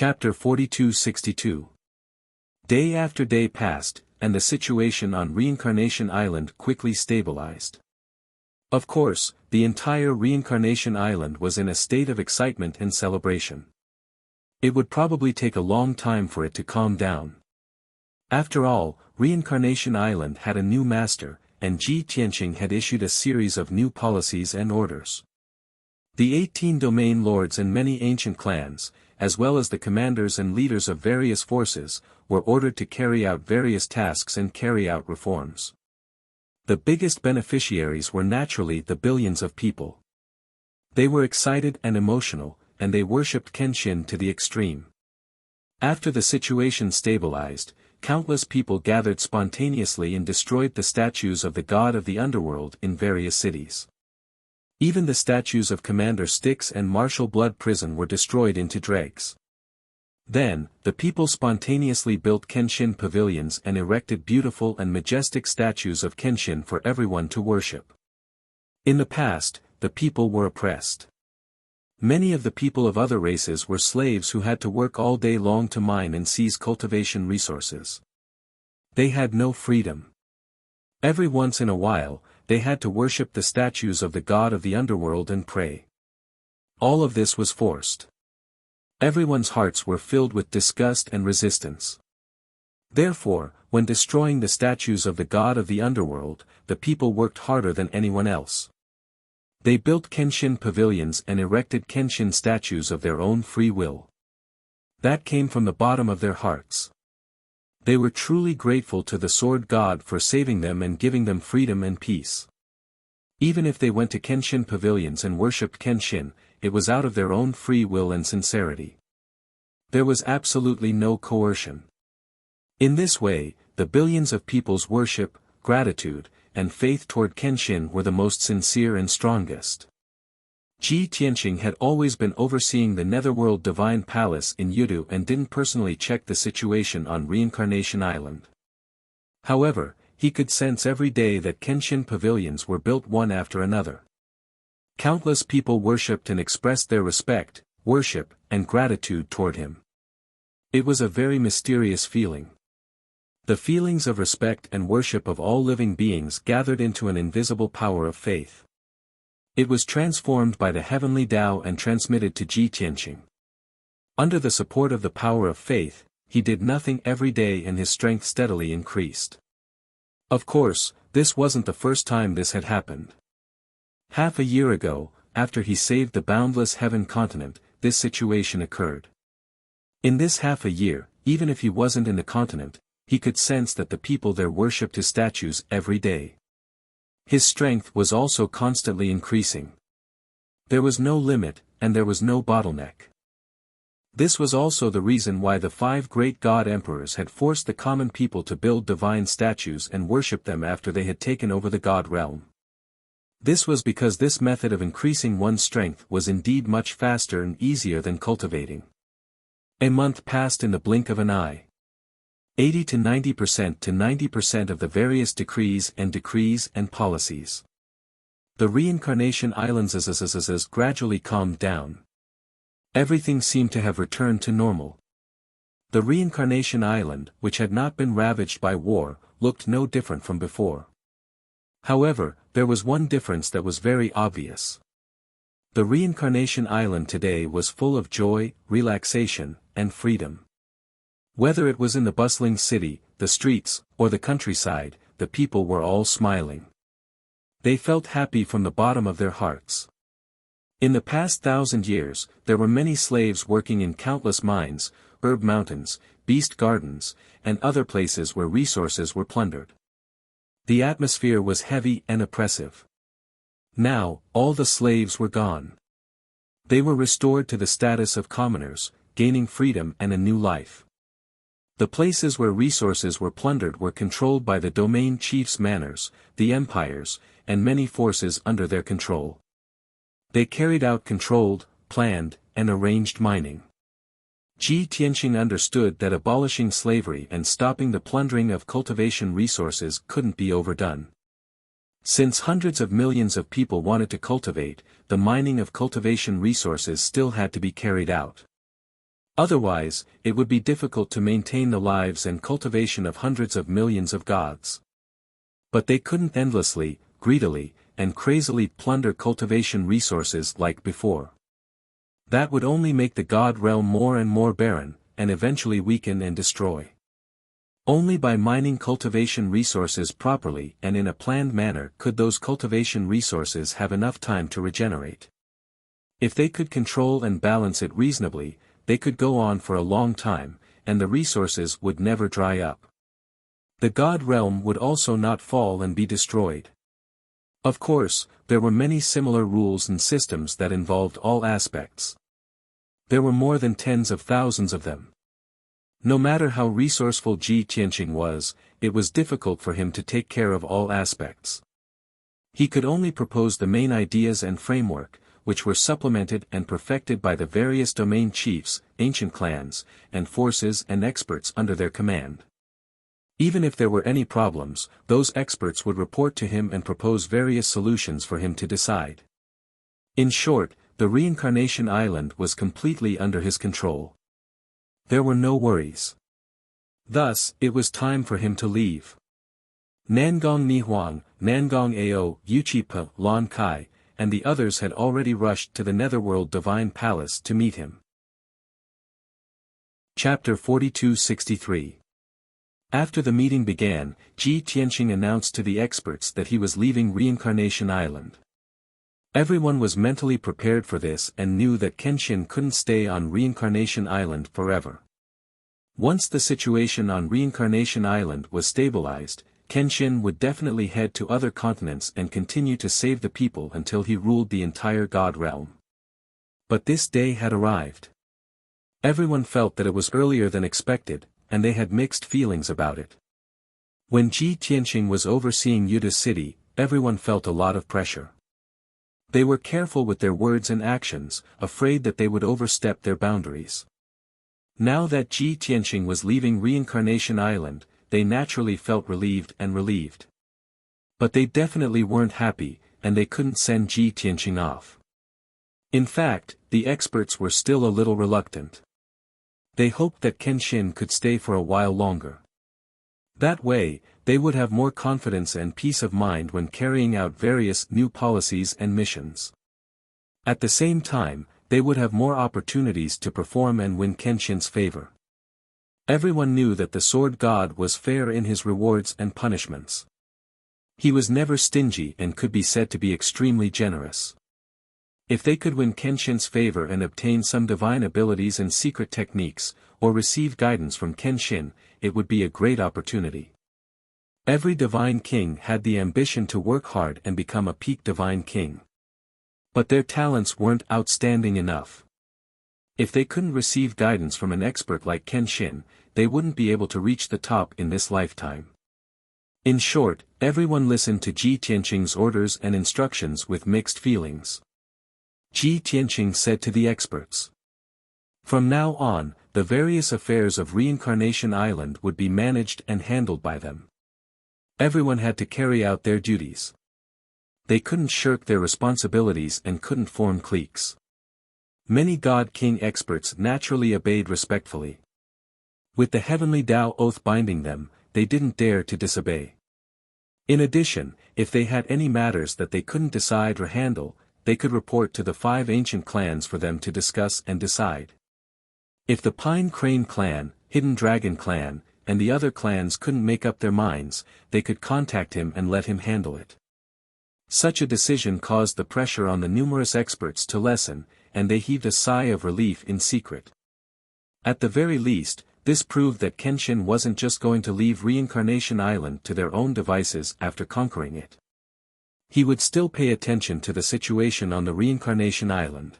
Chapter 4262. Day after day passed, and the situation on Reincarnation Island quickly stabilized. Of course, the entire Reincarnation Island was in a state of excitement and celebration. It would probably take a long time for it to calm down. After all, Reincarnation Island had a new master, and Ji Tianqing had issued a series of new policies and orders. The 18 domain lords and many ancient clans, as well as the commanders and leaders of various forces, were ordered to carry out various tasks and carry out reforms. The biggest beneficiaries were naturally the billions of people. They were excited and emotional, and they worshipped Kenshin to the extreme. After the situation stabilized, countless people gathered spontaneously and destroyed the statues of the god of the underworld in various cities. Even the statues of Commander Styx and Marshal Blood Prison were destroyed into dregs. Then, the people spontaneously built Kenshin pavilions and erected beautiful and majestic statues of Kenshin for everyone to worship. In the past, the people were oppressed. Many of the people of other races were slaves who had to work all day long to mine and seize cultivation resources. They had no freedom. Every once in a while, they had to worship the statues of the god of the underworld and pray. All of this was forced. Everyone's hearts were filled with disgust and resistance. Therefore, when destroying the statues of the god of the underworld, the people worked harder than anyone else. They built Kenshin pavilions and erected Kenshin statues of their own free will. That came from the bottom of their hearts. They were truly grateful to the sword god for saving them and giving them freedom and peace. Even if they went to Kenshin pavilions and worshipped Kenshin, it was out of their own free will and sincerity. There was absolutely no coercion. In this way, the billions of people's worship, gratitude, and faith toward Kenshin were the most sincere and strongest. Ji Tianqing had always been overseeing the Netherworld Divine Palace in Yudu and didn't personally check the situation on Reincarnation Island. However, he could sense every day that Kenshin pavilions were built one after another. Countless people worshipped and expressed their respect, worship, and gratitude toward him. It was a very mysterious feeling. The feelings of respect and worship of all living beings gathered into an invisible power of faith. It was transformed by the heavenly Tao and transmitted to Ji Tianqing. Under the support of the power of faith, he did nothing every day and his strength steadily increased. Of course, this wasn't the first time this had happened. Half a year ago, after he saved the boundless heaven continent, this situation occurred. In this half a year, even if he wasn't in the continent, he could sense that the people there worshipped his statues every day. His strength was also constantly increasing. There was no limit, and there was no bottleneck. This was also the reason why the 5 great god emperors had forced the common people to build divine statues and worship them after they had taken over the god realm. This was because this method of increasing one's strength was indeed much faster and easier than cultivating. A month passed in the blink of an eye. 80 to 90% of the various decrees and policies. The Reincarnation Islands gradually calmed down. Everything seemed to have returned to normal. The Reincarnation Island, which had not been ravaged by war, looked no different from before. However, there was one difference that was very obvious. The Reincarnation Island today was full of joy, relaxation, and freedom. Whether it was in the bustling city, the streets, or the countryside, the people were all smiling. They felt happy from the bottom of their hearts. In the past 1,000 years, there were many slaves working in countless mines, herb mountains, beast gardens, and other places where resources were plundered. The atmosphere was heavy and oppressive. Now, all the slaves were gone. They were restored to the status of commoners, gaining freedom and a new life. The places where resources were plundered were controlled by the domain chiefs' manors, the empires, and many forces under their control. They carried out controlled, planned, and arranged mining. Ji Tianqing understood that abolishing slavery and stopping the plundering of cultivation resources couldn't be overdone. Since hundreds of millions of people wanted to cultivate, the mining of cultivation resources still had to be carried out. Otherwise, it would be difficult to maintain the lives and cultivation of hundreds of millions of gods. But they couldn't endlessly, greedily, and crazily plunder cultivation resources like before. That would only make the god realm more and more barren, and eventually weaken and destroy. Only by mining cultivation resources properly and in a planned manner could those cultivation resources have enough time to regenerate. If they could control and balance it reasonably, they could go on for a long time, and the resources would never dry up. The god realm would also not fall and be destroyed. Of course, there were many similar rules and systems that involved all aspects. There were more than tens of thousands of them. No matter how resourceful Ji Tianqing was, it was difficult for him to take care of all aspects. He could only propose the main ideas and framework, which were supplemented and perfected by the various domain chiefs, ancient clans, and forces and experts under their command. Even if there were any problems, those experts would report to him and propose various solutions for him to decide. In short, the Reincarnation Island was completely under his control. There were no worries. Thus, it was time for him to leave. Nangong Nihuang, Nangong Ao, Yuchipa, Lan Kai, and the others had already rushed to the Netherworld Divine Palace to meet him. Chapter 4263. After the meeting began, Ji Tianqing announced to the experts that he was leaving Reincarnation Island. Everyone was mentally prepared for this and knew that Kenshin couldn't stay on Reincarnation Island forever. Once the situation on Reincarnation Island was stabilized, Kenshin would definitely head to other continents and continue to save the people until he ruled the entire god realm. But this day had arrived. Everyone felt that it was earlier than expected, and they had mixed feelings about it. When Ji Tianqing was overseeing Yuda City, everyone felt a lot of pressure. They were careful with their words and actions, afraid that they would overstep their boundaries. Now that Ji Tianqing was leaving Reincarnation Island, they naturally felt relieved. But they definitely weren't happy, and they couldn't send Ji Tianqing off. In fact, the experts were still a little reluctant. They hoped that Kenshin could stay for a while longer. That way, they would have more confidence and peace of mind when carrying out various new policies and missions. At the same time, they would have more opportunities to perform and win Kenshin's favor. Everyone knew that the sword god was fair in his rewards and punishments. He was never stingy and could be said to be extremely generous. If they could win Kenshin's favor and obtain some divine abilities and secret techniques, or receive guidance from Kenshin, it would be a great opportunity. Every divine king had the ambition to work hard and become a peak divine king. But their talents weren't outstanding enough. If they couldn't receive guidance from an expert like Kenshin, they wouldn't be able to reach the top in this lifetime. In short, everyone listened to Ji Tianqing's orders and instructions with mixed feelings. Ji Tianqing said to the experts, "From now on, the various affairs of Reincarnation Island would be managed and handled by them. Everyone had to carry out their duties. They couldn't shirk their responsibilities and couldn't form cliques." Many God King experts naturally obeyed respectfully. With the heavenly Tao oath binding them, they didn't dare to disobey. In addition, if they had any matters that they couldn't decide or handle, they could report to the 5 ancient clans for them to discuss and decide. If the Pine Crane clan, Hidden Dragon clan, and the other clans couldn't make up their minds, they could contact him and let him handle it. Such a decision caused the pressure on the numerous experts to lessen, and they heaved a sigh of relief in secret. At the very least, this proved that Kenshin wasn't just going to leave Reincarnation Island to their own devices after conquering it. He would still pay attention to the situation on the Reincarnation Island.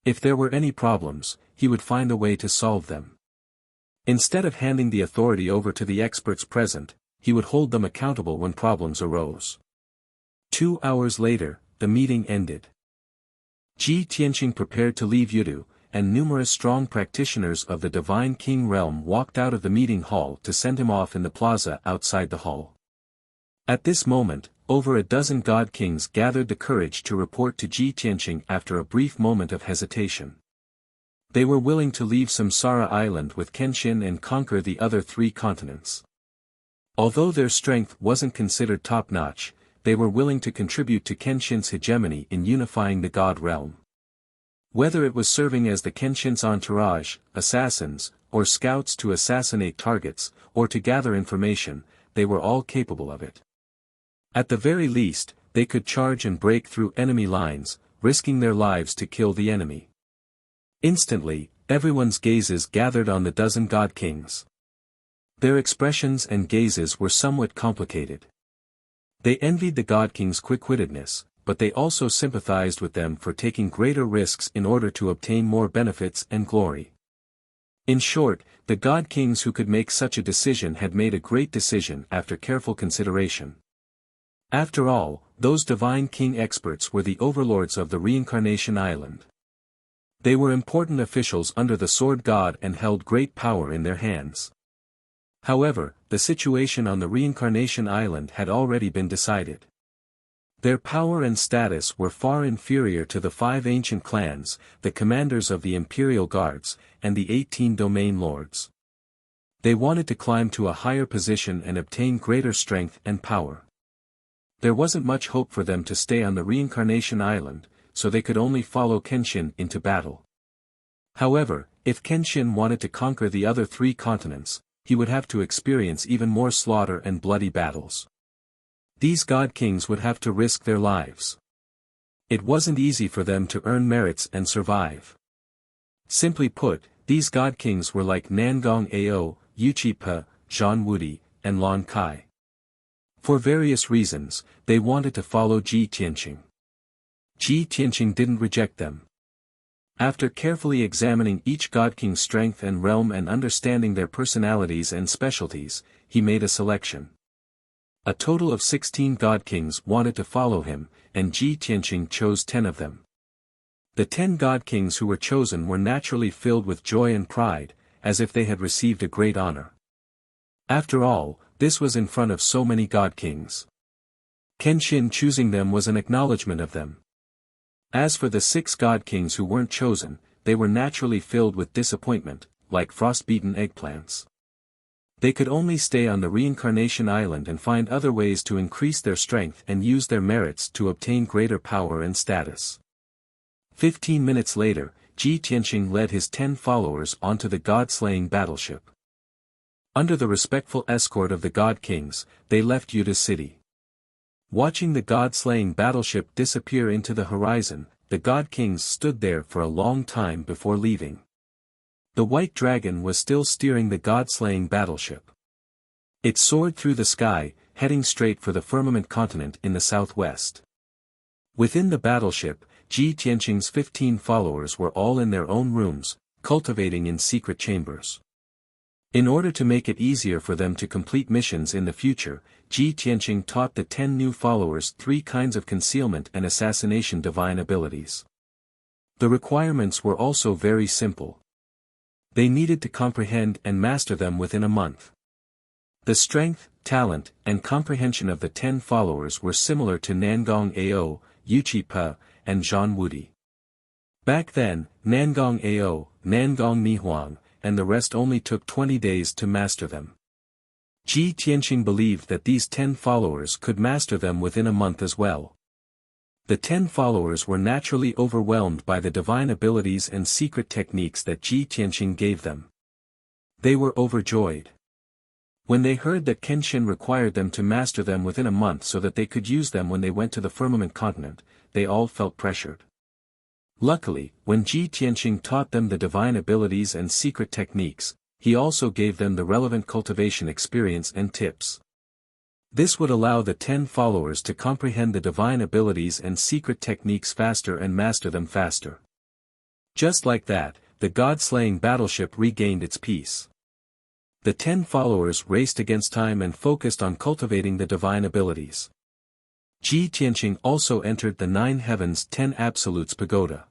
If there were any problems, he would find a way to solve them. Instead of handing the authority over to the experts present, he would hold them accountable when problems arose. 2 hours later, the meeting ended. Ji Tianqing prepared to leave Yudu, and numerous strong practitioners of the Divine King realm walked out of the meeting hall to send him off in the plaza outside the hall. At this moment, over a dozen god kings gathered the courage to report to Ji Tianqing after a brief moment of hesitation. They were willing to leave Samsara Island with Kenshin and conquer the other 3 continents. Although their strength wasn't considered top-notch, they were willing to contribute to Kenshin's hegemony in unifying the God realm. Whether it was serving as the Kenshin's entourage, assassins, or scouts to assassinate targets, or to gather information, they were all capable of it. At the very least, they could charge and break through enemy lines, risking their lives to kill the enemy. Instantly, everyone's gazes gathered on the dozen God Kings. Their expressions and gazes were somewhat complicated. They envied the God Kings' quick-wittedness, but they also sympathized with them for taking greater risks in order to obtain more benefits and glory. In short, the God Kings who could make such a decision had made a great decision after careful consideration. After all, those divine king experts were the overlords of the Reincarnation Island. They were important officials under the Sword God and held great power in their hands. However, the situation on the Reincarnation Island had already been decided. Their power and status were far inferior to the 5 ancient clans, the commanders of the Imperial Guards, and the 18 domain lords. They wanted to climb to a higher position and obtain greater strength and power. There wasn't much hope for them to stay on the Reincarnation Island, so they could only follow Kenshin into battle. However, if Kenshin wanted to conquer the other 3 continents, he would have to experience even more slaughter and bloody battles. These God Kings would have to risk their lives. It wasn't easy for them to earn merits and survive. Simply put, these God Kings were like Nangong Ao, Yuchi-Pa, Zhan Wudi, and Lon Kai. For various reasons, they wanted to follow Ji Tianqing. Ji Tianqing didn't reject them. After carefully examining each God King's strength and realm and understanding their personalities and specialties, he made a selection. A total of 16 God Kings wanted to follow him, and Ji Tianqing chose 10 of them. The 10 God Kings who were chosen were naturally filled with joy and pride, as if they had received a great honor. After all, this was in front of so many God Kings. Kenshin choosing them was an acknowledgement of them. As for the 6 God Kings who weren't chosen, they were naturally filled with disappointment, like frost-beaten eggplants. They could only stay on the Reincarnation Island and find other ways to increase their strength and use their merits to obtain greater power and status. 15 minutes later, Ji Tianqing led his 10 followers onto the God-slaying battleship. Under the respectful escort of the God Kings, they left Yuta City. Watching the God-slaying battleship disappear into the horizon, the God Kings stood there for a long time before leaving. The White Dragon was still steering the God-slaying battleship. It soared through the sky, heading straight for the firmament continent in the southwest. Within the battleship, Ji Tianqing's 15 followers were all in their own rooms, cultivating in secret chambers. In order to make it easier for them to complete missions in the future, Ji Tianqing taught the 10 new followers 3 kinds of concealment and assassination divine abilities. The requirements were also very simple. They needed to comprehend and master them within a month. The strength, talent, and comprehension of the 10 followers were similar to Nangong Ao, Yuchi-Pa, and Zhan Wudi. Back then, Nangong Ao, Nangong Nihuang, and the rest only took 20 days to master them. Ji Tianqing believed that these 10 followers could master them within a month as well. The 10 followers were naturally overwhelmed by the divine abilities and secret techniques that Ji Tianqing gave them. They were overjoyed. When they heard that Kenshin required them to master them within a month so that they could use them when they went to the firmament continent, they all felt pressured. Luckily, when Ji Tianqing taught them the divine abilities and secret techniques, he also gave them the relevant cultivation experience and tips. This would allow the 10 followers to comprehend the divine abilities and secret techniques faster and master them faster. Just like that, the God-slaying battleship regained its peace. The 10 followers raced against time and focused on cultivating the divine abilities. Ji Tianqing also entered the 9 Heavens 10 Absolutes Pagoda.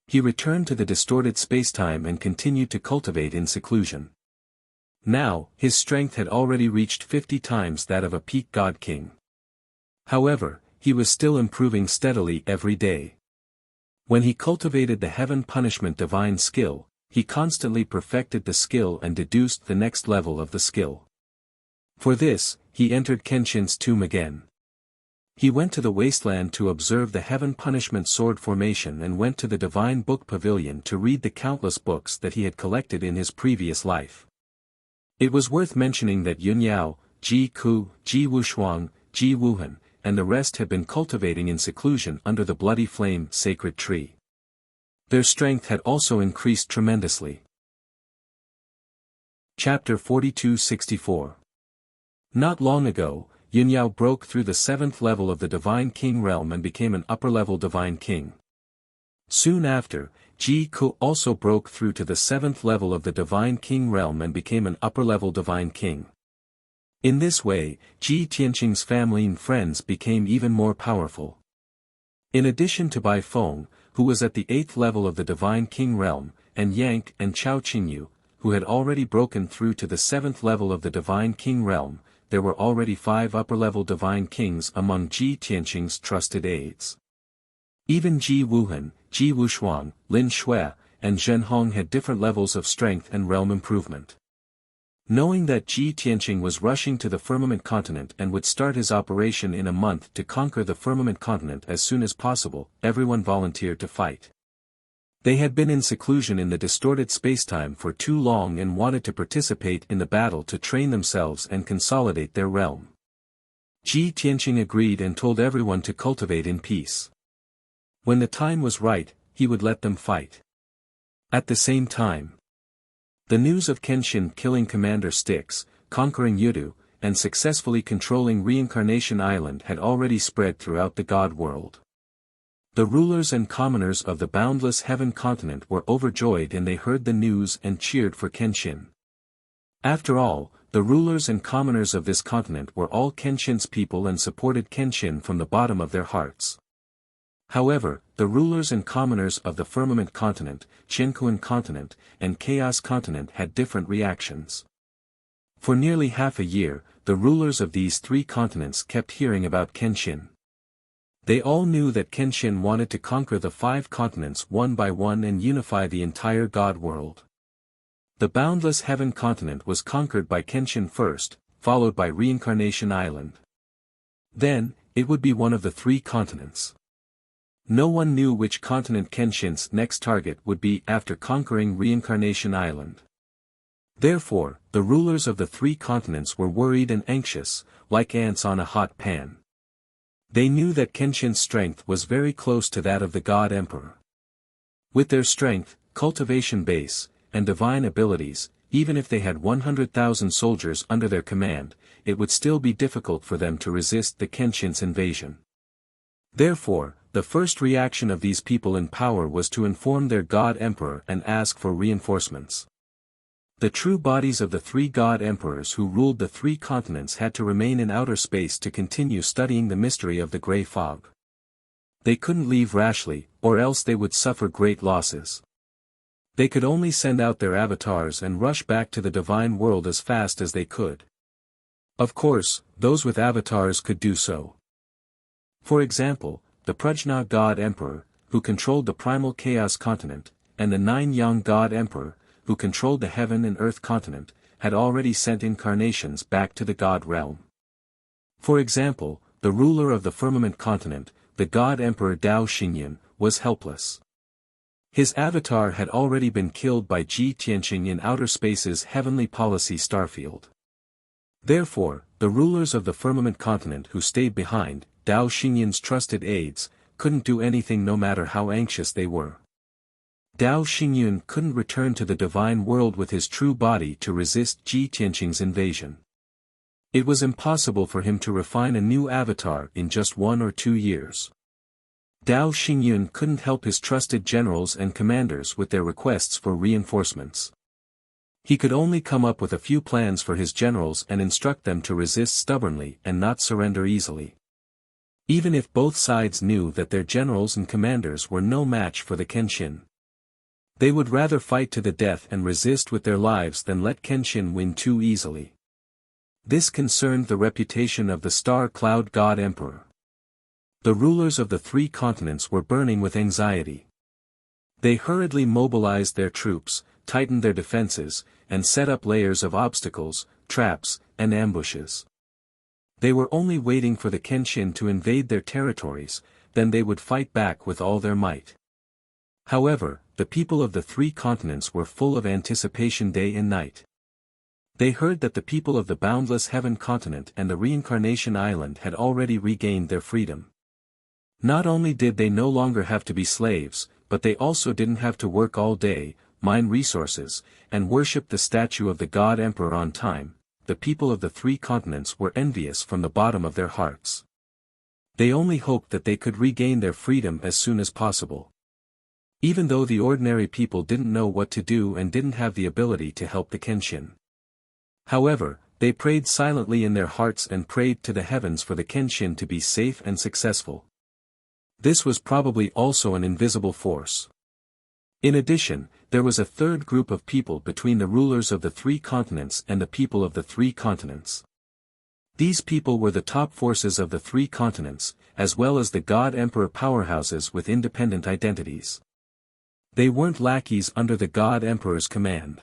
He returned to the distorted spacetime and continued to cultivate in seclusion. Now, his strength had already reached 50 times that of a peak God King. However, he was still improving steadily every day. When he cultivated the heaven punishment divine skill, he constantly perfected the skill and deduced the next level of the skill. For this, he entered Kenshin's tomb again. He went to the wasteland to observe the heaven punishment sword formation and went to the divine book pavilion to read the countless books that he had collected in his previous life. It was worth mentioning that Yun Yao, Ji Ku, Ji Wushuang, Ji Wuhan, and the rest had been cultivating in seclusion under the bloody flame sacred tree. Their strength had also increased tremendously. Chapter 42-64. Not long ago, Yun Yao broke through the 7th level of the Divine King realm and became an upper-level Divine King. Soon after, Ji Ku also broke through to the 7th level of the Divine King realm and became an upper-level Divine King. In this way, Ji Tianqing's family and friends became even more powerful. In addition to Bai Feng, who was at the 8th level of the Divine King realm, and Yang and Chao Qingyu, who had already broken through to the 7th level of the Divine King realm, there were already 5 upper-level Divine Kings among Ji Tianqing's trusted aides. Even Ji Wuhan, Ji Wushuang, Lin Shui, and Zhen Hong had different levels of strength and realm improvement. Knowing that Ji Tianqing was rushing to the Firmament Continent and would start his operation in a month to conquer the Firmament Continent as soon as possible, everyone volunteered to fight. They had been in seclusion in the distorted spacetime for too long and wanted to participate in the battle to train themselves and consolidate their realm. Ji Tianqing agreed and told everyone to cultivate in peace. When the time was right, he would let them fight. At the same time, the news of Kenshin killing Commander Styx, conquering Yudu, and successfully controlling Reincarnation Island had already spread throughout the God world. The rulers and commoners of the boundless heaven continent were overjoyed and they heard the news and cheered for Kenshin. After all, the rulers and commoners of this continent were all Kenshin's people and supported Kenshin from the bottom of their hearts. However, the rulers and commoners of the Firmament Continent, Qiankuan Continent, and Chaos Continent had different reactions. For nearly half a year, the rulers of these 3 continents kept hearing about Kenshin. They all knew that Kenshin wanted to conquer the 5 continents one by one and unify the entire God world. The boundless heaven continent was conquered by Kenshin first, followed by Reincarnation Island. Then, it would be one of the 3 continents. No one knew which continent Kenshin's next target would be after conquering Reincarnation Island. Therefore, the rulers of the 3 continents were worried and anxious, like ants on a hot pan. They knew that Kenshin's strength was very close to that of the God Emperor. With their strength, cultivation base, and divine abilities, even if they had 100,000 soldiers under their command, it would still be difficult for them to resist the Kenshin's invasion. Therefore, the first reaction of these people in power was to inform their God Emperor and ask for reinforcements. The true bodies of the 3 God Emperors who ruled the 3 continents had to remain in outer space to continue studying the mystery of the Grey Fog. They couldn't leave rashly, or else they would suffer great losses. They could only send out their avatars and rush back to the divine world as fast as they could. Of course, those with avatars could do so. For example, the Prajna God Emperor, who controlled the primal chaos continent, and the 9 Yang God Emperor, who controlled the heaven and earth continent, had already sent incarnations back to the God realm. For example, the ruler of the Firmament Continent, the God Emperor Dao Xingyun, was helpless. His avatar had already been killed by Ji Tianqing in outer space's heavenly policy starfield. Therefore, the rulers of the Firmament Continent who stayed behind, Dao Xingyun's trusted aides, couldn't do anything no matter how anxious they were. Dao Xingyun couldn't return to the divine world with his true body to resist Ji Tianqing's invasion. It was impossible for him to refine a new avatar in just 1 or 2 years. Dao Xingyun couldn't help his trusted generals and commanders with their requests for reinforcements. He could only come up with a few plans for his generals and instruct them to resist stubbornly and not surrender easily. Even if both sides knew that their generals and commanders were no match for the Kenshin. They would rather fight to the death and resist with their lives than let Kenshin win too easily. This concerned the reputation of the Star Cloud God Emperor. The rulers of the 3 continents were burning with anxiety. They hurriedly mobilized their troops, tightened their defenses, and set up layers of obstacles, traps, and ambushes. They were only waiting for the Kenshin to invade their territories, then they would fight back with all their might. However, the people of the three continents were full of anticipation day and night. They heard that the people of the Boundless Heaven continent and the Reincarnation Island had already regained their freedom. Not only did they no longer have to be slaves, but they also didn't have to work all day, mine resources, and worship the statue of the God Emperor on time. The people of the three continents were envious from the bottom of their hearts. They only hoped that they could regain their freedom as soon as possible. Even though the ordinary people didn't know what to do and didn't have the ability to help the Kenshin. However, they prayed silently in their hearts and prayed to the heavens for the Kenshin to be safe and successful. This was probably also an invisible force. In addition, there was a third group of people between the rulers of the three continents and the people of the three continents. These people were the top forces of the three continents, as well as the God Emperor powerhouses with independent identities. They weren't lackeys under the God Emperor's command.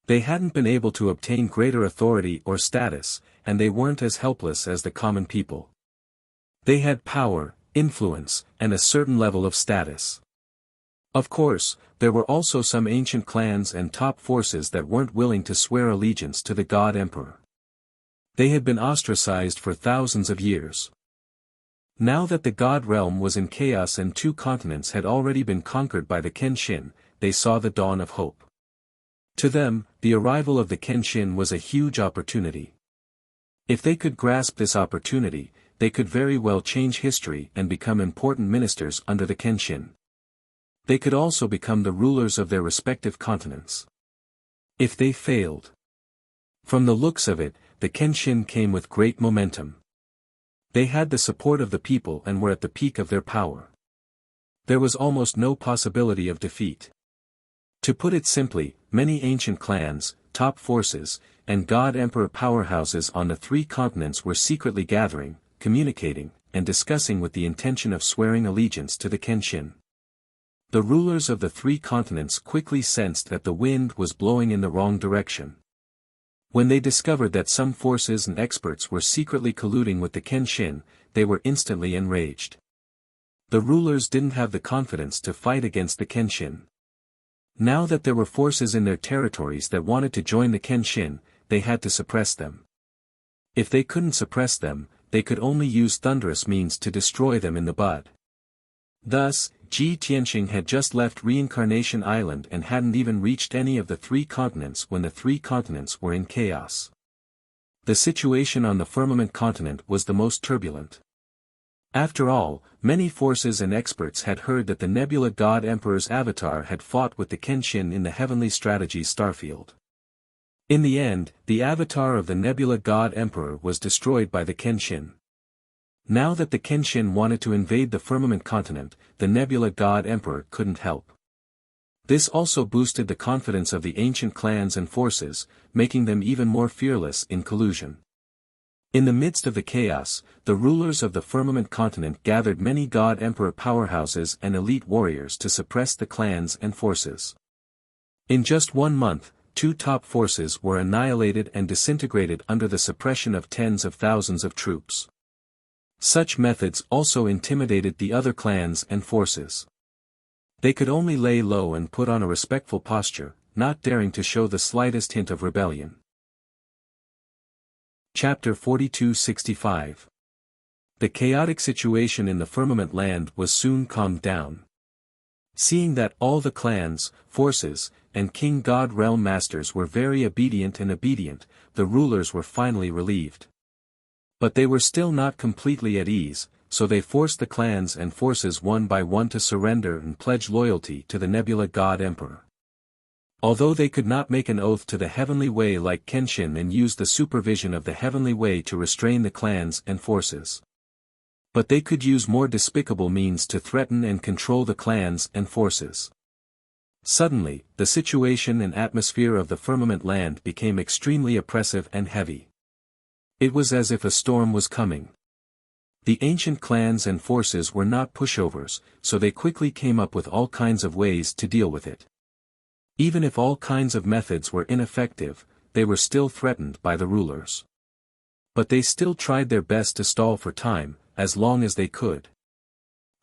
They hadn't been able to obtain greater authority or status, and they weren't as helpless as the common people. They had power, influence, and a certain level of status. Of course, there were also some ancient clans and top forces that weren't willing to swear allegiance to the God Emperor. They had been ostracized for thousands of years. Now that the God realm was in chaos and two continents had already been conquered by the Kenshin, they saw the dawn of hope. To them, the arrival of the Kenshin was a huge opportunity. If they could grasp this opportunity, they could very well change history and become important ministers under the Kenshin. They could also become the rulers of their respective continents. If they failed. From the looks of it, the Kenshin came with great momentum. They had the support of the people and were at the peak of their power. There was almost no possibility of defeat. To put it simply, many ancient clans, top forces, and God Emperor powerhouses on the three continents were secretly gathering, communicating, and discussing with the intention of swearing allegiance to the Kenshin. The rulers of the three continents quickly sensed that the wind was blowing in the wrong direction. When they discovered that some forces and experts were secretly colluding with the Kenshin, they were instantly enraged. The rulers didn't have the confidence to fight against the Kenshin. Now that there were forces in their territories that wanted to join the Kenshin, they had to suppress them. If they couldn't suppress them, they could only use thunderous means to destroy them in the bud. Thus, Ji Tianxing had just left Reincarnation Island and hadn't even reached any of the three continents when the three continents were in chaos. The situation on the Firmament continent was the most turbulent. After all, many forces and experts had heard that the Nebula God Emperor's avatar had fought with the Kenshin in the Heavenly Strategies Starfield. In the end, the avatar of the Nebula God Emperor was destroyed by the Kenshin. Now that the Kenshin wanted to invade the Firmament continent, the Nebula God Emperor couldn't help. This also boosted the confidence of the ancient clans and forces, making them even more fearless in collusion. In the midst of the chaos, the rulers of the Firmament continent gathered many God Emperor powerhouses and elite warriors to suppress the clans and forces. In just 1 month, 2 top forces were annihilated and disintegrated under the suppression of tens of thousands of troops. Such methods also intimidated the other clans and forces. They could only lay low and put on a respectful posture, not daring to show the slightest hint of rebellion. Chapter 4265. The chaotic situation in the Firmament land was soon calmed down. Seeing that all the clans, forces, and King God Realm Masters were very obedient, the rulers were finally relieved. But they were still not completely at ease, so they forced the clans and forces one by one to surrender and pledge loyalty to the Nebula God Emperor. Although they could not make an oath to the Heavenly Way like Kenshin and use the supervision of the Heavenly Way to restrain the clans and forces. But they could use more despicable means to threaten and control the clans and forces. Suddenly, the situation and atmosphere of the Firmament land became extremely oppressive and heavy. It was as if a storm was coming. The ancient clans and forces were not pushovers, so they quickly came up with all kinds of ways to deal with it. Even if all kinds of methods were ineffective, they were still threatened by the rulers. But they still tried their best to stall for time, as long as they could.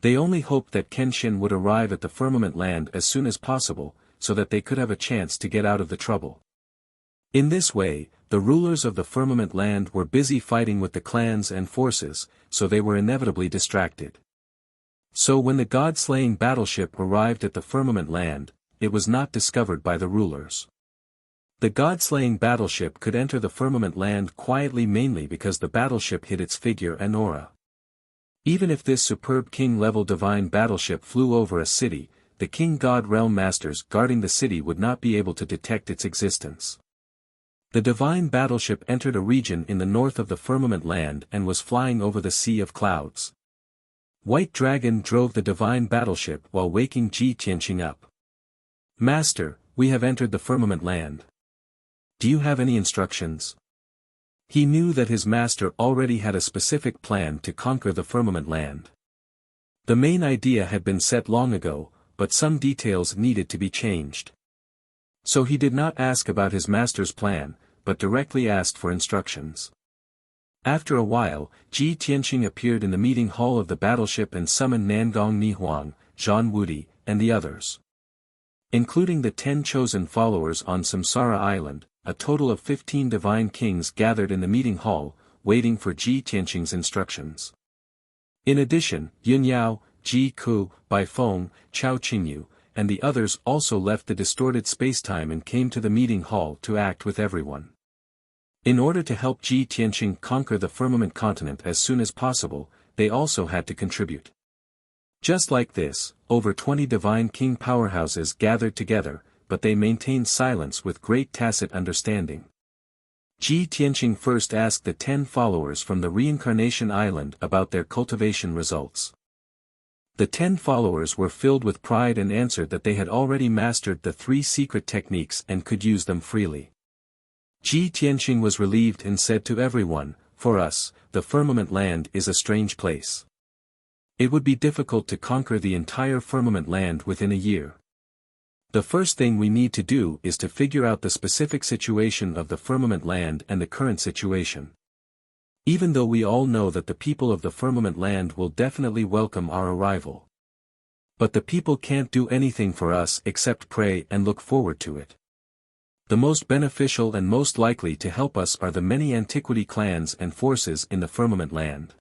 They only hoped that Kenshin would arrive at the firmament land as soon as possible, so that they could have a chance to get out of the trouble. In this way, the rulers of the firmament land were busy fighting with the clans and forces, so they were inevitably distracted. So when the god-slaying battleship arrived at the firmament land, it was not discovered by the rulers. The god-slaying battleship could enter the firmament land quietly mainly because the battleship hid its figure and aura. Even if this superb king-level divine battleship flew over a city, the king-god realm masters guarding the city would not be able to detect its existence. The divine battleship entered a region in the north of the firmament land and was flying over the sea of clouds. White Dragon drove the divine battleship while waking Ji Tianqing up. "Master, we have entered the firmament land. Do you have any instructions?" He knew that his master already had a specific plan to conquer the firmament land. The main idea had been set long ago, but some details needed to be changed. So he did not ask about his master's plan, but directly asked for instructions. After a while, Ji Tianqing appeared in the meeting hall of the battleship and summoned Nangong Nihuang, Zhan Wudi, and the others. Including the 10 chosen followers on Samsara Island, a total of 15 divine kings gathered in the meeting hall, waiting for Ji Tianqing's instructions. In addition, Yun Yao, Ji Ku, Bai Feng, Chao Qingyu, and the others also left the distorted spacetime and came to the meeting hall to act with everyone. In order to help Ji Tianqing conquer the firmament continent as soon as possible, they also had to contribute. Just like this, over 20 divine king powerhouses gathered together, but they maintained silence with great tacit understanding. Ji Tianqing first asked the 10 followers from the Reincarnation Island about their cultivation results. The 10 followers were filled with pride and answered that they had already mastered the 3 secret techniques and could use them freely. Ji Tianqing was relieved and said to everyone, "For us, the firmament land is a strange place. It would be difficult to conquer the entire firmament land within a year. The first thing we need to do is to figure out the specific situation of the firmament land and the current situation. Even though we all know that the people of the firmament land will definitely welcome our arrival. But the people can't do anything for us except pray and look forward to it. The most beneficial and most likely to help us are the many antiquity clans and forces in the firmament land.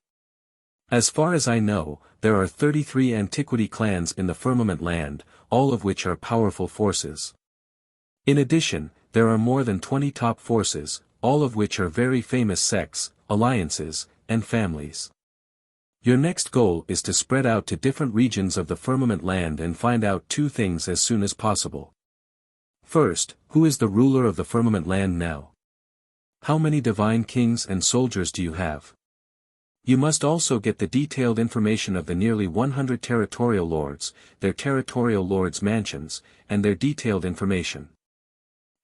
As far as I know, there are 33 antiquity clans in the firmament land, all of which are powerful forces. In addition, there are more than 20 top forces, all of which are very famous sects, alliances, and families. Your next goal is to spread out to different regions of the firmament land and find out 2 things as soon as possible. First, who is the ruler of the firmament land now? How many divine kings and soldiers do you have? You must also get the detailed information of the nearly 100 territorial lords, their territorial lords' mansions, and their detailed information.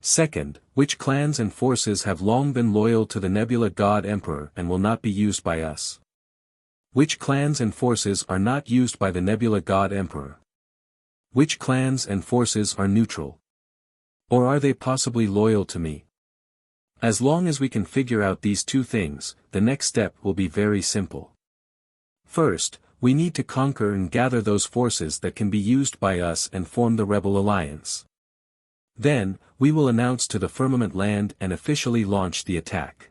Second, which clans and forces have long been loyal to the Nebula God Emperor and will not be used by us? Which clans and forces are not used by the Nebula God Emperor? Which clans and forces are neutral? Or are they possibly loyal to me? As long as we can figure out these 2 things, the next step will be very simple. First, we need to conquer and gather those forces that can be used by us and form the Rebel Alliance. Then, we will announce to the firmament land and officially launch the attack.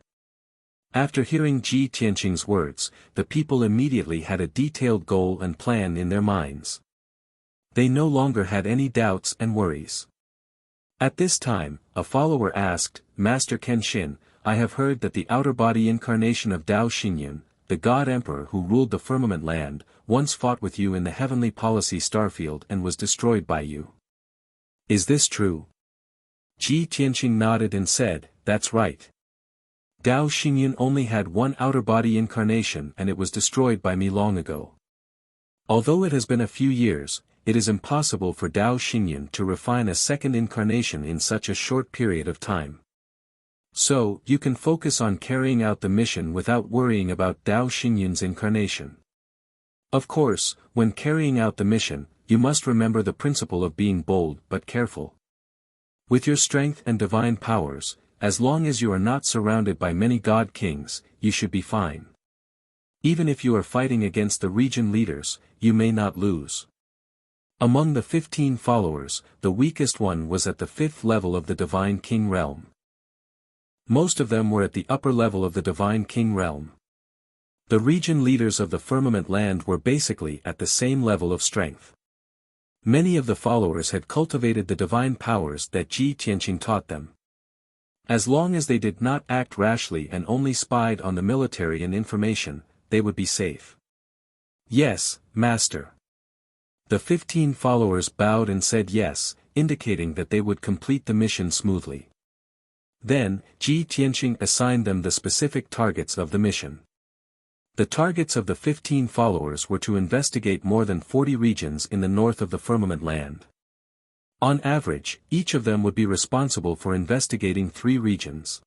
After hearing Ji Tianqing's words, the people immediately had a detailed goal and plan in their minds. They no longer had any doubts and worries. At this time, a follower asked, "Master Kenshin, I have heard that the outer body incarnation of Dao Xingyun, the God Emperor who ruled the firmament land, once fought with you in the heavenly policy starfield and was destroyed by you. Is this true?" Ji Tianqing nodded and said, "That's right. Dao Xingyun only had one outer body incarnation and it was destroyed by me long ago. Although it has been a few years, it is impossible for Dao Xingyun to refine a second incarnation in such a short period of time. So, you can focus on carrying out the mission without worrying about Dao Xingyun's incarnation. Of course, when carrying out the mission, you must remember the principle of being bold but careful. With your strength and divine powers, as long as you are not surrounded by many god kings, you should be fine. Even if you are fighting against the region leaders, you may not lose. Among the 15 followers, the weakest one was at the 5th level of the Divine King realm. Most of them were at the upper level of the Divine King realm. The region leaders of the firmament land were basically at the same level of strength. Many of the followers had cultivated the divine powers that Ji Tianqing taught them. As long as they did not act rashly and only spied on the military and information, they would be safe. Yes, Master. The 15 followers bowed and said yes, indicating that they would complete the mission smoothly. Then, Ji Tianqing assigned them the specific targets of the mission. The targets of the 15 followers were to investigate more than 40 regions in the north of the firmament land. On average, each of them would be responsible for investigating 3 regions.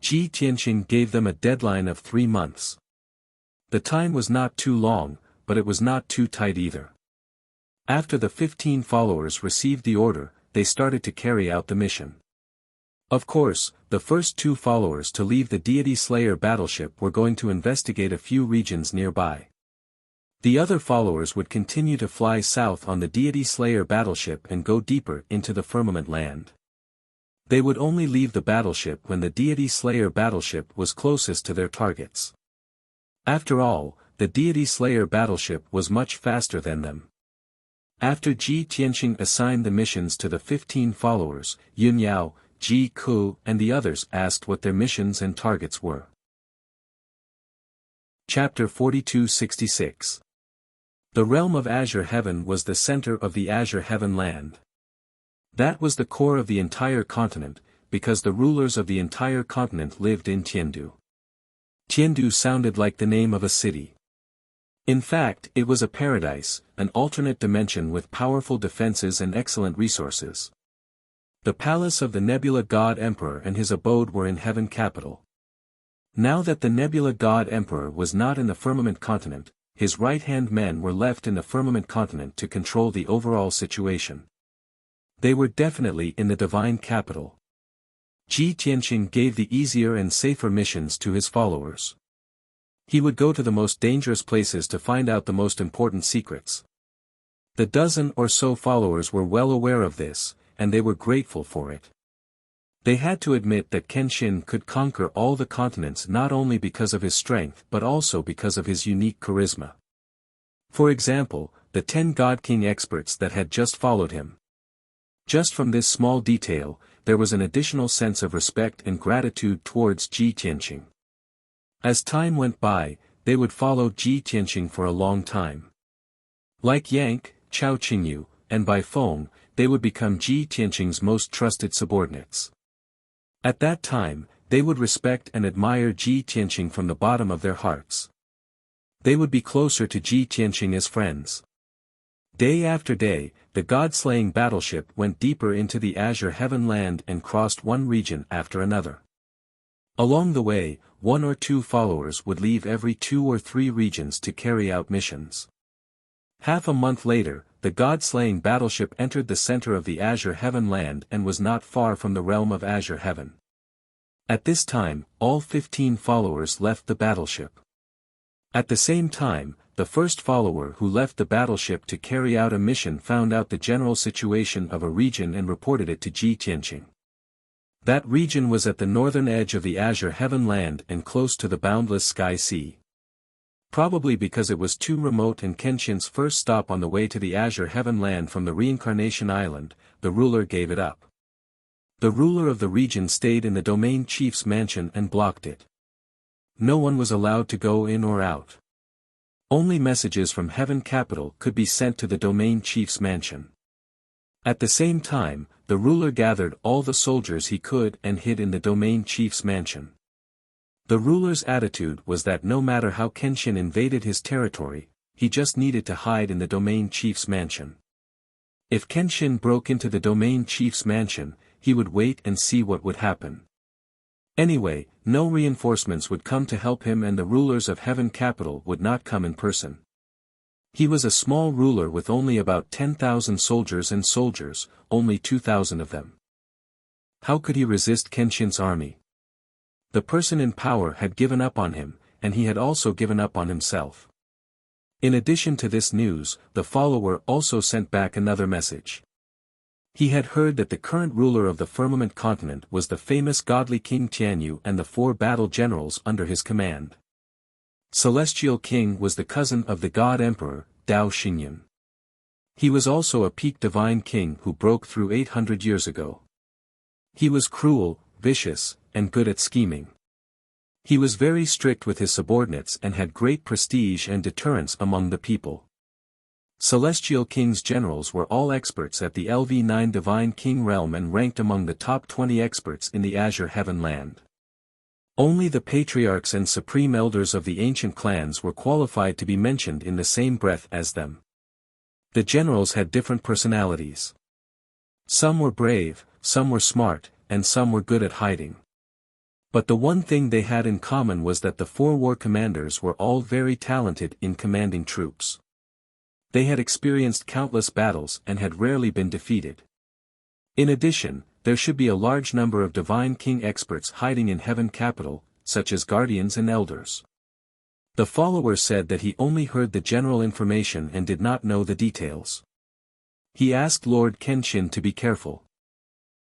Ji Tianqing gave them a deadline of 3 months. The time was not too long, but it was not too tight either. After the 15 followers received the order, they started to carry out the mission. Of course, the first 2 followers to leave the Deity Slayer battleship were going to investigate a few regions nearby. The other followers would continue to fly south on the Deity Slayer battleship and go deeper into the firmament land. They would only leave the battleship when the Deity Slayer battleship was closest to their targets. After all, the Deity Slayer battleship was much faster than them. After Ji Tianqing assigned the missions to the 15 followers, Yun Yao, Ji Ku and the others asked what their missions and targets were. Chapter 42-66. The realm of Azure Heaven was the center of the Azure Heaven land. That was the core of the entire continent, because the rulers of the entire continent lived in Tiandu. Tiandu sounded like the name of a city. In fact, it was a paradise, an alternate dimension with powerful defenses and excellent resources. The palace of the Nebula God Emperor and his abode were in Heaven Capital. Now that the Nebula God Emperor was not in the Firmament Continent, his right-hand men were left in the Firmament Continent to control the overall situation. They were definitely in the Divine Capital. Ji Tianqing gave the easier and safer missions to his followers. He would go to the most dangerous places to find out the most important secrets. The dozen or so followers were well aware of this, and they were grateful for it. They had to admit that Kenshin could conquer all the continents not only because of his strength but also because of his unique charisma. For example, the 10 God King experts that had just followed him. Just from this small detail, there was an additional sense of respect and gratitude towards Ji Tianqing. As time went by, they would follow Ji Tianqing for a long time. Like Yank, Chao Qingyu, and Bai Feng, they would become Ji Tianqing's most trusted subordinates. At that time, they would respect and admire Ji Tianqing from the bottom of their hearts. They would be closer to Ji Tianqing as friends. Day after day, the god-slaying battleship went deeper into the Azure Heaven land and crossed one region after another. Along the way, 1 or 2 followers would leave every 2 or 3 regions to carry out missions. Half a month later, the god-slaying battleship entered the center of the Azure Heaven land and was not far from the realm of Azure Heaven. At this time, all 15 followers left the battleship. At the same time, the first follower who left the battleship to carry out a mission found out the general situation of a region and reported it to Ji Tianqing. That region was at the northern edge of the Azure Heaven land and close to the boundless sky sea. Probably because it was too remote and Kenshin's first stop on the way to the Azure Heaven land from the Reincarnation Island, the ruler gave it up. The ruler of the region stayed in the domain chief's mansion and blocked it. No one was allowed to go in or out. Only messages from Heaven Capital could be sent to the domain chief's mansion. At the same time, the ruler gathered all the soldiers he could and hid in the domain chief's mansion. The ruler's attitude was that no matter how Kenshin invaded his territory, he just needed to hide in the domain chief's mansion. If Kenshin broke into the domain chief's mansion, he would wait and see what would happen. Anyway, no reinforcements would come to help him and the rulers of Heaven Capital would not come in person. He was a small ruler with only about 10,000 soldiers and soldiers, only 2,000 of them. How could he resist Kenshin's army? The person in power had given up on him, and he had also given up on himself. In addition to this news, the follower also sent back another message. He had heard that the current ruler of the firmament continent was the famous godly King Tianyu and the 4 battle generals under his command. Celestial King was the cousin of the God Emperor, Dao Xinyan. He was also a peak divine king who broke through 800 years ago. He was cruel, vicious, and good at scheming. He was very strict with his subordinates and had great prestige and deterrence among the people. Celestial King's generals were all experts at the LV9 Divine King realm and ranked among the top 20 experts in the Azure Heaven land. Only the patriarchs and supreme elders of the ancient clans were qualified to be mentioned in the same breath as them. The generals had different personalities. Some were brave, some were smart, and some were good at hiding. But the one thing they had in common was that the 4 war commanders were all very talented in commanding troops. They had experienced countless battles and had rarely been defeated. In addition, there should be a large number of Divine King experts hiding in Heaven Capital, such as guardians and elders. The follower said that he only heard the general information and did not know the details. He asked Lord Kenshin to be careful.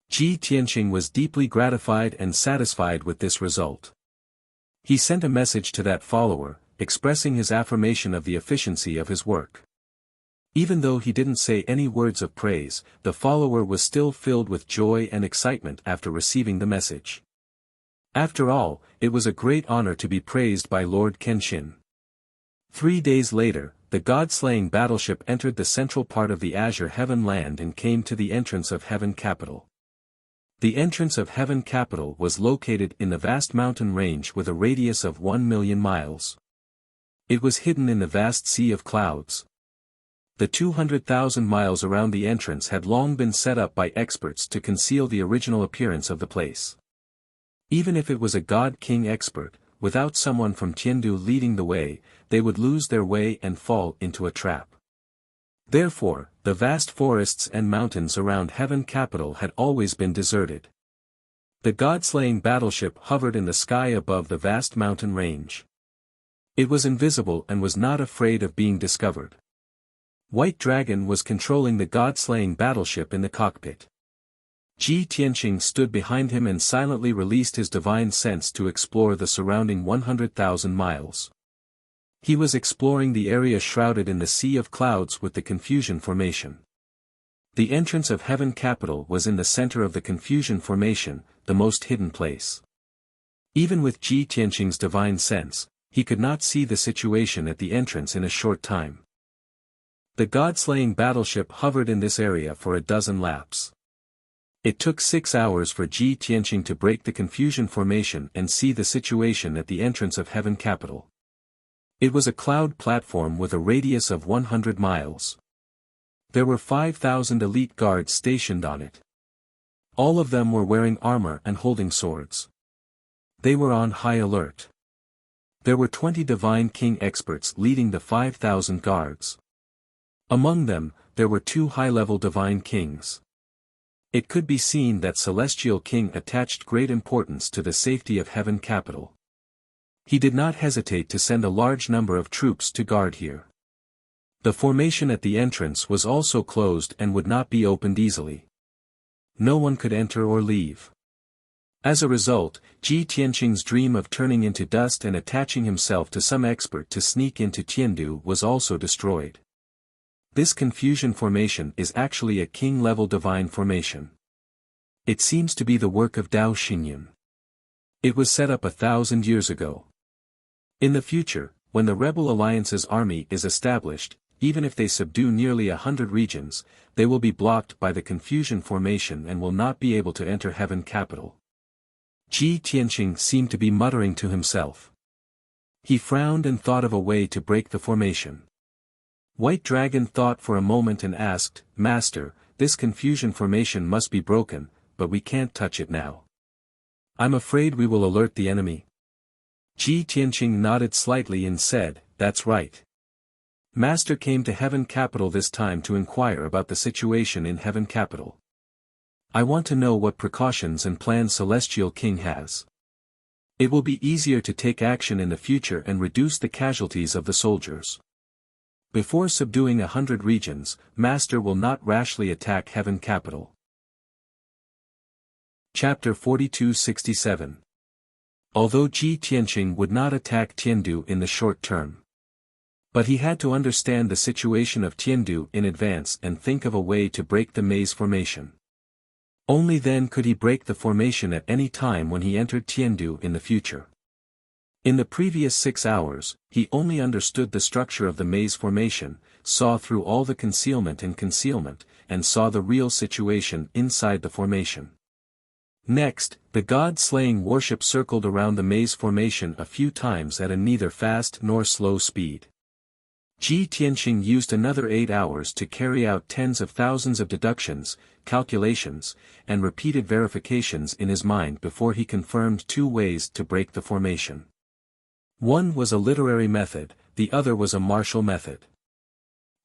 Ji Tianqing was deeply gratified and satisfied with this result. He sent a message to that follower, expressing his affirmation of the efficiency of his work. Even though he didn't say any words of praise, the follower was still filled with joy and excitement after receiving the message. After all, it was a great honor to be praised by Lord Kenshin. 3 days later, the god-slaying battleship entered the central part of the Azure Heaven land and came to the entrance of Heaven Capital. The entrance of Heaven Capital was located in the vast mountain range with a radius of 1 million miles. It was hidden in the vast sea of clouds. The 200,000 miles around the entrance had long been set up by experts to conceal the original appearance of the place. Even if it was a god-king expert, without someone from Tiandu leading the way, they would lose their way and fall into a trap. Therefore, the vast forests and mountains around Heaven Capital had always been deserted. The god-slaying battleship hovered in the sky above the vast mountain range. It was invisible and was not afraid of being discovered. White Dragon was controlling the god-slaying battleship in the cockpit. Ji Tianqing stood behind him and silently released his divine sense to explore the surrounding 100,000 miles. He was exploring the area shrouded in the sea of clouds with the Confusion Formation. The entrance of Heaven Capital was in the center of the Confusion Formation, the most hidden place. Even with Ji Tianqing's divine sense, he could not see the situation at the entrance in a short time. The god-slaying battleship hovered in this area for a dozen laps. It took 6 hours for Ji Tianqing to break the Confusion Formation and see the situation at the entrance of Heaven Capital. It was a cloud platform with a radius of 100 miles. There were 5,000 elite guards stationed on it. All of them were wearing armor and holding swords. They were on high alert. There were 20 Divine King experts leading the 5,000 guards. Among them, there were 2 high-level Divine Kings. It could be seen that Celestial King attached great importance to the safety of Heaven Capital. He did not hesitate to send a large number of troops to guard here. The formation at the entrance was also closed and would not be opened easily. No one could enter or leave. As a result, Ji Tianqing's dream of turning into dust and attaching himself to some expert to sneak into Tiandu was also destroyed. This Confusion Formation is actually a king-level divine formation. It seems to be the work of Dao Xinyan. It was set up 1,000 years ago. In the future, when the Rebel Alliance's army is established, even if they subdue nearly 100 regions, they will be blocked by the Confusion Formation and will not be able to enter Heaven Capital. Ji Tianqing seemed to be muttering to himself. He frowned and thought of a way to break the formation. White Dragon thought for a moment and asked, "Master, this Confusion Formation must be broken, but we can't touch it now." I'm afraid we will alert the enemy. Ji Tianqing nodded slightly and said, "That's right. Master came to Heaven Capital this time to inquire about the situation in Heaven Capital. I want to know what precautions and plans Celestial King has. It will be easier to take action in the future and reduce the casualties of the soldiers. Before subduing 100 regions, Master will not rashly attack Heaven Capital." Chapter 4267. Although Ji Tianqing would not attack Tiandu in the short term, but he had to understand the situation of Tiandu in advance and think of a way to break the maze formation. Only then could he break the formation at any time when he entered Tiandu in the future. In the previous 6 hours, he only understood the structure of the maze formation, saw through all the concealment, and saw the real situation inside the formation. Next, the god-slaying warship circled around the maze formation a few times at a neither fast nor slow speed. Ji Tianqing used another 8 hours to carry out tens of thousands of deductions, calculations, and repeated verifications in his mind before he confirmed 2 ways to break the formation. One was a literary method, the other was a martial method.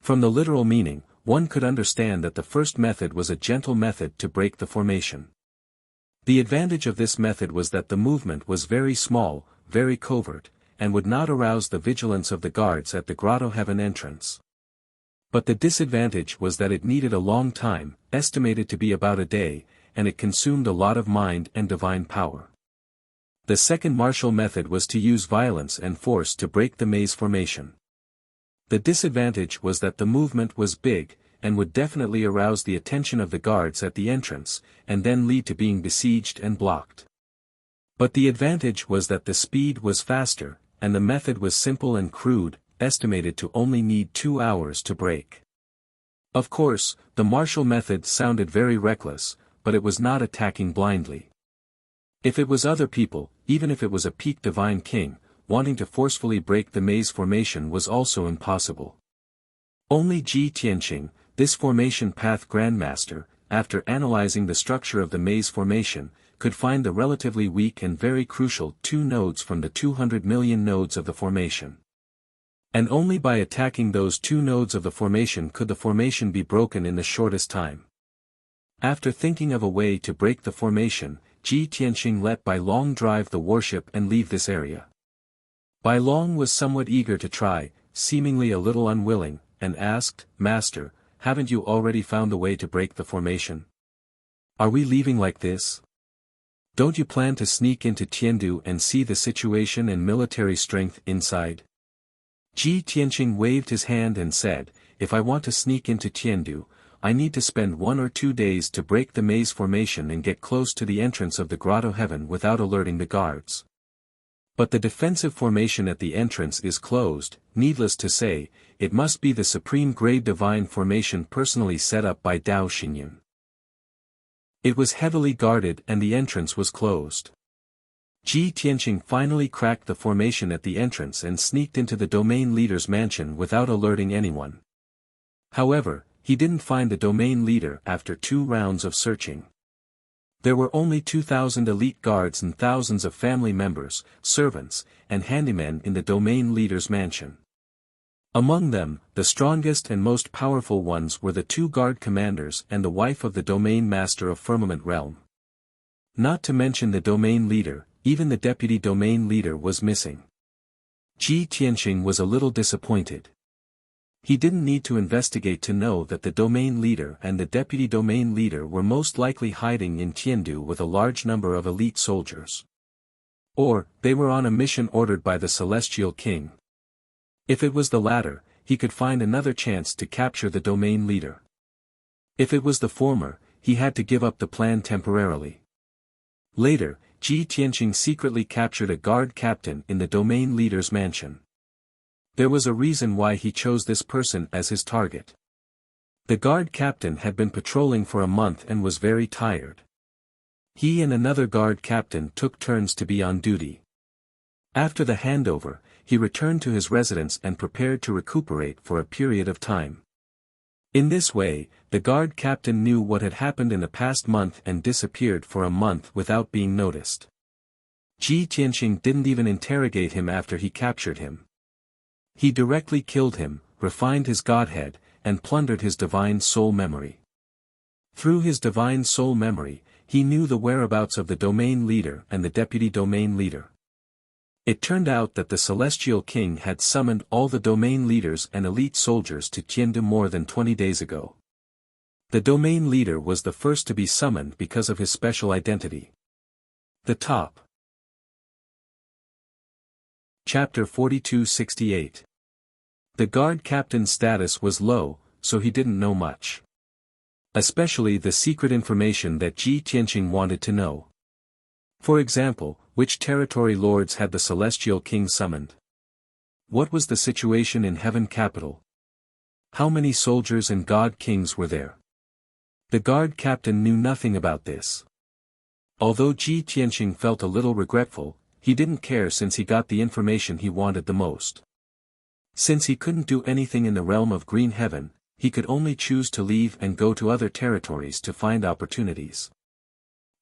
From the literal meaning, one could understand that the first method was a gentle method to break the formation. The advantage of this method was that the movement was very small, very covert, and would not arouse the vigilance of the guards at the Grotto Heaven entrance. But the disadvantage was that it needed a long time, estimated to be about a day, and it consumed a lot of mind and divine power. The second martial method was to use violence and force to break the maze formation. The disadvantage was that the movement was big, and would definitely arouse the attention of the guards at the entrance, and then lead to being besieged and blocked. But the advantage was that the speed was faster, and the method was simple and crude, estimated to only need 2 hours to break. Of course, the martial method sounded very reckless, but it was not attacking blindly. If it was other people, even if it was a peak divine king, wanting to forcefully break the maze formation was also impossible. Only Ji Tianqing, this formation path grandmaster, after analyzing the structure of the maze formation, could find the relatively weak and very crucial 2 nodes from the 200 million nodes of the formation. And only by attacking those 2 nodes of the formation could the formation be broken in the shortest time. After thinking of a way to break the formation, Ji Tianqing let Bai Long drive the warship and leave this area. Bai Long was somewhat eager to try, seemingly a little unwilling, and asked, "Master, haven't you already found the way to break the formation? Are we leaving like this? Don't you plan to sneak into Tiandu and see the situation and military strength inside?" Ji Tianqing waved his hand and said, "If I want to sneak into Tiandu, I need to spend 1 or 2 days to break the maze formation and get close to the entrance of the Grotto Heaven without alerting the guards. But the defensive formation at the entrance is closed, needless to say, it must be the supreme grade divine formation personally set up by Dao Xinyan. It was heavily guarded and the entrance was closed. Ji Tianqing finally cracked the formation at the entrance and sneaked into the domain leader's mansion without alerting anyone. However, he didn't find the domain leader after 2 rounds of searching. There were only 2,000 elite guards and thousands of family members, servants, and handymen in the domain leader's mansion. Among them, the strongest and most powerful ones were the 2 guard commanders and the wife of the domain master of Firmament Realm. Not to mention the domain leader, even the deputy domain leader was missing. Ji Tianqing was a little disappointed. He didn't need to investigate to know that the domain leader and the deputy domain leader were most likely hiding in Tiandu with a large number of elite soldiers. Or, they were on a mission ordered by the Celestial King. If it was the latter, he could find another chance to capture the domain leader. If it was the former, he had to give up the plan temporarily. Later, Ji Tianqing secretly captured a guard captain in the domain leader's mansion. There was a reason why he chose this person as his target. The guard captain had been patrolling for a month and was very tired. He and another guard captain took turns to be on duty. After the handover, he returned to his residence and prepared to recuperate for a period of time. In this way, the guard captain knew what had happened in the past month and disappeared for a month without being noticed. Ji Tianqing didn't even interrogate him after he captured him. He directly killed him, refined his godhead, and plundered his divine soul memory. Through his divine soul memory, he knew the whereabouts of the domain leader and the deputy domain leader. It turned out that the celestial king had summoned all the domain leaders and elite soldiers to Tiandu more than 20 days ago. The domain leader was the first to be summoned because of his special identity. The top. Chapter 42-68. The guard captain's status was low, so he didn't know much. Especially the secret information that Ji Tianqing wanted to know. For example, which territory lords had the celestial king summoned? What was the situation in heaven capital? How many soldiers and god kings were there? The guard captain knew nothing about this. Although Ji Tianqing felt a little regretful, he didn't care since he got the information he wanted the most. Since he couldn't do anything in the realm of green heaven, he could only choose to leave and go to other territories to find opportunities.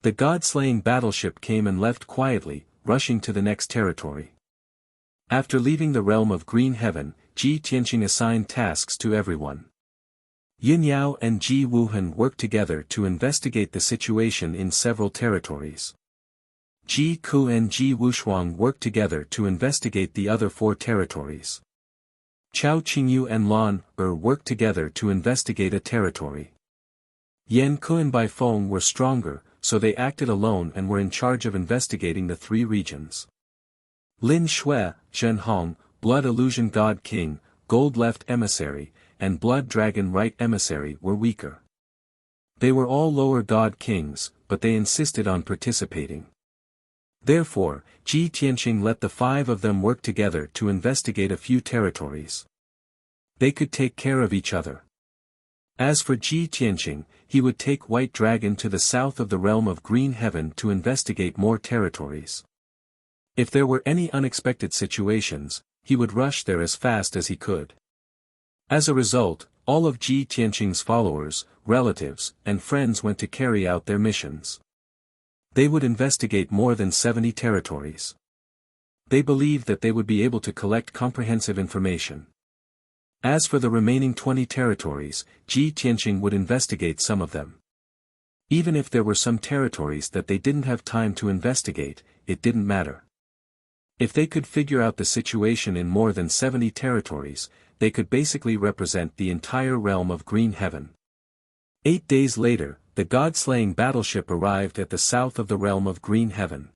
The god-slaying battleship came and left quietly, rushing to the next territory. After leaving the realm of green heaven, Ji Tianqing assigned tasks to everyone. Yin Yao and Ji Wuhan worked together to investigate the situation in several territories. Ji Ku and Ji Wushuang worked together to investigate the other 4 territories. Chao Qingyu and Lan worked together to investigate a territory. Yan Ku and Bai Feng were stronger, so they acted alone and were in charge of investigating the 3 regions. Lin Shui, Zhen Hong, Blood Illusion God King, Gold Left Emissary, and Blood Dragon Right Emissary were weaker. They were all lower god kings, but they insisted on participating. Therefore, Ji Tianqing let the 5 of them work together to investigate a few territories. They could take care of each other. As for Ji Tianqing, he would take White Dragon to the south of the realm of Green Heaven to investigate more territories. If there were any unexpected situations, he would rush there as fast as he could. As a result, all of Ji Tianqing's followers, relatives, and friends went to carry out their missions. They would investigate more than 70 territories. They believed that they would be able to collect comprehensive information. As for the remaining 20 territories, Ji Tianqing would investigate some of them. Even if there were some territories that they didn't have time to investigate, it didn't matter. If they could figure out the situation in more than 70 territories, they could basically represent the entire realm of Green Heaven. 8 days later, the god-slaying battleship arrived at the south of the realm of Green Heaven.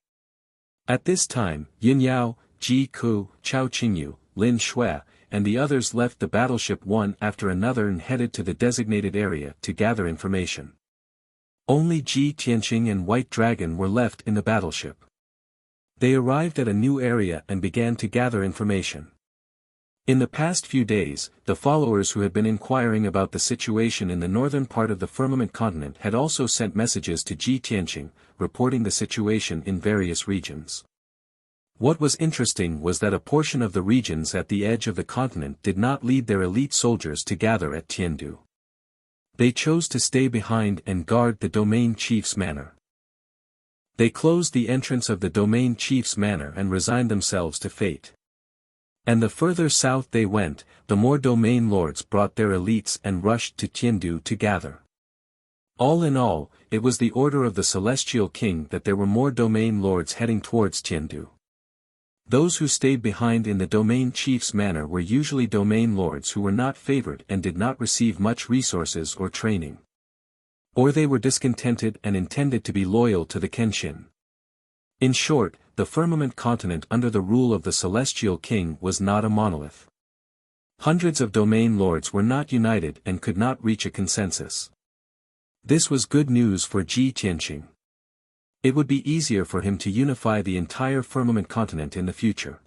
At this time, Yin Yao, Ji Ku, Chao Qingyu, Lin Shui, and the others left the battleship one after another and headed to the designated area to gather information. Only Ji Tianqing and White Dragon were left in the battleship. They arrived at a new area and began to gather information. In the past few days, the followers who had been inquiring about the situation in the northern part of the firmament continent had also sent messages to Ji Tianqing, reporting the situation in various regions. What was interesting was that a portion of the regions at the edge of the continent did not lead their elite soldiers to gather at Tiandu. They chose to stay behind and guard the domain chief's manor. They closed the entrance of the domain chief's manor and resigned themselves to fate. And the further south they went, the more domain lords brought their elites and rushed to Tiandu to gather. All in all, it was the order of the celestial king that there were more domain lords heading towards Tiandu. Those who stayed behind in the domain chief's manor were usually domain lords who were not favored and did not receive much resources or training. Or they were discontented and intended to be loyal to the Kenshin. In short, the firmament continent under the rule of the celestial king was not a monolith. Hundreds of domain lords were not united and could not reach a consensus. This was good news for Ji Tianqing. It would be easier for him to unify the entire firmament continent in the future.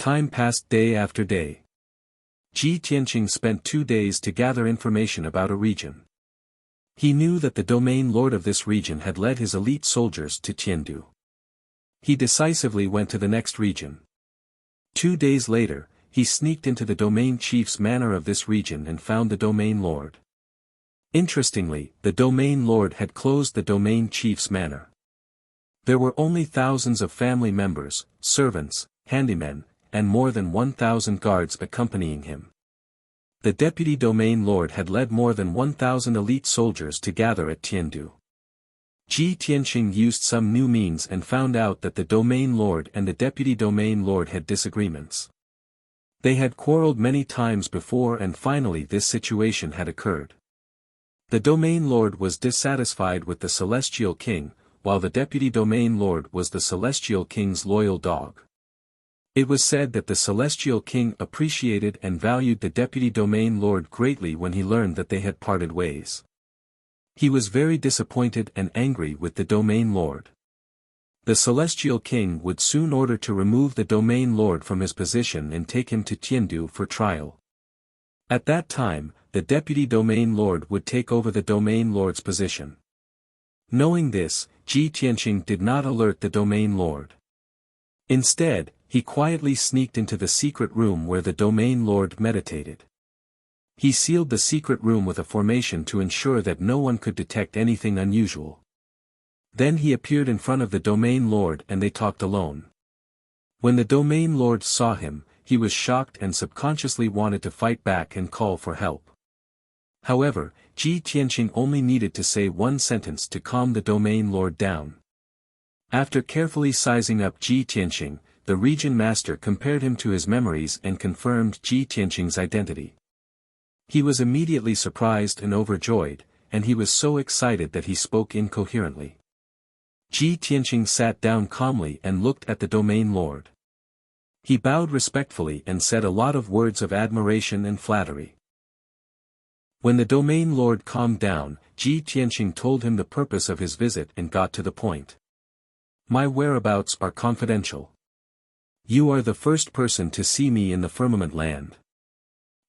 Time passed day after day. Ji Tianqing spent 2 days to gather information about a region. He knew that the domain lord of this region had led his elite soldiers to Tiandu. He decisively went to the next region. 2 days later, he sneaked into the domain chief's manor of this region and found the domain lord. Interestingly, the domain lord had closed the domain chief's manor. There were only thousands of family members, servants, handymen, and more than 1,000 guards accompanying him. The deputy domain lord had led more than 1,000 elite soldiers to gather at Tiandu. Ji Tianqing used some new means and found out that the domain lord and the deputy domain lord had disagreements. They had quarreled many times before and finally this situation had occurred. The domain lord was dissatisfied with the celestial king, while the deputy domain lord was the celestial king's loyal dog. It was said that the celestial king appreciated and valued the deputy domain lord greatly when he learned that they had parted ways. He was very disappointed and angry with the domain lord. The celestial king would soon order to remove the domain lord from his position and take him to Tiandu for trial. At that time, the deputy domain lord would take over the domain lord's position. Knowing this, Ji Tianqing did not alert the domain lord. Instead, he quietly sneaked into the secret room where the domain lord meditated. He sealed the secret room with a formation to ensure that no one could detect anything unusual. Then he appeared in front of the domain lord and they talked alone. When the domain lord saw him, he was shocked and subconsciously wanted to fight back and call for help. However, Ji Tianqing only needed to say one sentence to calm the domain lord down. After carefully sizing up Ji Tianqing, the region master compared him to his memories and confirmed Ji Tianqing's identity. He was immediately surprised and overjoyed, and he was so excited that he spoke incoherently. Ji Tianqing sat down calmly and looked at the domain lord. He bowed respectfully and said a lot of words of admiration and flattery. When the domain lord calmed down, Ji Tianqing told him the purpose of his visit and got to the point. My whereabouts are confidential. You are the first person to see me in the firmament land.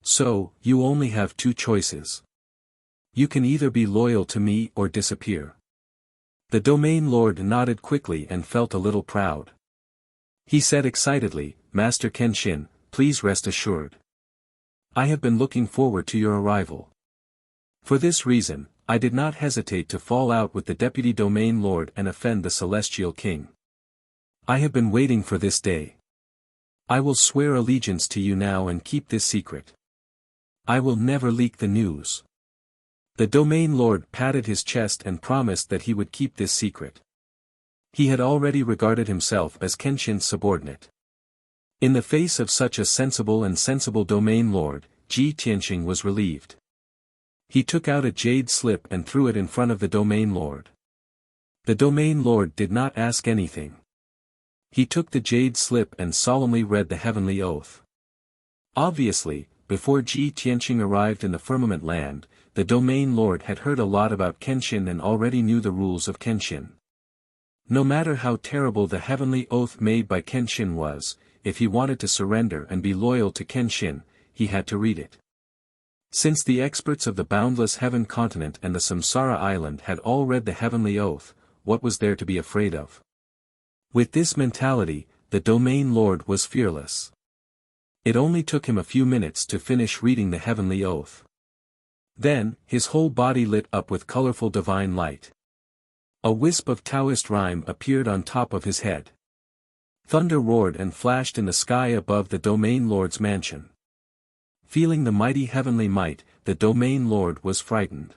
So, you only have two choices. You can either be loyal to me or disappear. The domain lord nodded quickly and felt a little proud. He said excitedly, Master Kenshin, please rest assured. I have been looking forward to your arrival. For this reason, I did not hesitate to fall out with the deputy domain lord and offend the celestial king. I have been waiting for this day. I will swear allegiance to you now and keep this secret. I will never leak the news. The domain lord patted his chest and promised that he would keep this secret. He had already regarded himself as Kenshin's subordinate. In the face of such a sensible domain lord, Ji Tianqing was relieved. He took out a jade slip and threw it in front of the domain lord. The domain lord did not ask anything. He took the jade slip and solemnly read the heavenly oath. Obviously, before Ji Tianqing arrived in the firmament land, the domain lord had heard a lot about Kenshin and already knew the rules of Kenshin. No matter how terrible the heavenly oath made by Kenshin was, if he wanted to surrender and be loyal to Kenshin, he had to read it. Since the experts of the Boundless Heaven continent and the Samsara island had all read the heavenly oath, what was there to be afraid of? With this mentality, the domain lord was fearless. It only took him a few minutes to finish reading the heavenly oath. Then, his whole body lit up with colorful divine light. A wisp of Taoist rhyme appeared on top of his head. Thunder roared and flashed in the sky above the domain lord's mansion. Feeling the mighty heavenly might, the domain lord was frightened.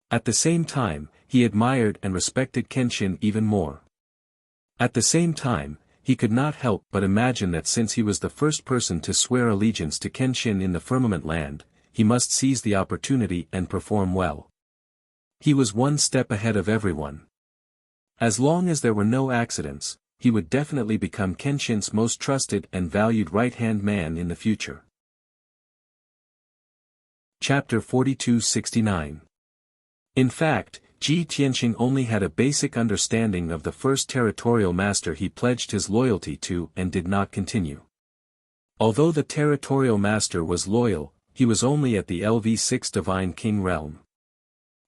At the same time, he admired and respected Kenshin even more. At the same time, he could not help but imagine that since he was the first person to swear allegiance to Kenshin in the firmament land, he must seize the opportunity and perform well. He was one step ahead of everyone. As long as there were no accidents, he would definitely become Kenshin's most trusted and valued right-hand man in the future. Chapter 4269. In fact, Ji Tianqing only had a basic understanding of the first territorial master he pledged his loyalty to and did not continue. Although the territorial master was loyal, he was only at the LV6 Divine King realm.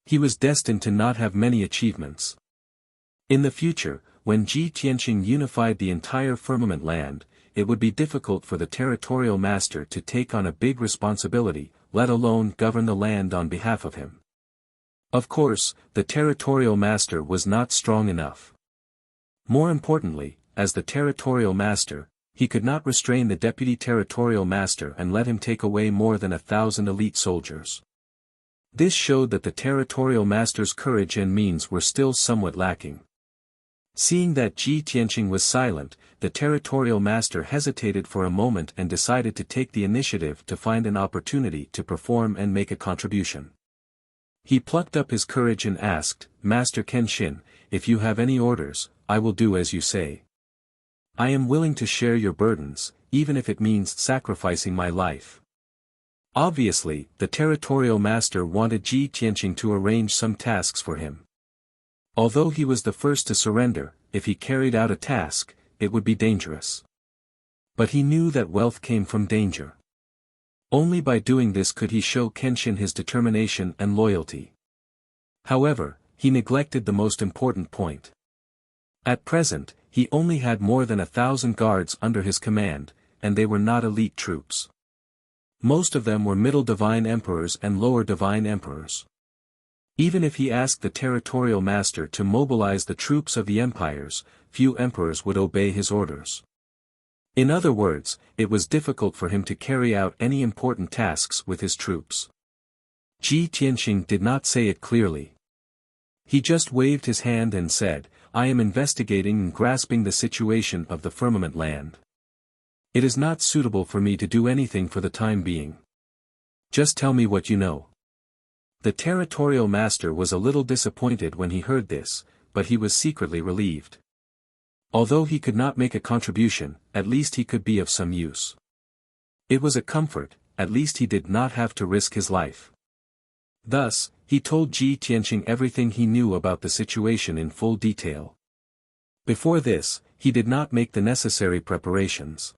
He was destined to not have many achievements. In the future, when Ji Tianqing unified the entire firmament land, it would be difficult for the territorial master to take on a big responsibility, let alone govern the land on behalf of him. Of course, the territorial master was not strong enough. More importantly, as the territorial master, he could not restrain the deputy territorial master and let him take away more than 1,000 elite soldiers. This showed that the territorial master's courage and means were still somewhat lacking. Seeing that Ji Tianqing was silent, the territorial master hesitated for a moment and decided to take the initiative to find an opportunity to perform and make a contribution. He plucked up his courage and asked, "Master Kenshin, if you have any orders, I will do as you say. I am willing to share your burdens, even if it means sacrificing my life." Obviously, the territorial master wanted Ji Tianqing to arrange some tasks for him. Although he was the first to surrender, if he carried out a task, it would be dangerous. But he knew that wealth came from danger. Only by doing this could he show Kenshin his determination and loyalty. However, he neglected the most important point. At present, he only had more than 1,000 guards under his command, and they were not elite troops. Most of them were middle divine emperors and lower divine emperors. Even if he asked the territorial master to mobilize the troops of the empires, few emperors would obey his orders. In other words, it was difficult for him to carry out any important tasks with his troops. Ji Tianqing did not say it clearly. He just waved his hand and said, "I am investigating and grasping the situation of the firmament land. It is not suitable for me to do anything for the time being. Just tell me what you know." The territorial master was a little disappointed when he heard this, but he was secretly relieved. Although he could not make a contribution, at least he could be of some use. It was a comfort, at least he did not have to risk his life. Thus, he told Ji Tianqing everything he knew about the situation in full detail. Before this, he did not make the necessary preparations.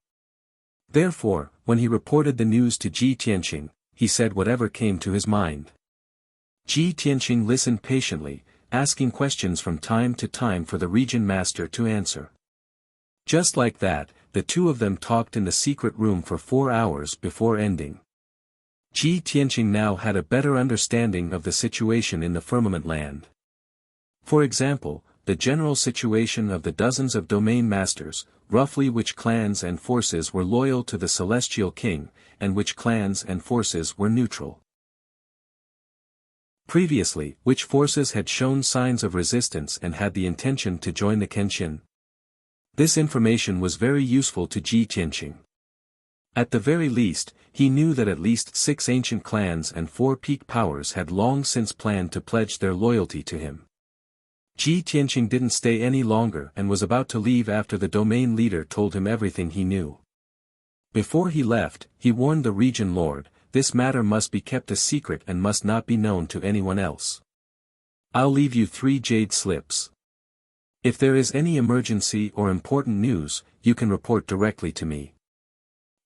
Therefore, when he reported the news to Ji Tianqing, he said whatever came to his mind. Ji Tianqing listened patiently, asking questions from time to time for the region master to answer. Just like that, the two of them talked in the secret room for 4 hours before ending. Ji Tianqing now had a better understanding of the situation in the firmament land. For example, the general situation of the dozens of domain masters, roughly which clans and forces were loyal to the celestial king, and which clans and forces were neutral. Previously, which forces had shown signs of resistance and had the intention to join the Kenshin. This information was very useful to Ji Tianqing. At the very least, he knew that at least 6 ancient clans and 4 peak powers had long since planned to pledge their loyalty to him. Ji Tianqing didn't stay any longer and was about to leave after the domain leader told him everything he knew. Before he left, he warned the region lord, "This matter must be kept a secret and must not be known to anyone else. I'll leave you 3 jade slips. If there is any emergency or important news, you can report directly to me.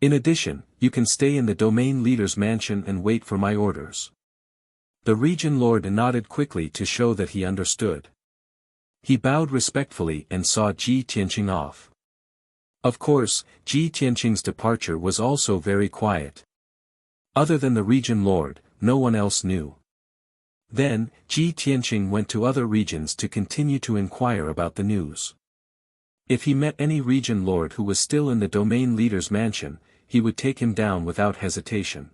In addition, you can stay in the domain leader's mansion and wait for my orders." The region lord nodded quickly to show that he understood. He bowed respectfully and saw Ji Tianqing off. Of course, Ji Tianqing's departure was also very quiet. Other than the region lord, no one else knew. Then, Ji Tianqing went to other regions to continue to inquire about the news. If he met any region lord who was still in the domain leader's mansion, he would take him down without hesitation.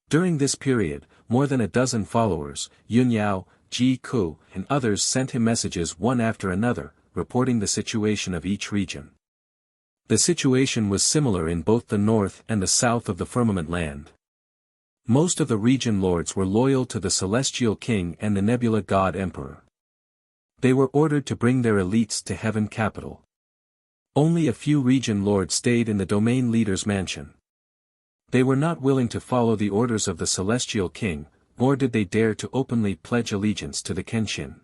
During this period, more than a dozen followers, Yun Yao, Ji Ku, and others sent him messages one after another, reporting the situation of each region. The situation was similar in both the north and the south of the firmament land. Most of the region lords were loyal to the celestial king and the nebula god emperor. They were ordered to bring their elites to heaven capital. Only a few region lords stayed in the domain leader's mansion. They were not willing to follow the orders of the celestial king, nor did they dare to openly pledge allegiance to the Kenshin.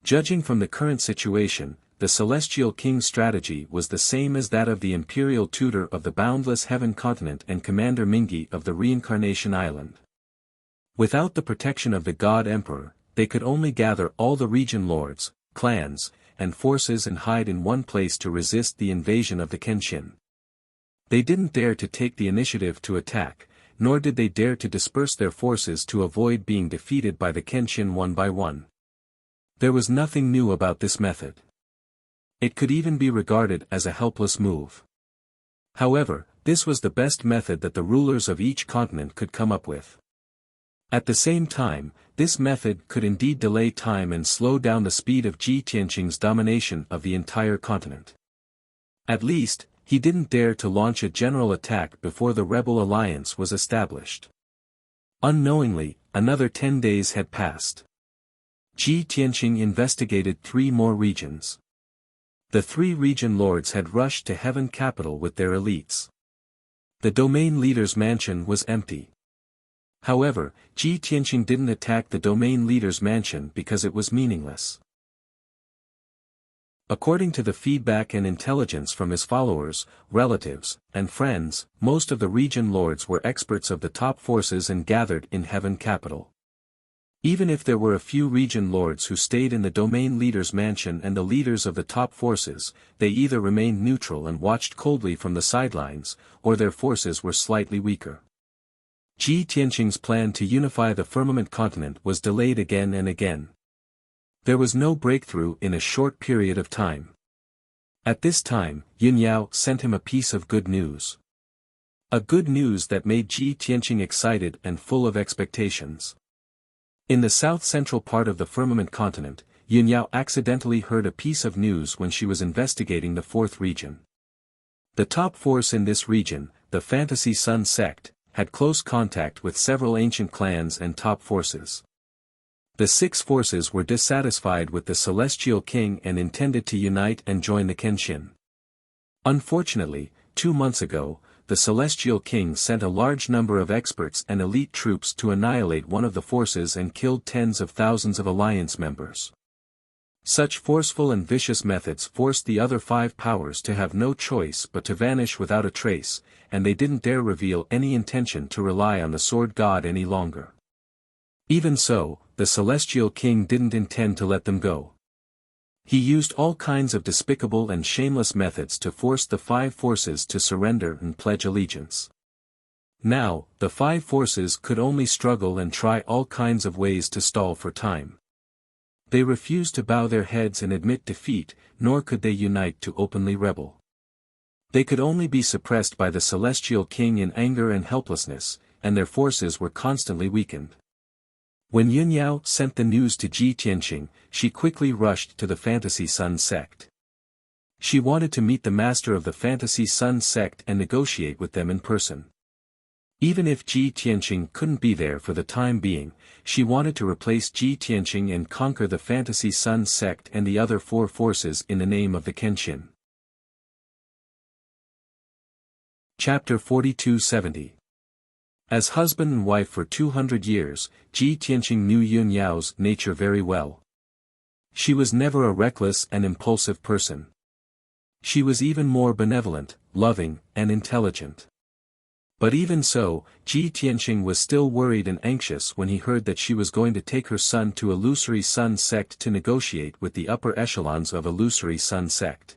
Judging from the current situation, the celestial king's strategy was the same as that of the imperial tutor of the boundless heaven continent and commander Mingi of the reincarnation island. Without the protection of the god emperor, they could only gather all the region lords, clans, and forces and hide in one place to resist the invasion of the Kenshin. They didn't dare to take the initiative to attack, nor did they dare to disperse their forces to avoid being defeated by the Kenshin one by one. There was nothing new about this method. It could even be regarded as a helpless move. However, this was the best method that the rulers of each continent could come up with. At the same time, this method could indeed delay time and slow down the speed of Ji Tianqing's domination of the entire continent. At least, he didn't dare to launch a general attack before the rebel alliance was established. Unknowingly, another 10 days had passed. Ji Tianqing investigated 3 more regions. The 3 region lords had rushed to Heaven Capital with their elites. The domain leader's mansion was empty. However, Ji Tianqing didn't attack the domain leader's mansion because it was meaningless. According to the feedback and intelligence from his followers, relatives, and friends, most of the region lords were experts of the top forces and gathered in Heaven Capital. Even if there were a few region lords who stayed in the domain leader's mansion and the leaders of the top forces, they either remained neutral and watched coldly from the sidelines, or their forces were slightly weaker. Ji Tianqing's plan to unify the firmament continent was delayed again and again. There was no breakthrough in a short period of time. At this time, Yun Yao sent him a piece of good news. A good news that made Ji Tianqing excited and full of expectations. In the south-central part of the firmament continent, Yun Yao accidentally heard a piece of news when she was investigating the 4th region. The top force in this region, the Fantasy Sun sect, had close contact with several ancient clans and top forces. The 6 forces were dissatisfied with the Celestial King and intended to unite and join the Kenshin. Unfortunately, 2 months ago, the Celestial King sent a large number of experts and elite troops to annihilate one of the forces and killed tens of thousands of alliance members. Such forceful and vicious methods forced the other 5 powers to have no choice but to vanish without a trace, and they didn't dare reveal any intention to rely on the Sword God any longer. Even so, the Celestial King didn't intend to let them go. He used all kinds of despicable and shameless methods to force the 5 forces to surrender and pledge allegiance. Now, the 5 forces could only struggle and try all kinds of ways to stall for time. They refused to bow their heads and admit defeat, nor could they unite to openly rebel. They could only be suppressed by the Celestial King in anger and helplessness, and their forces were constantly weakened. When Yun Yao sent the news to Ji Tianqing, she quickly rushed to the Fantasy Sun sect. She wanted to meet the master of the Fantasy Sun sect and negotiate with them in person. Even if Ji Tianqing couldn't be there for the time being, she wanted to replace Ji Tianqing and conquer the Fantasy Sun sect and the other 4 forces in the name of the Kenshin. Chapter 4270. As husband and wife for 200 years, Ji Tianqing knew Yun Yao's nature very well. She was never a reckless and impulsive person. She was even more benevolent, loving, and intelligent. But even so, Ji Tianqing was still worried and anxious when he heard that she was going to take her son to Illusory Sun sect to negotiate with the upper echelons of Illusory Sun sect.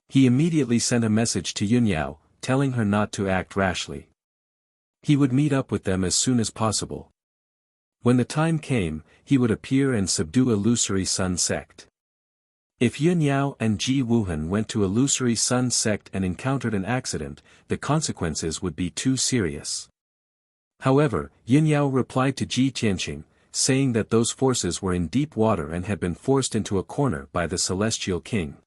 He immediately sent a message to Yun Yao, telling her not to act rashly. He would meet up with them as soon as possible. When the time came, he would appear and subdue Illusory Sun sect. If Yun Yao and Ji Wuhan went to Illusory Sun sect and encountered an accident, the consequences would be too serious. However, Yun Yao replied to Ji Tianqing, saying that those forces were in deep water and had been forced into a corner by the Celestial King.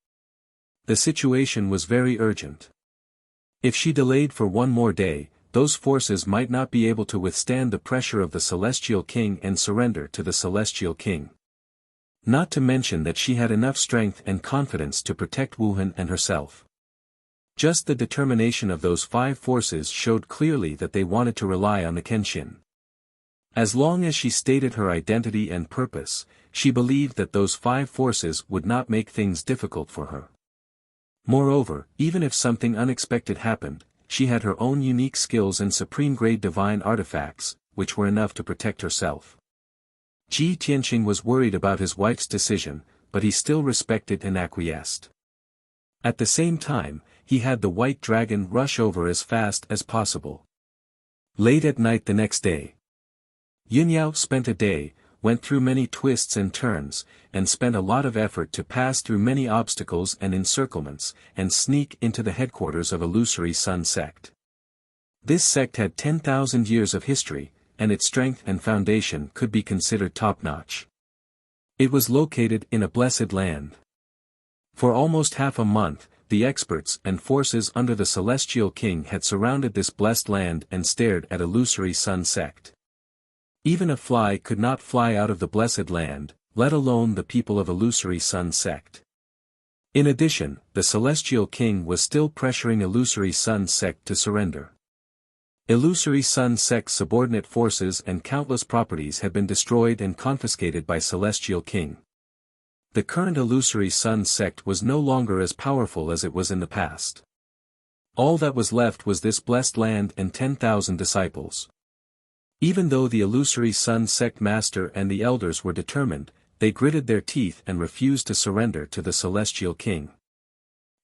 The situation was very urgent. If she delayed for one more day, those forces might not be able to withstand the pressure of the Celestial King and surrender to the Celestial King. Not to mention that she had enough strength and confidence to protect Wuhan and herself. Just the determination of those 5 forces showed clearly that they wanted to rely on the Kenshin. As long as she stated her identity and purpose, she believed that those 5 forces would not make things difficult for her. Moreover, even if something unexpected happened, she had her own unique skills and supreme-grade divine artifacts, which were enough to protect herself. Ji Tianqing was worried about his wife's decision, but he still respected and acquiesced. At the same time, he had the white dragon rush over as fast as possible. Late at night the next day, Yun Yao spent a day, went through many twists and turns, and spent a lot of effort to pass through many obstacles and encirclements, and sneak into the headquarters of Illusory Sun sect. This sect had 10,000 years of history, and its strength and foundation could be considered top-notch. It was located in a blessed land. For almost half a month, the experts and forces under the Celestial King had surrounded this blessed land and stared at Illusory Sun sect. Even a fly could not fly out of the blessed land, let alone the people of Illusory Sun sect. In addition, the Celestial King was still pressuring Illusory Sun sect to surrender. Illusory Sun sect's subordinate forces and countless properties had been destroyed and confiscated by Celestial King. The current Illusory Sun sect was no longer as powerful as it was in the past. All that was left was this blessed land and 10,000 disciples. Even though the Illusory Sun sect master and the elders were determined, they gritted their teeth and refused to surrender to the Celestial King.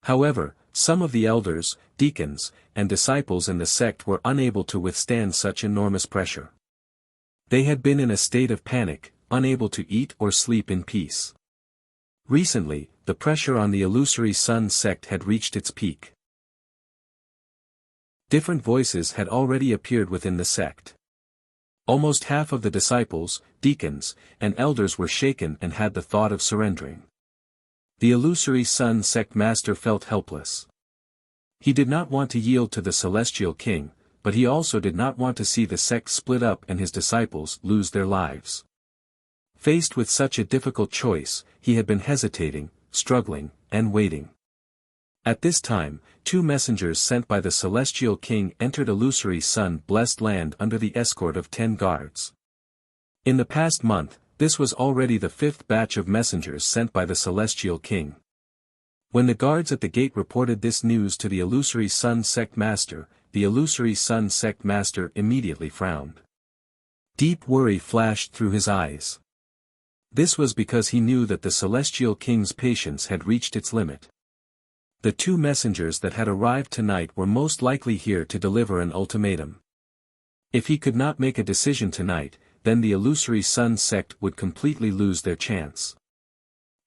However, some of the elders, deacons, and disciples in the sect were unable to withstand such enormous pressure. They had been in a state of panic, unable to eat or sleep in peace. Recently, the pressure on the Illusory Sun sect had reached its peak. Different voices had already appeared within the sect. Almost half of the disciples, deacons, and elders were shaken and had the thought of surrendering. The Illusory Sun sect master felt helpless. He did not want to yield to the Celestial King, but he also did not want to see the sect split up and his disciples lose their lives. Faced with such a difficult choice, he had been hesitating, struggling, and waiting. At this time, 2 messengers sent by the Celestial King entered Illusory Sun blessed land under the escort of 10 guards. In the past month, this was already the 5th batch of messengers sent by the Celestial King. When the guards at the gate reported this news to the Illusory Sun sect master, the Illusory Sun sect master immediately frowned. Deep worry flashed through his eyes. This was because he knew that the Celestial King's patience had reached its limit. The 2 messengers that had arrived tonight were most likely here to deliver an ultimatum. If he could not make a decision tonight, then the Illusory Sun sect would completely lose their chance.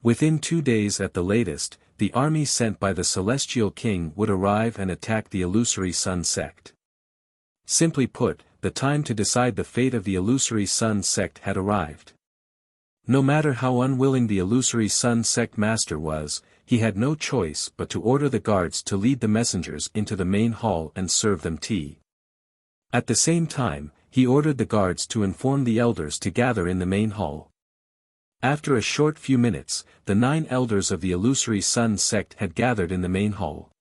Within 2 days at the latest, the army sent by the Celestial King would arrive and attack the Illusory Sun sect. Simply put, the time to decide the fate of the Illusory Sun sect had arrived. No matter how unwilling the Illusory Sun sect master was, he had no choice but to order the guards to lead the messengers into the main hall and serve them tea. At the same time, he ordered the guards to inform the elders to gather in the main hall. After a short few minutes, the 9 elders of the Illusory Sun sect had gathered in the main hall.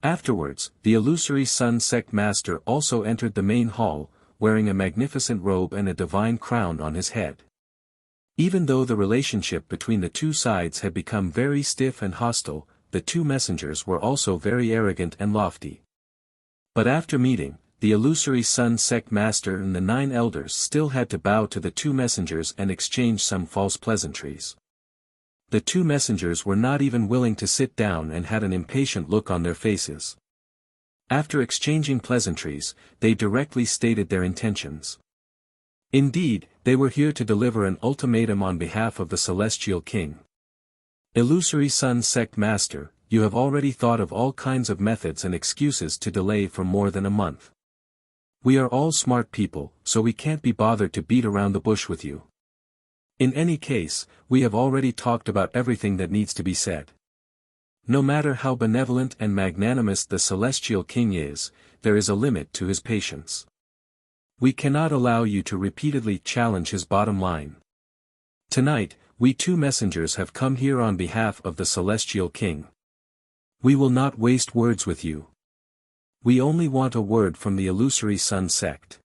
Afterwards, the Illusory Sun sect master also entered the main hall, wearing a magnificent robe and a divine crown on his head. Even though the relationship between the 2 sides had become very stiff and hostile, the 2 messengers were also very arrogant and lofty. But after meeting, the Illusory Sun sect master and the 9 elders still had to bow to the 2 messengers and exchange some false pleasantries. The 2 messengers were not even willing to sit down and had an impatient look on their faces. After exchanging pleasantries, they directly stated their intentions. Indeed, they were here to deliver an ultimatum on behalf of the Celestial King. Illusory Sun sect master, you have already thought of all kinds of methods and excuses to delay for more than a month. We are all smart people, so we can't be bothered to beat around the bush with you. In any case, we have already talked about everything that needs to be said. No matter how benevolent and magnanimous the Celestial King is, there is a limit to his patience. We cannot allow you to repeatedly challenge his bottom line. Tonight, we 2 messengers have come here on behalf of the Celestial King. We will not waste words with you. We only want a word from the Illusory Sun sect.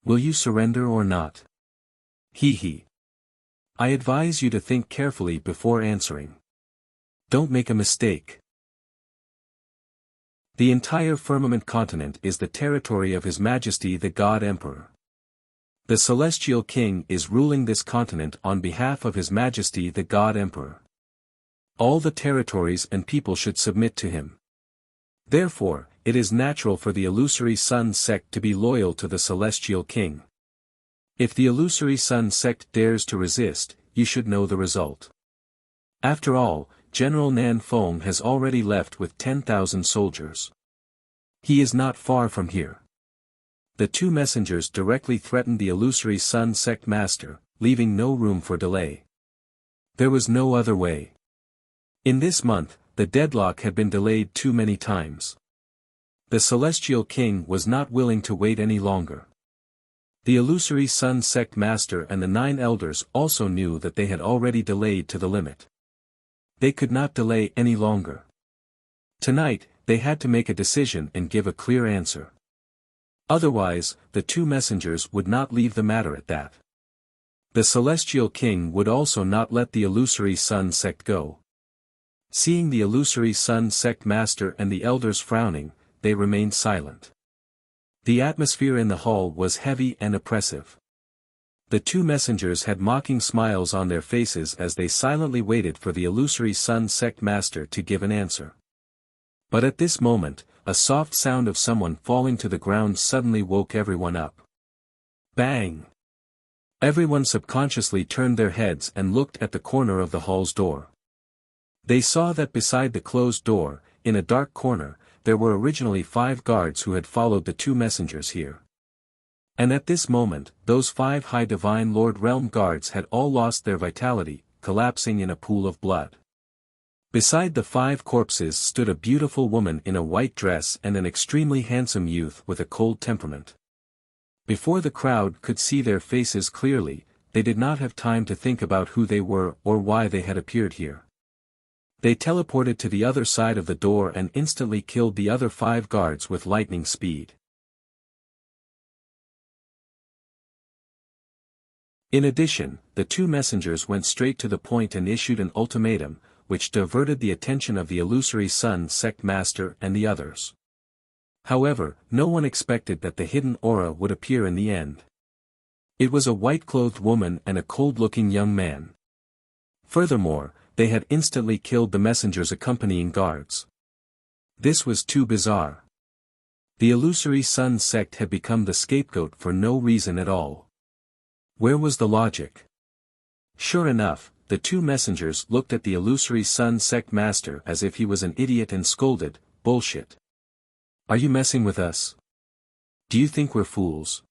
Will you surrender or not? He. I advise you to think carefully before answering. Don't make a mistake. The entire firmament continent is the territory of His Majesty the God Emperor. The Celestial King is ruling this continent on behalf of His Majesty the God Emperor. All the territories and people should submit to him. Therefore, it is natural for the Illusory Sun sect to be loyal to the Celestial King. If the illusory sun sect dares to resist, you should know the result. After all, General Ninefold has already left with 10,000 soldiers. He is not far from here. The two messengers directly threatened the illusory sun sect master, leaving no room for delay. There was no other way. In this month, the deadlock had been delayed too many times. The celestial king was not willing to wait any longer. The illusory sun sect master and the 9 elders also knew that they had already delayed to the limit. They could not delay any longer. Tonight, they had to make a decision and give a clear answer. Otherwise, the two messengers would not leave the matter at that. The celestial king would also not let the illusory sun sect go. Seeing the illusory sun sect master and the elders frowning, they remained silent. The atmosphere in the hall was heavy and oppressive. The two messengers had mocking smiles on their faces as they silently waited for the illusory sun sect master to give an answer. But at this moment, a soft sound of someone falling to the ground suddenly woke everyone up. Bang! Everyone subconsciously turned their heads and looked at the corner of the hall's door. They saw that beside the closed door, in a dark corner, there were originally 5 guards who had followed the two messengers here. And at this moment, those 5 High Divine Lord Realm guards had all lost their vitality, collapsing in a pool of blood. Beside the 5 corpses stood a beautiful woman in a white dress and an extremely handsome youth with a cold temperament. Before the crowd could see their faces clearly, they did not have time to think about who they were or why they had appeared here. They teleported to the other side of the door and instantly killed the other 5 guards with lightning speed. In addition, the two messengers went straight to the point and issued an ultimatum, which diverted the attention of the illusory sun sect master and the others. However, no one expected that the hidden aura would appear in the end. It was a white-clothed woman and a cold-looking young man. Furthermore, they had instantly killed the messenger's accompanying guards. This was too bizarre. The illusory sun sect had become the scapegoat for no reason at all. Where was the logic? Sure enough, the two messengers looked at the illusory sun sect master as if he was an idiot and scolded, "Bullshit. Are you messing with us? Do you think we're fools?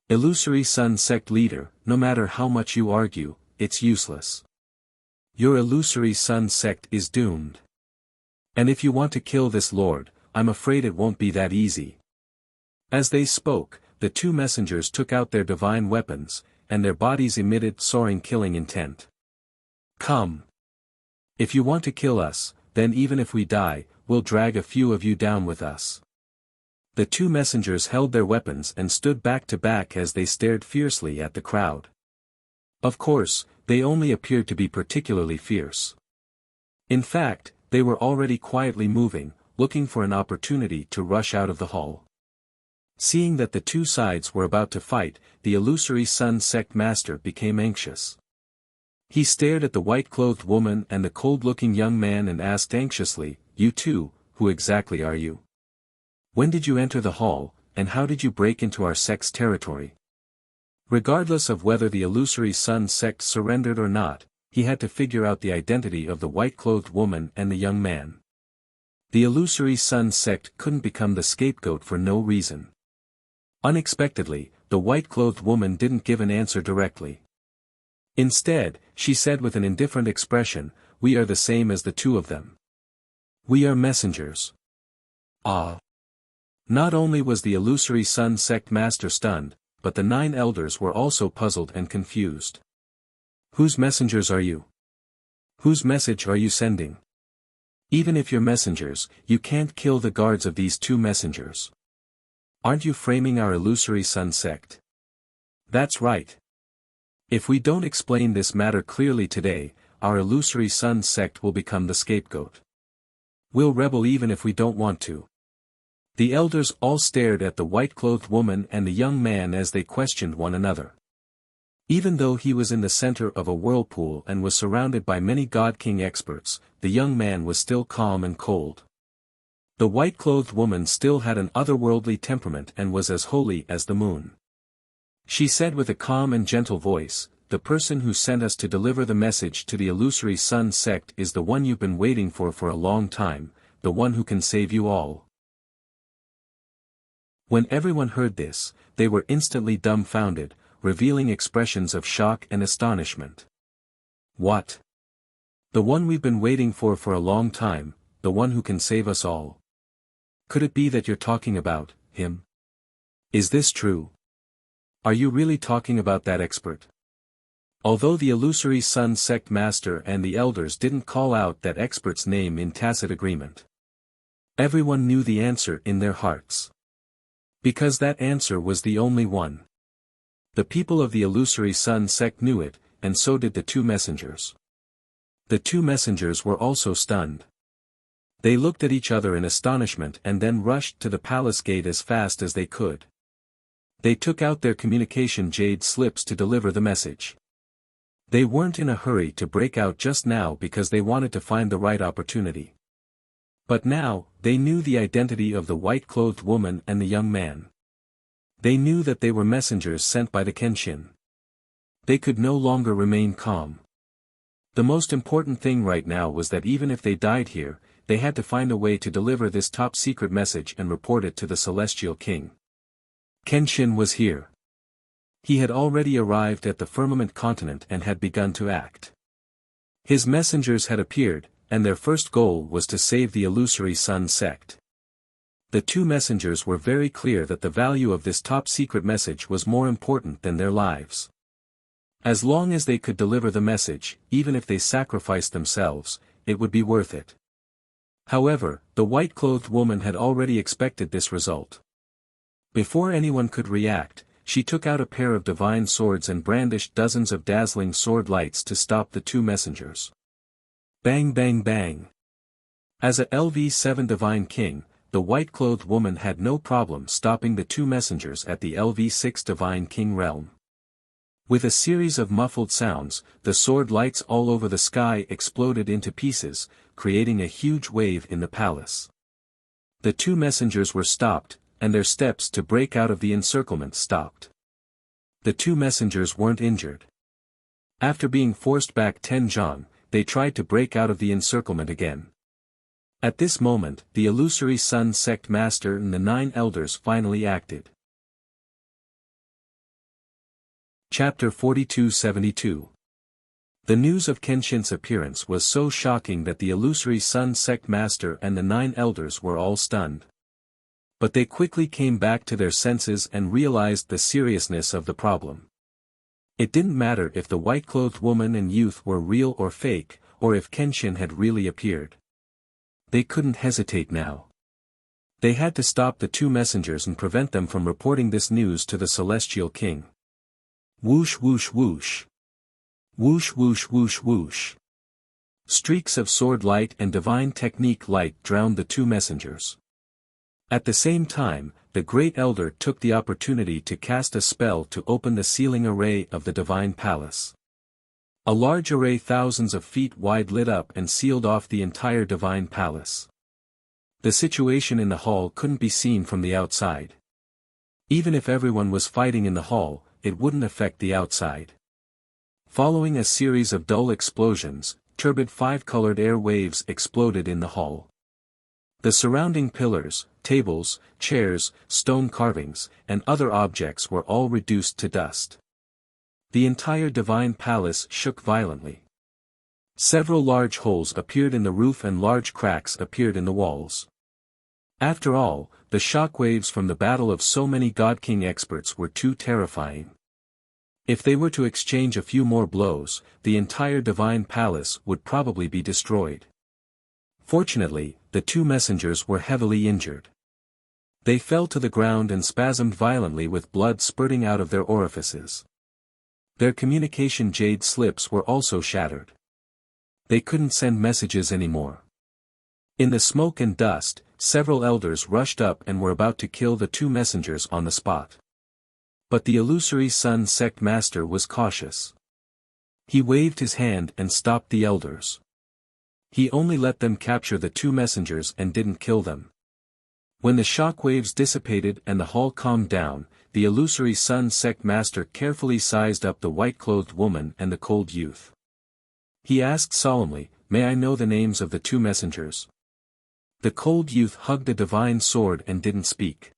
Illusory sun sect leader, no matter how much you argue, it's useless. Your illusory sun sect is doomed. And if you want to kill this lord, I'm afraid it won't be that easy." As they spoke, the two messengers took out their divine weapons, and their bodies emitted soaring killing intent. "Come. If you want to kill us, then even if we die, we'll drag a few of you down with us." The two messengers held their weapons and stood back to back as they stared fiercely at the crowd. Of course, they only appeared to be particularly fierce. In fact, they were already quietly moving, looking for an opportunity to rush out of the hall. Seeing that the two sides were about to fight, the illusory sun sect master became anxious. He stared at the white-clothed woman and the cold-looking young man and asked anxiously, "You two, who exactly are you? When did you enter the hall, and how did you break into our sect's territory?" Regardless of whether the illusory sun sect surrendered or not, he had to figure out the identity of the white-clothed woman and the young man. The illusory sun sect couldn't become the scapegoat for no reason. Unexpectedly, the white-clothed woman didn't give an answer directly. Instead, she said with an indifferent expression, "We are the same as the two of them. We are messengers." Ah! Not only was the illusory sun sect master stunned, but the 9 elders were also puzzled and confused. "Whose messengers are you? Whose message are you sending? Even if you're messengers, you can't kill the guards of these two messengers. Aren't you framing our illusory sun sect?" "That's right. If we don't explain this matter clearly today, our illusory sun sect will become the scapegoat. We'll rebel even if we don't want to." The elders all stared at the white-clothed woman and the young man as they questioned one another. Even though he was in the center of a whirlpool and was surrounded by many God King experts, the young man was still calm and cold. The white-clothed woman still had an otherworldly temperament and was as holy as the moon. She said with a calm and gentle voice, "The person who sent us to deliver the message to the illusory sun sect is the one you've been waiting for a long time, the one who can save you all." When everyone heard this, they were instantly dumbfounded, revealing expressions of shock and astonishment. "What? The one we've been waiting for a long time, the one who can save us all? Could it be that you're talking about him? Is this true? Are you really talking about that expert?" Although the illusory sun sect master and the elders didn't call out that expert's name in tacit agreement, everyone knew the answer in their hearts. Because that answer was the only one. The people of the illusory sun sect knew it, and so did the two messengers. The two messengers were also stunned. They looked at each other in astonishment and then rushed to the palace gate as fast as they could. They took out their communication jade slips to deliver the message. They weren't in a hurry to break out just now because they wanted to find the right opportunity. But now, they knew the identity of the white-clothed woman and the young man. They knew that they were messengers sent by the Kenshin. They could no longer remain calm. The most important thing right now was that even if they died here, they had to find a way to deliver this top-secret message and report it to the Celestial King. Kenshin was here. He had already arrived at the firmament continent and had begun to act. His messengers had appeared, and their first goal was to save the illusory sun sect. The two messengers were very clear that the value of this top-secret message was more important than their lives. As long as they could deliver the message, even if they sacrificed themselves, it would be worth it. However, the white-clothed woman had already expected this result. Before anyone could react, she took out a pair of divine swords and brandished dozens of dazzling sword lights to stop the two messengers. Bang bang bang. As a LV7 Divine King, the white-clothed woman had no problem stopping the two messengers at the LV6 Divine King realm. With a series of muffled sounds, the sword lights all over the sky exploded into pieces, creating a huge wave in the palace. The two messengers were stopped, and their steps to break out of the encirclement stopped. The two messengers weren't injured. After being forced back 10 zhang, they tried to break out of the encirclement again. At this moment, the illusory sun sect master and the 9 elders finally acted. Chapter 4272. The news of Kenshin's appearance was so shocking that the illusory sun sect master and the 9 elders were all stunned. But they quickly came back to their senses and realized the seriousness of the problem. It didn't matter if the white-clothed woman and youth were real or fake, or if Kenshin had really appeared. They couldn't hesitate now. They had to stop the two messengers and prevent them from reporting this news to the Celestial King. Whoosh whoosh whoosh. Whoosh whoosh whoosh whoosh. Streaks of sword light and divine technique light drowned the two messengers. At the same time, the Great Elder took the opportunity to cast a spell to open the ceiling array of the Divine Palace. A large array thousands of feet wide lit up and sealed off the entire Divine Palace. The situation in the hall couldn't be seen from the outside. Even if everyone was fighting in the hall, it wouldn't affect the outside. Following a series of dull explosions, turbid 5-colored air waves exploded in the hall. The surrounding pillars, tables, chairs, stone carvings, and other objects were all reduced to dust. The entire Divine Palace shook violently. Several large holes appeared in the roof and large cracks appeared in the walls. After all, the shockwaves from the battle of so many God King experts were too terrifying. If they were to exchange a few more blows, the entire Divine Palace would probably be destroyed. Fortunately, the two messengers were heavily injured. They fell to the ground and spasmed violently with blood spurting out of their orifices. Their communication jade slips were also shattered. They couldn't send messages anymore. In the smoke and dust, several elders rushed up and were about to kill the two messengers on the spot. But the illusory sun sect master was cautious. He waved his hand and stopped the elders. He only let them capture the two messengers and didn't kill them. When the shockwaves dissipated and the hall calmed down, the illusory sun sect master carefully sized up the white-clothed woman and the cold youth. He asked solemnly, "May I know the names of the two messengers?" The cold youth hugged a divine sword and didn't speak.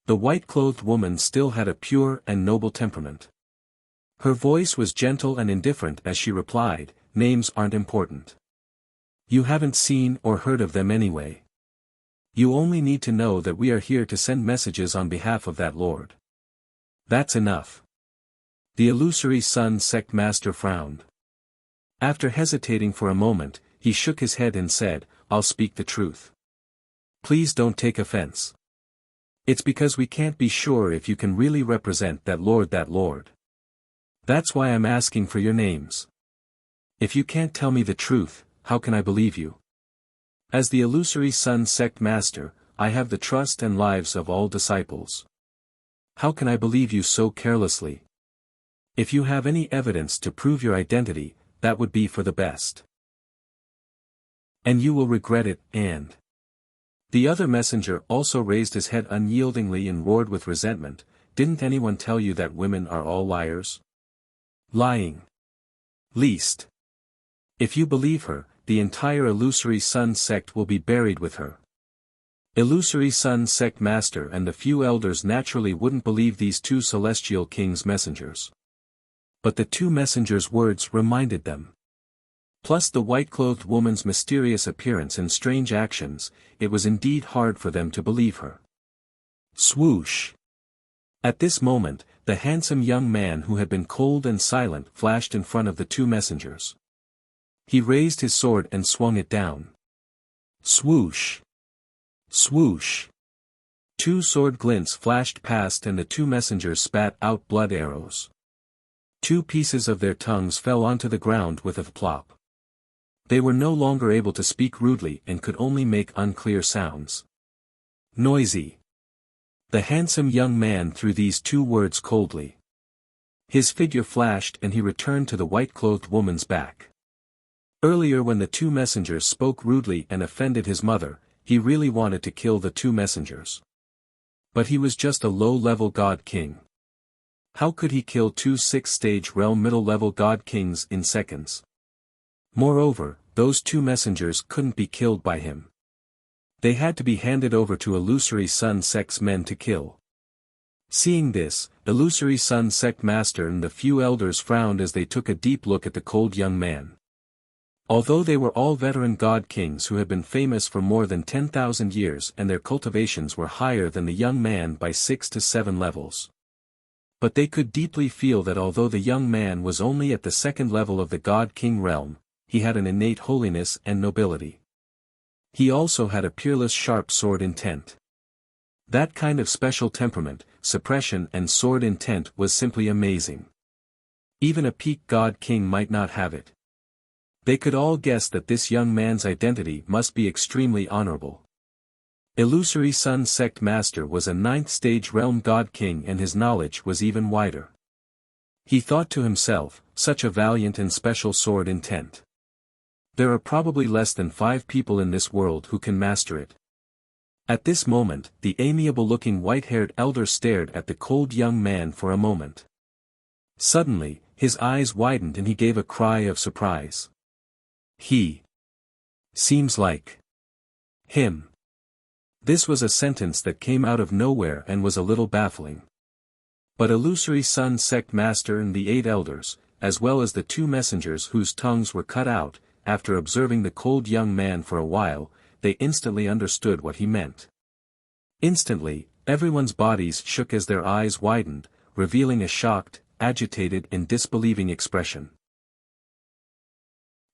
The white-clothed woman still had a pure and noble temperament. Her voice was gentle and indifferent as she replied, "Names aren't important. You haven't seen or heard of them anyway. You only need to know that we are here to send messages on behalf of that lord. That's enough." The illusory sun sect master frowned. After hesitating for a moment, he shook his head and said, "I'll speak the truth. Please don't take offense. It's because we can't be sure if you can really represent that lord. That's why I'm asking for your names. If you can't tell me the truth, how can I believe you? As the illusory sun sect master, I have the trust and lives of all disciples. How can I believe you so carelessly? If you have any evidence to prove your identity, that would be for the best. And you will regret it, and..." The other messenger also raised his head unyieldingly and roared with resentment, "Didn't anyone tell you that women are all liars? Lying. Least. If you believe her, the entire illusory sun sect will be buried with her." Illusory sun sect master and the few elders naturally wouldn't believe these two celestial kings' messengers. But the two messengers' words reminded them. Plus the white-clothed woman's mysterious appearance and strange actions, it was indeed hard for them to believe her. Swoosh! At this moment, the handsome young man who had been cold and silent flashed in front of the two messengers. He raised his sword and swung it down. Swoosh! Swoosh! Two sword glints flashed past and the two messengers spat out blood arrows. Two pieces of their tongues fell onto the ground with a plop. They were no longer able to speak rudely and could only make unclear sounds. Noisy. The handsome young man threw these two words coldly. His figure flashed and he returned to the white-clothed woman's back. Earlier when the two messengers spoke rudely and offended his mother, he really wanted to kill the two messengers. But he was just a low-level god king. How could he kill two sixth-stage realm middle-level god kings in seconds? Moreover, those two messengers couldn't be killed by him. They had to be handed over to illusory sun sect's men to kill. Seeing this, illusory sun sect master and the few elders frowned as they took a deep look at the cold young man. Although they were all veteran god kings who had been famous for more than 10,000 years and their cultivations were higher than the young man by 6 to 7 levels. But they could deeply feel that although the young man was only at the second level of the god king realm, he had an innate holiness and nobility. He also had a peerless sharp sword intent. That kind of special temperament, suppression and sword intent was simply amazing. Even a peak god king might not have it. They could all guess that this young man's identity must be extremely honorable. Illusory sun sect master was a 9th stage realm god king and his knowledge was even wider. He thought to himself, such a valiant and special sword intent. There are probably less than 5 people in this world who can master it. At this moment, the amiable-looking white-haired elder stared at the cold young man for a moment. Suddenly, his eyes widened and he gave a cry of surprise. He seems like him. This was a sentence that came out of nowhere and was a little baffling. But illusory sun sect master and the 8 elders, as well as the 2 messengers whose tongues were cut out, after observing the cold young man for a while, they instantly understood what he meant. Instantly, everyone's bodies shook as their eyes widened, revealing a shocked, agitated and disbelieving expression.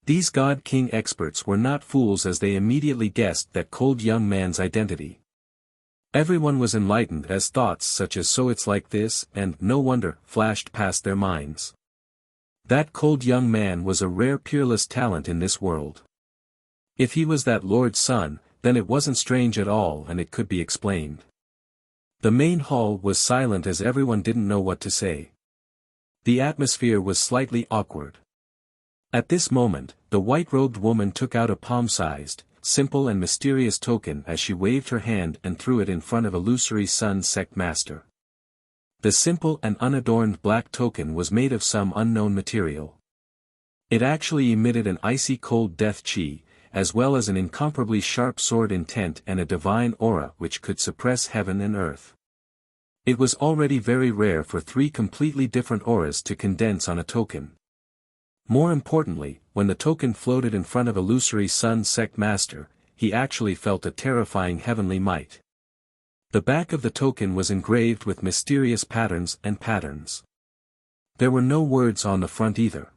These God King experts were not fools as they immediately guessed that cold young man's identity. Everyone was enlightened as thoughts such as "so it's like this" and "no wonder" flashed past their minds. That cold young man was a rare peerless talent in this world. If he was that Lord's son, then it wasn't strange at all and it could be explained. The main hall was silent as everyone didn't know what to say. The atmosphere was slightly awkward. At this moment, the white-robed woman took out a palm-sized, simple and mysterious token as she waved her hand and threw it in front of illusory sun sect master. The simple and unadorned black token was made of some unknown material. It actually emitted an icy cold death chi, as well as an incomparably sharp sword intent and a divine aura which could suppress heaven and earth. It was already very rare for three completely different auras to condense on a token. More importantly, when the token floated in front of Illusory Sun Sect Master, he actually felt a terrifying heavenly might. The back of the token was engraved with mysterious patterns and patterns. There were no words on the front either.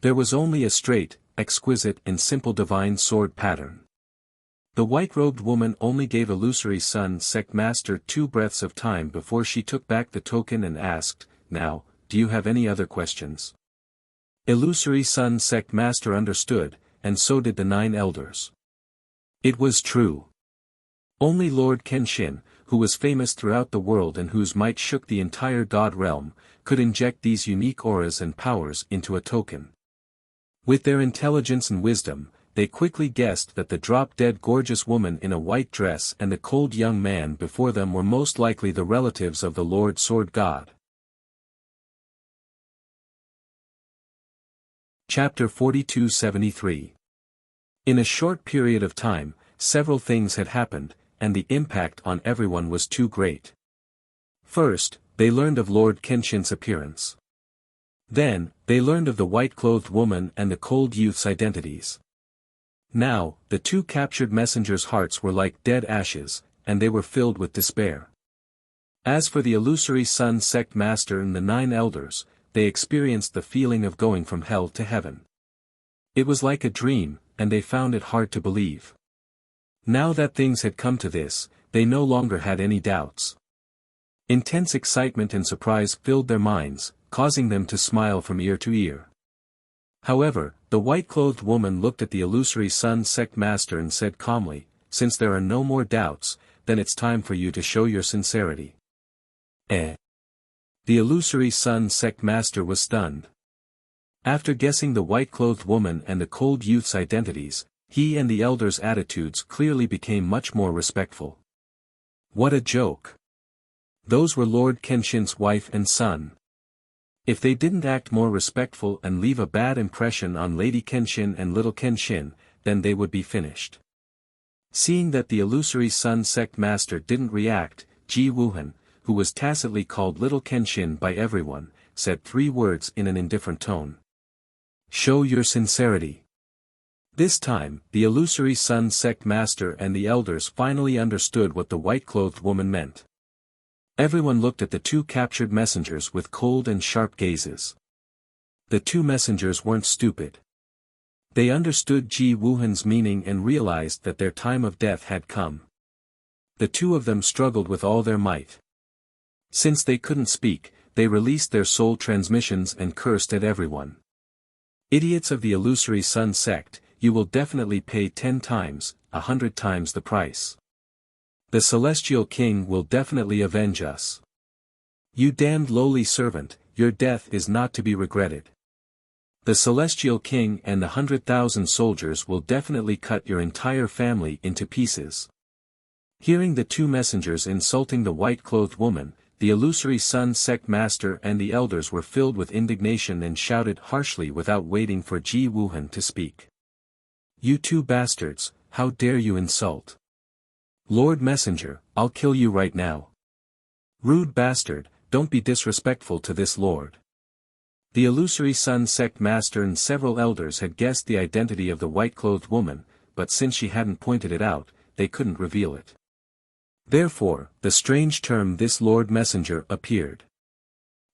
There was only a straight, exquisite and simple divine sword pattern. The white-robed woman only gave Illusory Sun Sect Master 2 breaths of time before she took back the token and asked, "Now, do you have any other questions?" Illusory Sun Sect Master understood, and so did the 9 elders. It was true. Only Lord Kenshin, who was famous throughout the world and whose might shook the entire god realm, could inject these unique auras and powers into a token. With their intelligence and wisdom, they quickly guessed that the drop-dead gorgeous woman in a white dress and the cold young man before them were most likely the relatives of the Lord Sword God. Chapter 4273. In a short period of time, several things had happened, and the impact on everyone was too great. First, they learned of Lord Kenshin's appearance. Then, they learned of the white-clothed woman and the cold youth's identities. Now, the 2 captured messengers' hearts were like dead ashes, and they were filled with despair. As for the Illusory Sun Sect Master and the 9 elders, they experienced the feeling of going from hell to heaven. It was like a dream, and they found it hard to believe. Now that things had come to this, they no longer had any doubts. Intense excitement and surprise filled their minds, causing them to smile from ear to ear. However, the white-clothed woman looked at the Illusory Sun Sect Master and said calmly, "Since there are no more doubts, then it's time for you to show your sincerity." The Illusory Sun Sect Master was stunned. After guessing the white-clothed woman and the cold youth's identities, he and the elders' attitudes clearly became much more respectful. What a joke! Those were Lord Kenshin's wife and son. If they didn't act more respectful and leave a bad impression on Lady Kenshin and Little Kenshin, then they would be finished. Seeing that the Illusory Sun Sect Master didn't react, Ji Wuhan, who was tacitly called Little Kenshin by everyone, said 3 words in an indifferent tone. "Show your sincerity." This time, the Illusory Sun Sect Master and the elders finally understood what the white-clothed woman meant. Everyone looked at the 2 captured messengers with cold and sharp gazes. The 2 messengers weren't stupid. They understood Ji Wuhan's meaning and realized that their time of death had come. The 2 of them struggled with all their might. Since they couldn't speak, they released their soul transmissions and cursed at everyone. "Idiots of the Illusory Sun Sect, you will definitely pay 10 times, 100 times the price. The Celestial King will definitely avenge us. You damned lowly servant, your death is not to be regretted. The Celestial King and the 100,000 soldiers will definitely cut your entire family into pieces." Hearing the 2 messengers insulting the white-clothed woman, the Illusory Sun Sect Master and the elders were filled with indignation and shouted harshly without waiting for Ji Wuhan to speak. "You 2 bastards, how dare you insult? Lord Messenger, I'll kill you right now. Rude bastard, don't be disrespectful to this lord." The Illusory Sun Sect Master and several elders had guessed the identity of the white-clothed woman, but since she hadn't pointed it out, they couldn't reveal it. Therefore, the strange term "this Lord Messenger" appeared.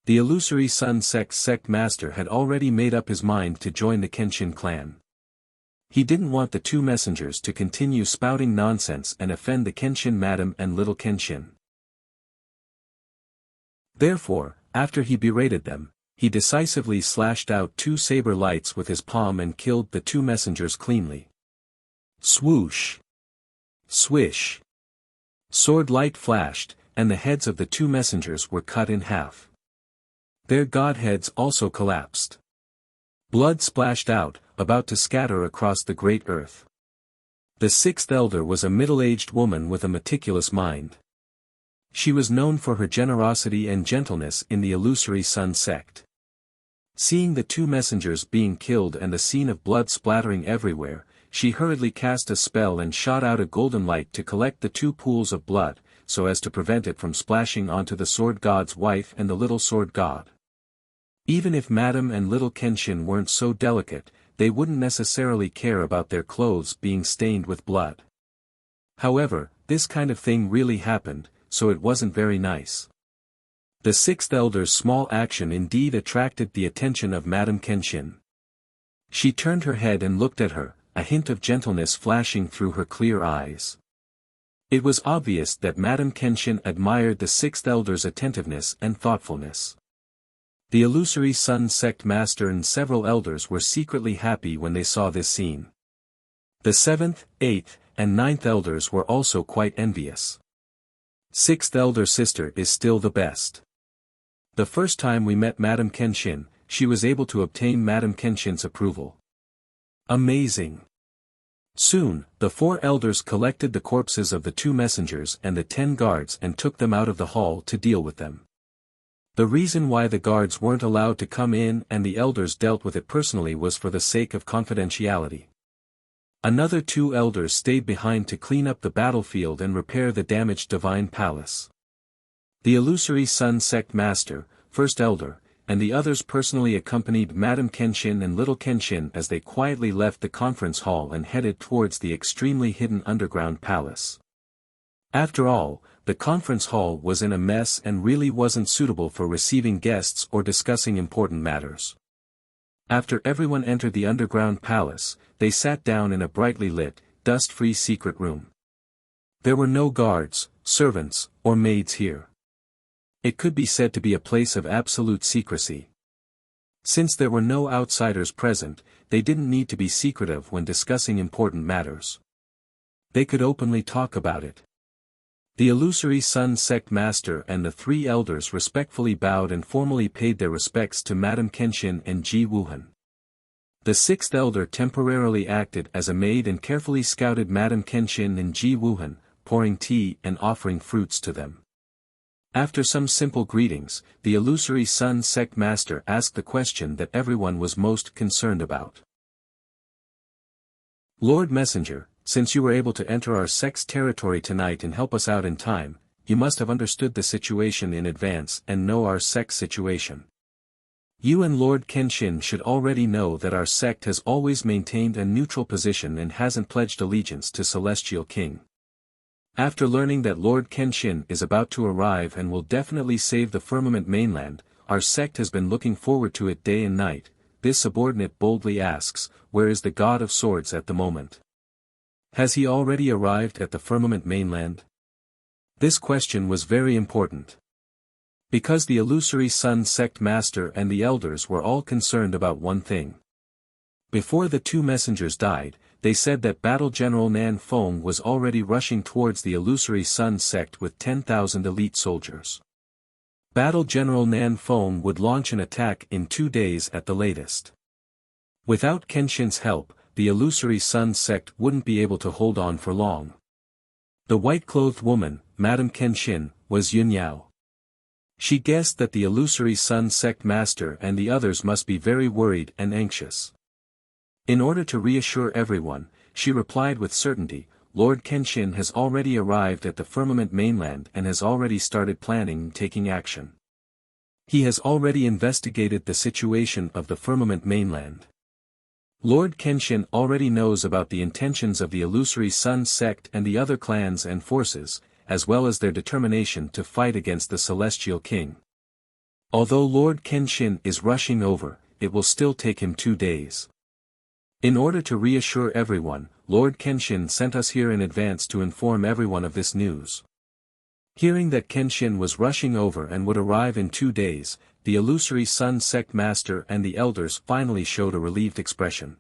The Illusory Sun Sect Master had already made up his mind to join the Kenshin clan. He didn't want the 2 messengers to continue spouting nonsense and offend the Kenshin Madam and Little Kenshin. Therefore, after he berated them, he decisively slashed out 2 saber lights with his palm and killed the 2 messengers cleanly. Swoosh! Swish! Sword light flashed, and the heads of the 2 messengers were cut in half. Their godheads also collapsed. Blood splashed out, about to scatter across the great earth. The 6th elder was a middle-aged woman with a meticulous mind. She was known for her generosity and gentleness in the illusory Sun sect. Seeing the two messengers being killed and the scene of blood splattering everywhere, she hurriedly cast a spell and shot out a golden light to collect the two pools of blood, so as to prevent it from splashing onto the sword god's wife and the little sword god. Even if Madame and little Kenshin weren't so delicate, they wouldn't necessarily care about their clothes being stained with blood. However, this kind of thing really happened, so it wasn't very nice. The sixth elder's small action indeed attracted the attention of Madame Kenshin. She turned her head and looked at her, a hint of gentleness flashing through her clear eyes. It was obvious that Madame Kenshin admired the sixth elder's attentiveness and thoughtfulness. The illusory Sun sect master and several elders were secretly happy when they saw this scene. The seventh, eighth, and ninth elders were also quite envious. Sixth elder sister is still the best. The first time we met Madame Kenshin, she was able to obtain Madame Kenshin's approval. Amazing! Soon, the four elders collected the corpses of the two messengers and the 10 guards and took them out of the hall to deal with them. The reason why the guards weren't allowed to come in and the elders dealt with it personally was for the sake of confidentiality. Another 2 elders stayed behind to clean up the battlefield and repair the damaged divine palace. The illusory Sun sect master, first elder, and the others personally accompanied Madame Kenshin and little Kenshin as they quietly left the conference hall and headed towards the extremely hidden underground palace. After all, the conference hall was in a mess and really wasn't suitable for receiving guests or discussing important matters. After everyone entered the underground palace, they sat down in a brightly lit, dust-free secret room. There were no guards, servants, or maids here. It could be said to be a place of absolute secrecy. Since there were no outsiders present, they didn't need to be secretive when discussing important matters. They could openly talk about it. The illusory Sun sect master and the 3 elders respectfully bowed and formally paid their respects to Madame Kenshin and Ji Wuhan. The 6th elder temporarily acted as a maid and carefully scouted Madame Kenshin and Ji Wuhan, pouring tea and offering fruits to them. After some simple greetings, the illusory Sun sect master asked the question that everyone was most concerned about. Lord Messenger, since you were able to enter our sect's territory tonight and help us out in time, you must have understood the situation in advance and know our sect's situation. You and Lord Kenshin should already know that our sect has always maintained a neutral position and hasn't pledged allegiance to Celestial King. After learning that Lord Kenshin is about to arrive and will definitely save the firmament mainland, our sect has been looking forward to it day and night. This subordinate boldly asks, where is the God of Swords at the moment? Has he already arrived at the firmament mainland? This question was very important. Because the illusory Sun sect master and the elders were all concerned about one thing. Before the 2 messengers died, they said that Battle General Ninefold was already rushing towards the illusory Sun sect with 10,000 elite soldiers. Battle General Ninefold would launch an attack in 2 days at the latest. Without Kenshin's help, the illusory Sun sect wouldn't be able to hold on for long. The white-clothed woman, Madame Kenshin, was Yun Yao. She guessed that the illusory Sun sect master and the others must be very worried and anxious. In order to reassure everyone, she replied with certainty, Lord Kenshin has already arrived at the firmament mainland and has already started planning and taking action. He has already investigated the situation of the firmament mainland. Lord Kenshin already knows about the intentions of the illusory Sun sect and the other clans and forces, as well as their determination to fight against the Celestial King. Although Lord Kenshin is rushing over, it will still take him 2 days. In order to reassure everyone, Lord Kenshin sent us here in advance to inform everyone of this news. Hearing that Kenshin was rushing over and would arrive in 2 days, the illusory Sun sect master and the elders finally showed a relieved expression.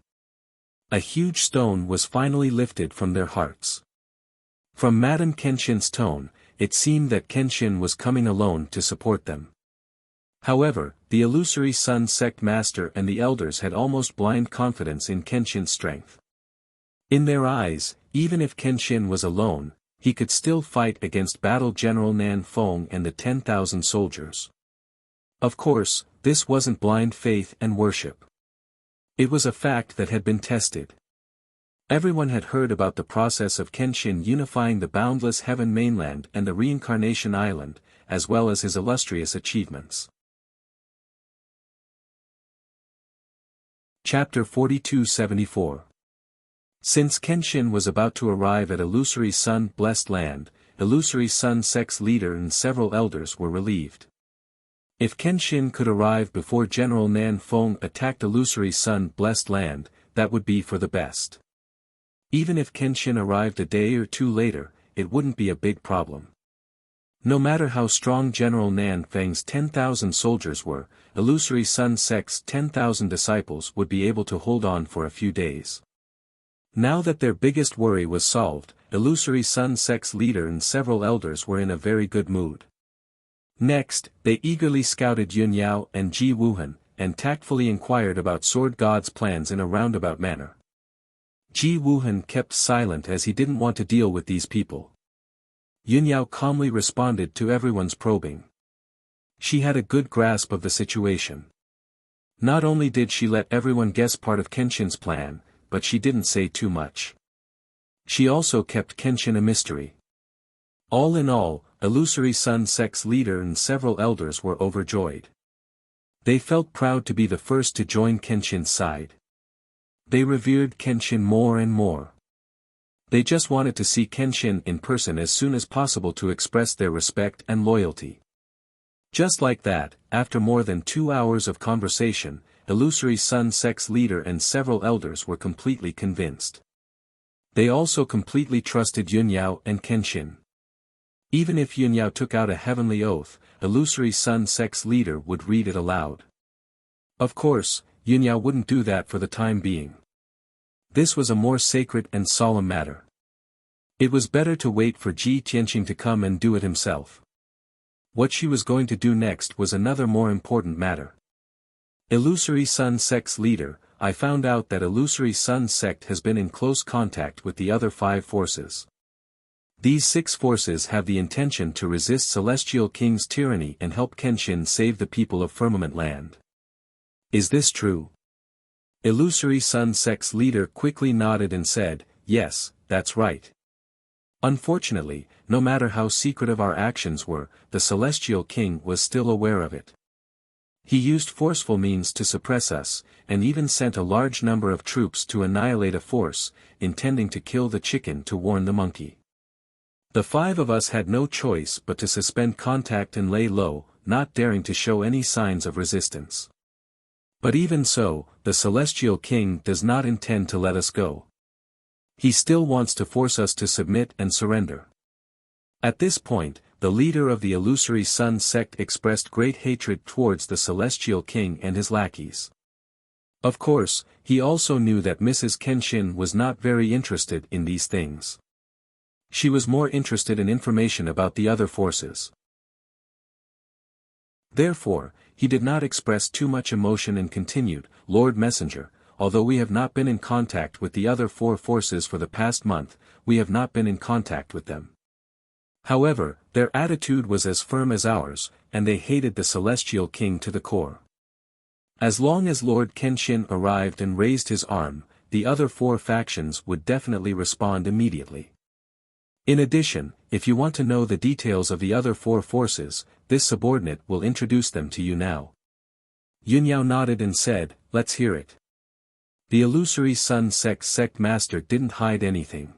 A huge stone was finally lifted from their hearts. From Madame Kenshin's tone, it seemed that Kenshin was coming alone to support them. However, the illusory Sun sect master and the elders had almost blind confidence in Kenshin's strength. In their eyes, even if Kenshin was alone, he could still fight against Battle General Ninefold and the 10,000 soldiers. Of course, this wasn't blind faith and worship. It was a fact that had been tested. Everyone had heard about the process of Kenshin unifying the boundless heaven mainland and the reincarnation island, as well as his illustrious achievements. Chapter 4274. Since Kenshin was about to arrive at Illusory Sun Blessed Land, Illusory Sun sect's leader and several elders were relieved. If Kenshin could arrive before General Ninefold attacked Illusory Sun Blessed Land, that would be for the best. Even if Kenshin arrived a day or two later, it wouldn't be a big problem. No matter how strong General Ninefold's 10,000 soldiers were, Illusory Sun sect's 10,000 disciples would be able to hold on for a few days. Now that their biggest worry was solved, Illusory Sun sect's leader and several elders were in a very good mood. Next, they eagerly scouted Yun Yao and Ji Wuhan, and tactfully inquired about Sword God's plans in a roundabout manner. Ji Wuhan kept silent as he didn't want to deal with these people. Yun Yao calmly responded to everyone's probing. She had a good grasp of the situation. Not only did she let everyone guess part of Kenshin's plan, but she didn't say too much. She also kept Kenshin a mystery. All in all, Illusory Sun sect's leader and several elders were overjoyed. They felt proud to be the first to join Kenshin's side. They revered Kenshin more and more. They just wanted to see Kenshin in person as soon as possible to express their respect and loyalty. Just like that, after more than 2 hours of conversation, Illusory Sun sect's leader and several elders were completely convinced. They also completely trusted Yun Yao and Kenshin. Even if Yun Yao took out a heavenly oath, Illusory Sun sect's leader would read it aloud. Of course, Yun Yao wouldn't do that for the time being. This was a more sacred and solemn matter. It was better to wait for Ji Tianqing to come and do it himself. What she was going to do next was another more important matter. Illusory Sun sect's leader, I found out that Illusory Sun sect has been in close contact with the other 5 forces. These 6 forces have the intention to resist Celestial King's tyranny and help Kenshin save the people of Firmament Land. Is this true? Illusory Sun sect's leader quickly nodded and said, yes, that's right. Unfortunately, no matter how secretive our actions were, the Celestial King was still aware of it. He used forceful means to suppress us, and even sent a large number of troops to annihilate a force, intending to kill the chicken to warn the monkey. The 5 of us had no choice but to suspend contact and lay low, not daring to show any signs of resistance. But even so, the Celestial King does not intend to let us go. He still wants to force us to submit and surrender. At this point, the leader of the Illusory Sun sect expressed great hatred towards the Celestial King and his lackeys. Of course, he also knew that Mrs. Kenshin was not very interested in these things. She was more interested in information about the other forces. Therefore, he did not express too much emotion and continued, Lord Messenger, although we have not been in contact with the other 4 forces for the past month, we have not been in contact with them. However, their attitude was as firm as ours, and they hated the Celestial King to the core. As long as Lord Kenshin arrived and raised his arm, the other 4 factions would definitely respond immediately. In addition, if you want to know the details of the other 4 forces, this subordinate will introduce them to you now. Yun Yao nodded and said, let's hear it. The Illusory Sun sect master didn't hide anything.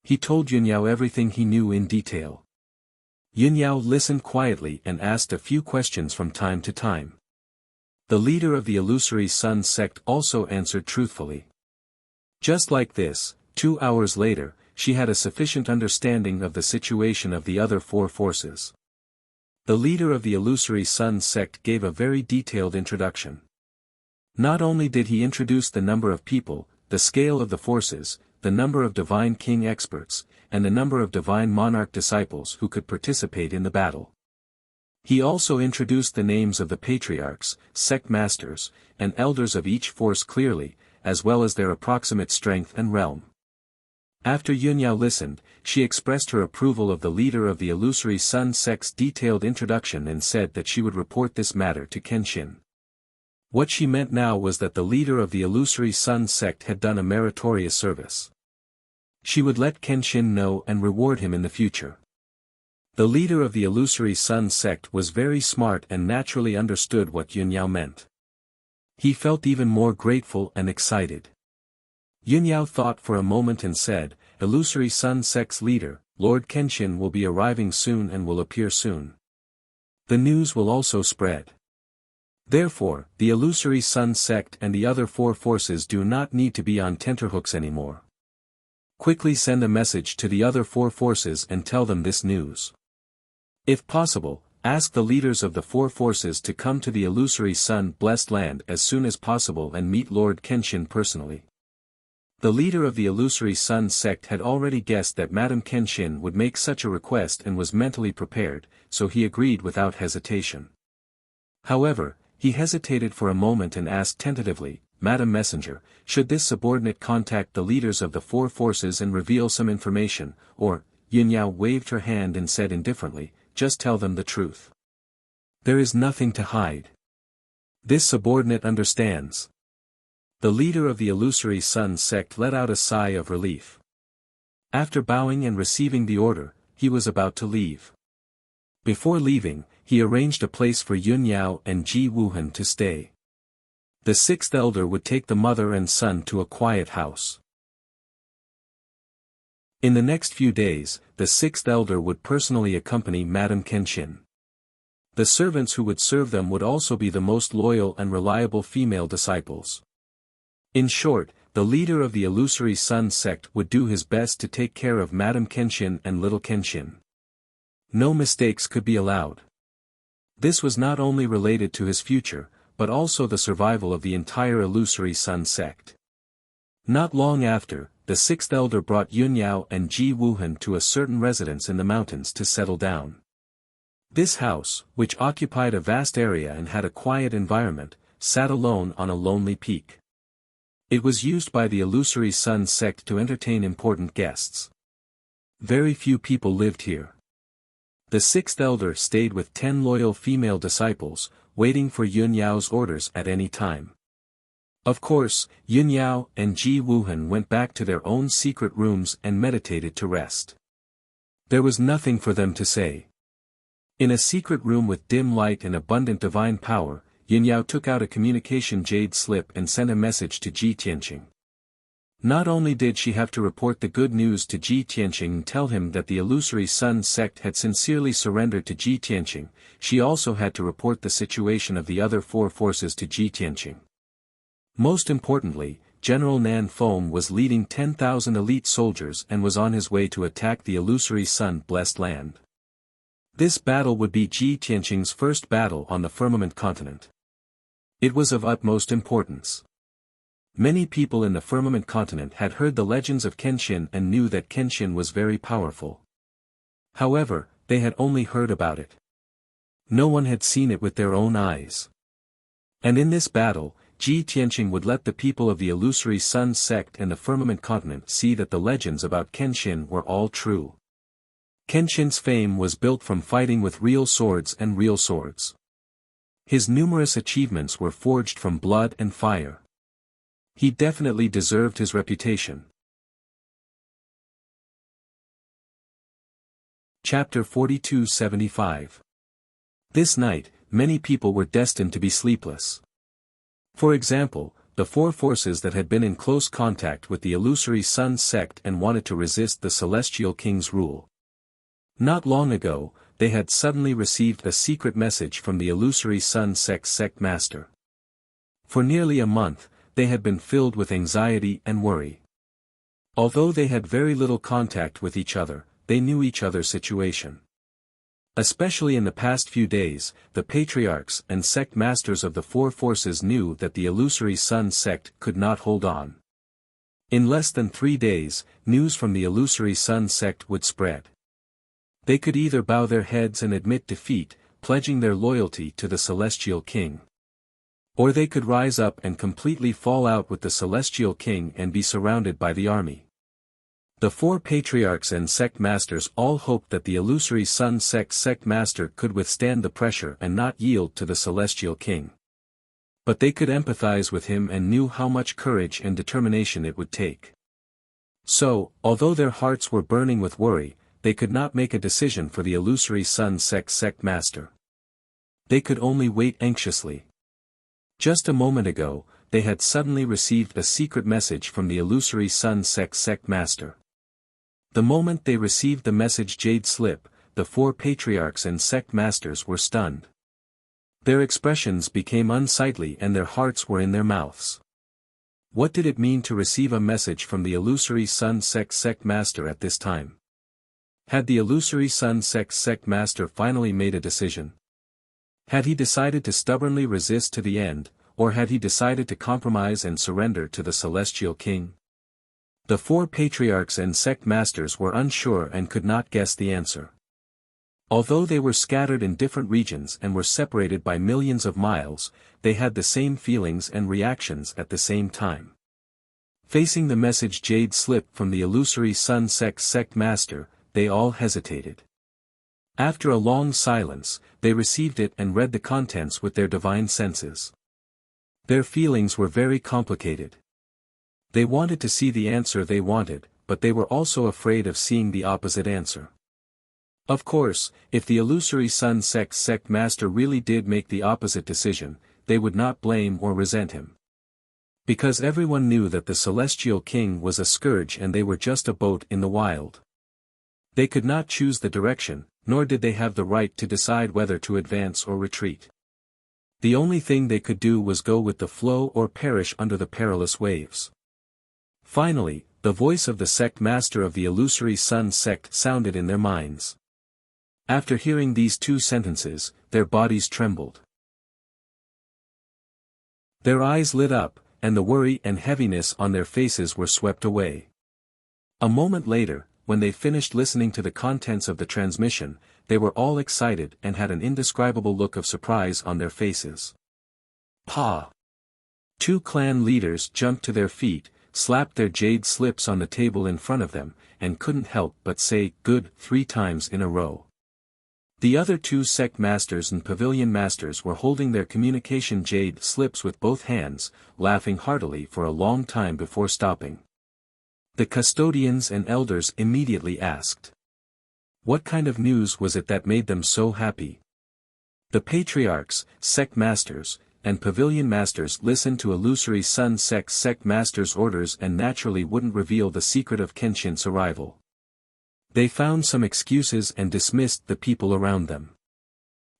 He told Yun Yao everything he knew in detail. Yun Yao listened quietly and asked a few questions from time to time. The leader of the Illusory Sun sect also answered truthfully. Just like this, 2 hours later, she had a sufficient understanding of the situation of the other 4 forces. The leader of the Illusory Sun sect gave a very detailed introduction. Not only did he introduce the number of people, the scale of the forces, the number of Divine King experts, and the number of Divine Monarch disciples who could participate in the battle. He also introduced the names of the patriarchs, sect masters, and elders of each force clearly, as well as their approximate strength and realm. After Yunyao listened, she expressed her approval of the leader of the Illusory Sun sect's detailed introduction and said that she would report this matter to Kenshin. What she meant now was that the leader of the Illusory Sun sect had done a meritorious service. She would let Kenshin know and reward him in the future. The leader of the Illusory Sun sect was very smart and naturally understood what Yunyao meant. He felt even more grateful and excited. Yunyao thought for a moment and said, "Illusory Sun sect's leader, Lord Kenshin will be arriving soon and will appear soon. The news will also spread. Therefore, the Illusory Sun sect and the other four forces do not need to be on tenterhooks anymore. Quickly send a message to the other four forces and tell them this news. If possible, ask the leaders of the four forces to come to the Illusory Sun blessed land as soon as possible and meet Lord Kenshin personally." The leader of the Illusory Sun sect had already guessed that Madame Kenshin would make such a request and was mentally prepared, so he agreed without hesitation. However, he hesitated for a moment and asked tentatively, "Madam Messenger, should this subordinate contact the leaders of the four forces and reveal some information, or?" Yunyao waved her hand and said indifferently, "Just tell them the truth. There is nothing to hide. This subordinate understands." The leader of the Illusory Sun sect let out a sigh of relief. After bowing and receiving the order, he was about to leave. Before leaving, he arranged a place for Yunyao and Ji Wuhan to stay. The sixth elder would take the mother and son to a quiet house. In the next few days, the sixth elder would personally accompany Madame Kenshin. The servants who would serve them would also be the most loyal and reliable female disciples. In short, the leader of the Illusory Sun sect would do his best to take care of Madame Kenshin and little Kenshin. No mistakes could be allowed. This was not only related to his future, but also the survival of the entire Illusory Sun sect. Not long after, the sixth elder brought Yunyao and Ji Wuhan to a certain residence in the mountains to settle down. This house, which occupied a vast area and had a quiet environment, sat alone on a lonely peak. It was used by the Illusory Sun sect to entertain important guests. Very few people lived here. The sixth elder stayed with 10 loyal female disciples, waiting for Yunyao's orders at any time. Of course, Yunyao and Ji Wuhan went back to their own secret rooms and meditated to rest. There was nothing for them to say. In a secret room with dim light and abundant divine power, Yunyao took out a communication jade slip and sent a message to Ji Tianqing. Not only did she have to report the good news to Ji Tianqing and tell him that the Illusory Sun sect had sincerely surrendered to Ji Tianqing, she also had to report the situation of the other four forces to Ji Tianqing. Most importantly, General Ninefold was leading 10,000 elite soldiers and was on his way to attack the Illusory Sun blessed land. This battle would be Ji Tianqing's first battle on the firmament continent. It was of utmost importance. Many people in the firmament continent had heard the legends of Kenshin and knew that Kenshin was very powerful. However, they had only heard about it. No one had seen it with their own eyes. And in this battle, Ji Tianqing would let the people of the Illusory Sun sect and the firmament continent see that the legends about Kenshin were all true. Kenshin's fame was built from fighting with real swords and real swords. His numerous achievements were forged from blood and fire. He definitely deserved his reputation. Chapter 4275. This night, many people were destined to be sleepless. For example, the four forces that had been in close contact with the Illusory Sun sect and wanted to resist the Celestial King's rule. Not long ago, they had suddenly received a secret message from the Illusory Sun sect's sect master. For nearly a month, they had been filled with anxiety and worry. Although they had very little contact with each other, they knew each other's situation. Especially in the past few days, the patriarchs and sect masters of the four forces knew that the Illusory Sun sect could not hold on. In less than 3 days, news from the Illusory Sun sect would spread. They could either bow their heads and admit defeat, pledging their loyalty to the Celestial King. Or they could rise up and completely fall out with the Celestial King and be surrounded by the army. The four patriarchs and sect masters all hoped that the illusory sun sect master could withstand the pressure and not yield to the celestial king. But they could empathize with him and knew how much courage and determination it would take. So, although their hearts were burning with worry, they could not make a decision for the illusory sun sect master. They could only wait anxiously. Just a moment ago, they had suddenly received a secret message from the illusory sun sect master. The moment they received the message jade slip, the four patriarchs and sect masters were stunned. Their expressions became unsightly and their hearts were in their mouths. What did it mean to receive a message from the illusory sun sect master at this time? Had the illusory sun sect master finally made a decision? Had he decided to stubbornly resist to the end, or had he decided to compromise and surrender to the celestial king? The four patriarchs and sect masters were unsure and could not guess the answer. Although they were scattered in different regions and were separated by millions of miles, they had the same feelings and reactions at the same time. Facing the message jade slip from the illusory sun sect master, they all hesitated. After a long silence, they received it and read the contents with their divine senses. Their feelings were very complicated. They wanted to see the answer they wanted, but they were also afraid of seeing the opposite answer. Of course, if the illusory sun sect master really did make the opposite decision, they would not blame or resent him. Because everyone knew that the celestial king was a scourge and they were just a boat in the wild. They could not choose the direction, nor did they have the right to decide whether to advance or retreat. The only thing they could do was go with the flow or perish under the perilous waves. Finally, the voice of the sect master of the illusory sun sect sounded in their minds. After hearing these two sentences, their bodies trembled. Their eyes lit up, and the worry and heaviness on their faces were swept away. A moment later, when they finished listening to the contents of the transmission, they were all excited and had an indescribable look of surprise on their faces. Pa! Two clan leaders jumped to their feet, slapped their jade slips on the table in front of them, and couldn't help but say "good" 3 times in a row. The other two sect masters and pavilion masters were holding their communication jade slips with both hands, laughing heartily for a long time before stopping. The custodians and elders immediately asked, what kind of news was it that made them so happy? The patriarchs, sect masters, and pavilion masters listened to illusory sun sect masters' orders and naturally wouldn't reveal the secret of Kenshin's arrival. They found some excuses and dismissed the people around them.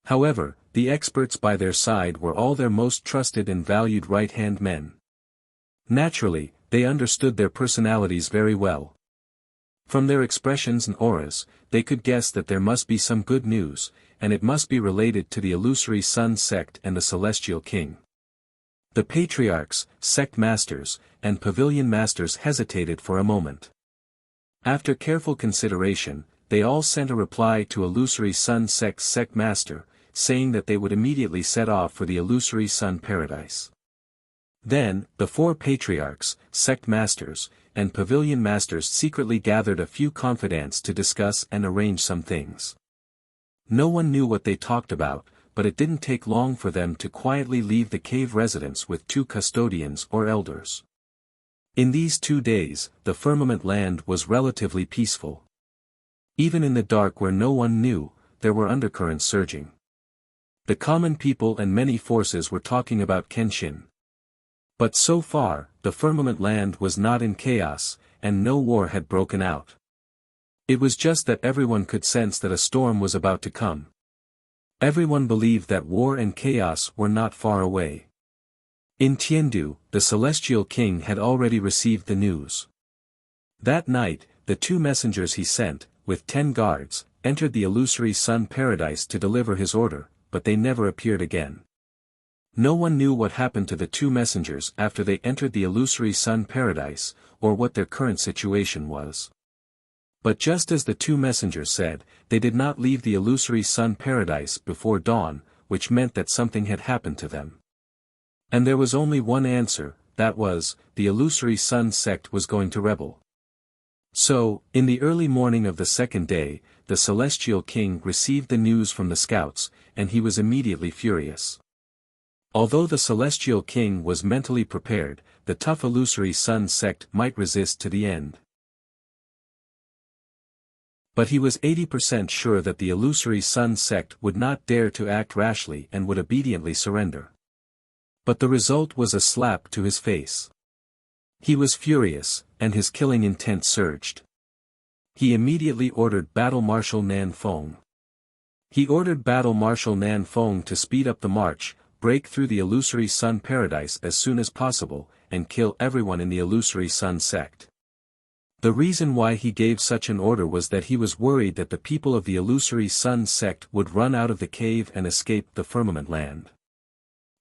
However, the experts by their side were all their most trusted and valued right-hand men. Naturally, they understood their personalities very well. From their expressions and auras, they could guess that there must be some good news, and it must be related to the illusory sun sect and the celestial king. The patriarchs, sect masters, and pavilion masters hesitated for a moment. After careful consideration, they all sent a reply to illusory sun sect master, saying that they would immediately set off for the illusory sun paradise. Then, the 4 patriarchs, sect masters, and pavilion masters secretly gathered a few confidants to discuss and arrange some things. No one knew what they talked about, but it didn't take long for them to quietly leave the cave residence with 2 custodians or elders. In these 2 days, the firmament land was relatively peaceful. Even in the dark where no one knew, there were undercurrents surging. The common people and many forces were talking about Kenshin. But so far, the firmament land was not in chaos, and no war had broken out. It was just that everyone could sense that a storm was about to come. Everyone believed that war and chaos were not far away. In Tiandu, the celestial king had already received the news. That night, the 2 messengers he sent, with 10 guards, entered the illusory sun paradise to deliver his order, but they never appeared again. No one knew what happened to the 2 messengers after they entered the illusory sun paradise, or what their current situation was. But just as the 2 messengers said, they did not leave the illusory sun paradise before dawn, which meant that something had happened to them. And there was only one answer, that was, the illusory sun sect was going to rebel. So, in the early morning of the second day, the Celestial King received the news from the scouts, and he was immediately furious. Although the Celestial King was mentally prepared, the tough illusory sun sect might resist to the end. But he was 80% sure that the illusory sun sect would not dare to act rashly and would obediently surrender. But the result was a slap to his face. He was furious, and his killing intent surged. He immediately ordered Battle Marshal Ninefold. He ordered Battle Marshal Ninefold to speed up the march, break through the illusory sun paradise as soon as possible, and kill everyone in the illusory sun sect. The reason why he gave such an order was that he was worried that the people of the illusory sun sect would run out of the cave and escape the firmament land.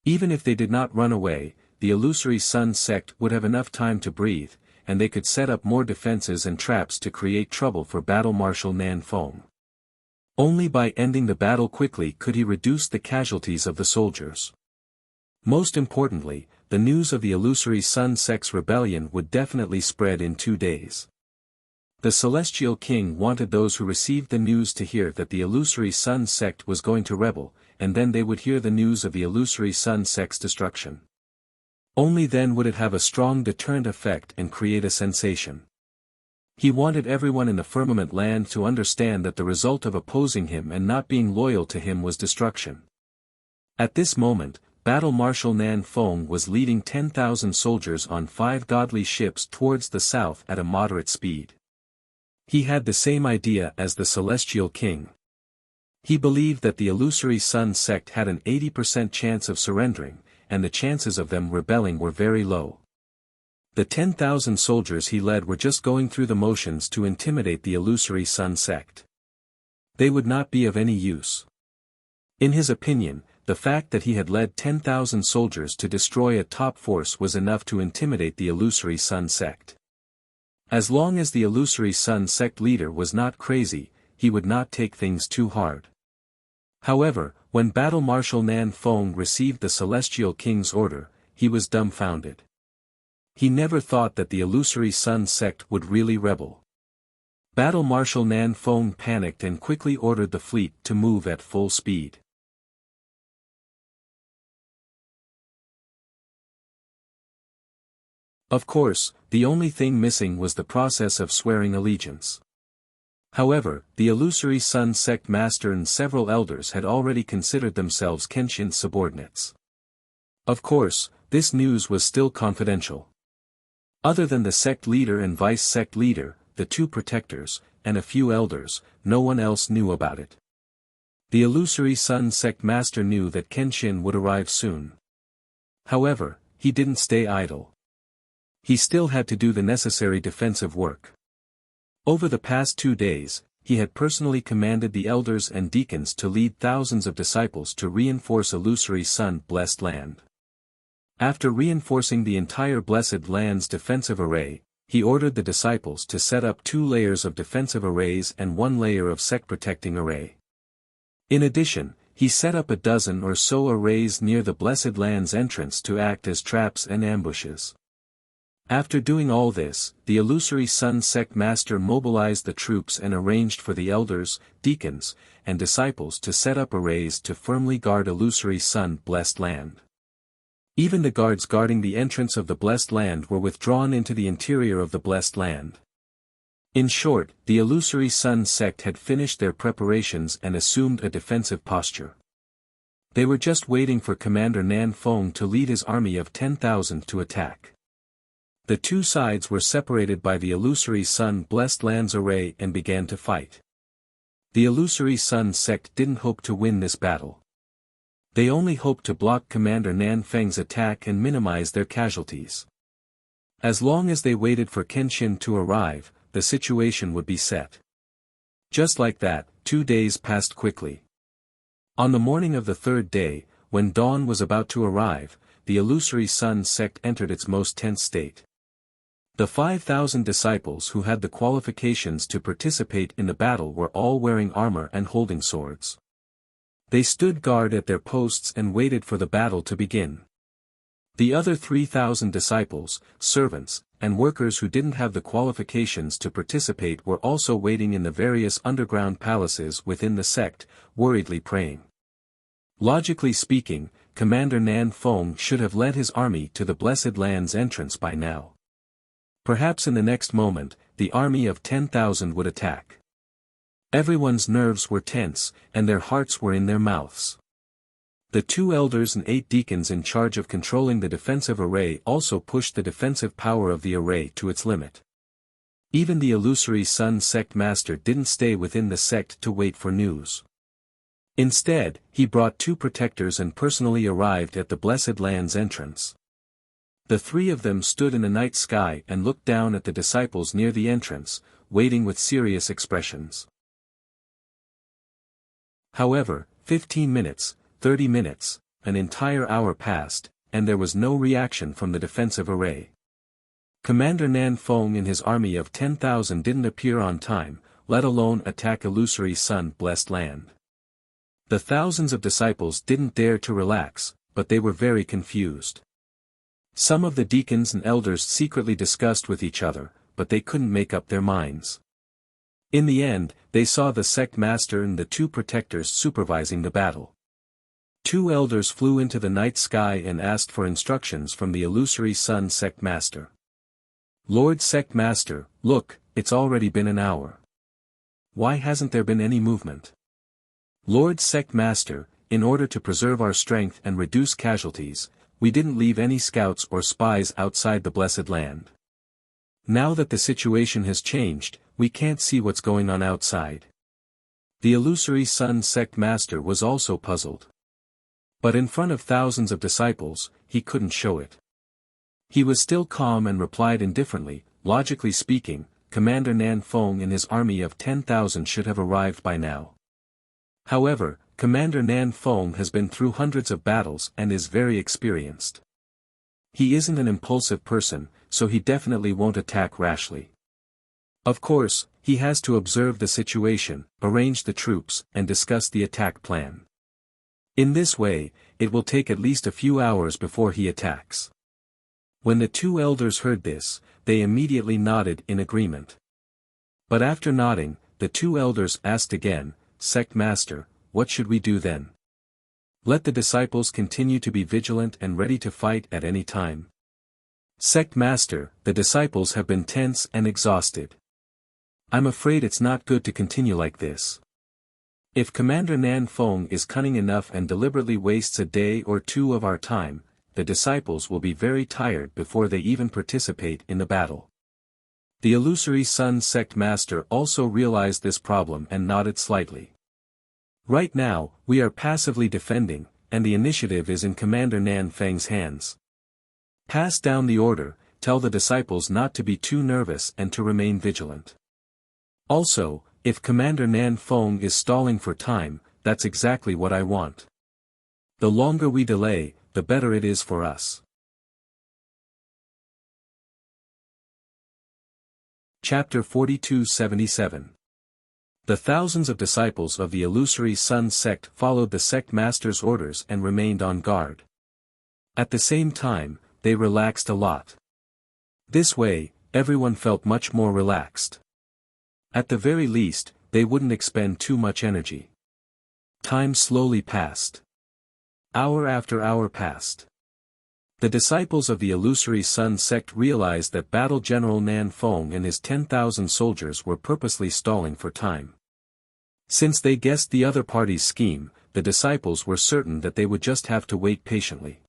Even if they did not run away, the illusory sun sect would have enough time to breathe, and they could set up more defenses and traps to create trouble for Battle Marshal Ninefold. Only by ending the battle quickly could he reduce the casualties of the soldiers. Most importantly, the news of the illusory sun sect's rebellion would definitely spread in 2 days. The Celestial King wanted those who received the news to hear that the illusory sun sect was going to rebel, and then they would hear the news of the illusory sun sect's destruction. Only then would it have a strong deterrent effect and create a sensation. He wanted everyone in the firmament land to understand that the result of opposing him and not being loyal to him was destruction. At this moment, Battle Marshal Ninefold was leading 10,000 soldiers on 5 godly ships towards the south at a moderate speed. He had the same idea as the Celestial King. He believed that the illusory sun sect had an 80% chance of surrendering, and the chances of them rebelling were very low. The 10,000 soldiers he led were just going through the motions to intimidate the illusory sun sect. They would not be of any use. In his opinion, the fact that he had led 10,000 soldiers to destroy a top force was enough to intimidate the illusory sun sect. As long as the illusory sun sect leader was not crazy, he would not take things too hard. However, when Battle Marshal Ninefold received the Celestial King's order, he was dumbfounded. He never thought that the illusory sun sect would really rebel. Battle Marshal Ninefold panicked and quickly ordered the fleet to move at full speed. Of course, the only thing missing was the process of swearing allegiance. However, the illusory sun sect master and several elders had already considered themselves Kenshin's subordinates. Of course, this news was still confidential. Other than the sect leader and vice-sect leader, the 2 protectors, and a few elders, no one else knew about it. The illusory sun sect master knew that Kenshin would arrive soon. However, he didn't stay idle. He still had to do the necessary defensive work. Over the past 2 days, he had personally commanded the elders and deacons to lead thousands of disciples to reinforce illusory sun-blessed land. After reinforcing the entire blessed land's defensive array, he ordered the disciples to set up 2 layers of defensive arrays and 1 layer of sect-protecting array. In addition, he set up a dozen or so arrays near the blessed land's entrance to act as traps and ambushes. After doing all this, the illusory sun sect master mobilized the troops and arranged for the elders, deacons, and disciples to set up arrays to firmly guard illusory sun-blessed land. Even the guards guarding the entrance of the blessed land were withdrawn into the interior of the blessed land. In short, the illusory sun sect had finished their preparations and assumed a defensive posture. They were just waiting for Commander Ninefold to lead his army of 10,000 to attack. The 2 sides were separated by the illusory sun-blessed land's array and began to fight. The illusory sun sect didn't hope to win this battle. They only hoped to block Commander Ninefold's attack and minimize their casualties. As long as they waited for Kenshin to arrive, the situation would be set. Just like that, 2 days passed quickly. On the morning of the 3rd day, when dawn was about to arrive, the illusory sun sect entered its most tense state. The 5,000 disciples who had the qualifications to participate in the battle were all wearing armor and holding swords. They stood guard at their posts and waited for the battle to begin. The other 3,000 disciples, servants, and workers who didn't have the qualifications to participate were also waiting in the various underground palaces within the sect, worriedly praying. Logically speaking, Commander Ninefold should have led his army to the Blessed Land's entrance by now. Perhaps in the next moment, the army of 10,000 would attack. Everyone's nerves were tense, and their hearts were in their mouths. The 2 elders and 8 deacons in charge of controlling the defensive array also pushed the defensive power of the array to its limit. Even the illusory Sun sect master didn't stay within the sect to wait for news. Instead, he brought 2 protectors and personally arrived at the Blessed Land's entrance. The 3 of them stood in the night sky and looked down at the disciples near the entrance, waiting with serious expressions. However, 15 minutes, 30 minutes, an entire hour passed, and there was no reaction from the defensive array. Commander Ninefold and his army of 10,000 didn't appear on time, let alone attack illusory sun-blessed land. The thousands of disciples didn't dare to relax, but they were very confused. Some of the deacons and elders secretly discussed with each other, but they couldn't make up their minds. In the end, they saw the sect master and the 2 protectors supervising the battle. 2 elders flew into the night sky and asked for instructions from the illusory Sun sect master. Lord Sect Master, look, it's already been an hour. Why hasn't there been any movement? Lord Sect Master, in order to preserve our strength and reduce casualties, we didn't leave any scouts or spies outside the Blessed Land. Now that the situation has changed, we can't see what's going on outside. The illusory Sun sect master was also puzzled. But in front of thousands of disciples, he couldn't show it. He was still calm and replied indifferently, logically speaking, Commander Ninefold and his army of 10,000 should have arrived by now. However, Commander Ninefold has been through hundreds of battles and is very experienced. He isn't an impulsive person, so he definitely won't attack rashly. Of course, he has to observe the situation, arrange the troops, and discuss the attack plan. In this way, it will take at least a few hours before he attacks. When the 2 elders heard this, they immediately nodded in agreement. But after nodding, the 2 elders asked again, Sect Master, what should we do then? Let the disciples continue to be vigilant and ready to fight at any time. Sect Master, the disciples have been tense and exhausted. I'm afraid it's not good to continue like this. If Commander Ninefold is cunning enough and deliberately wastes a day or 2 of our time, the disciples will be very tired before they even participate in the battle. The illusory Sun sect master also realized this problem and nodded slightly. Right now, we are passively defending, and the initiative is in Commander Ninefold's hands. Pass down the order, tell the disciples not to be too nervous and to remain vigilant. Also, if Commander Ninefold is stalling for time, that's exactly what I want. The longer we delay, the better it is for us. Chapter 42-77. The thousands of disciples of the illusory Sun sect followed the sect master's orders and remained on guard. At the same time, they relaxed a lot. This way, everyone felt much more relaxed. At the very least, they wouldn't expend too much energy. Time slowly passed. Hour after hour passed. The disciples of the illusory Sun sect realized that Battle General Ninefold and his 10,000 soldiers were purposely stalling for time. Since they guessed the other party's scheme, the disciples were certain that they would just have to wait patiently.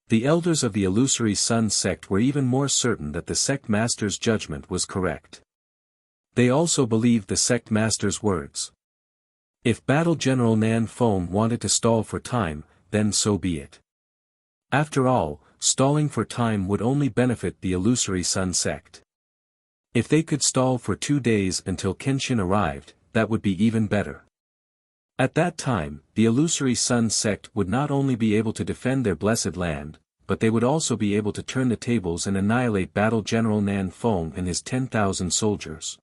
The elders of the illusory Sun sect were even more certain that the sect master's judgment was correct. They also believed the sect master's words. If Battle General Ninefold wanted to stall for time, then so be it. After all, stalling for time would only benefit the illusory Sun sect. If they could stall for 2 days until Kenshin arrived, that would be even better. At that time, the illusory Sun sect would not only be able to defend their blessed land, but they would also be able to turn the tables and annihilate Battle General Ninefold and his 10,000 soldiers.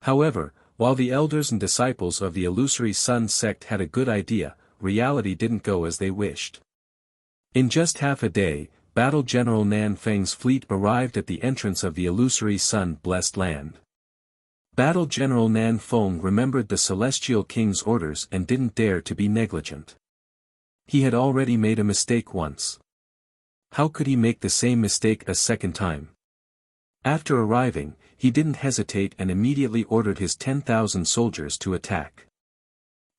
However, while the elders and disciples of the illusory Sun sect had a good idea, reality didn't go as they wished. In just half a day, Battle General Nan Feng's fleet arrived at the entrance of the illusory sun-blessed land. Battle General Nan Feng remembered the Celestial King's orders and didn't dare to be negligent. He had already made a mistake once. How could he make the same mistake a second time? After arriving, he didn't hesitate and immediately ordered his 10,000 soldiers to attack.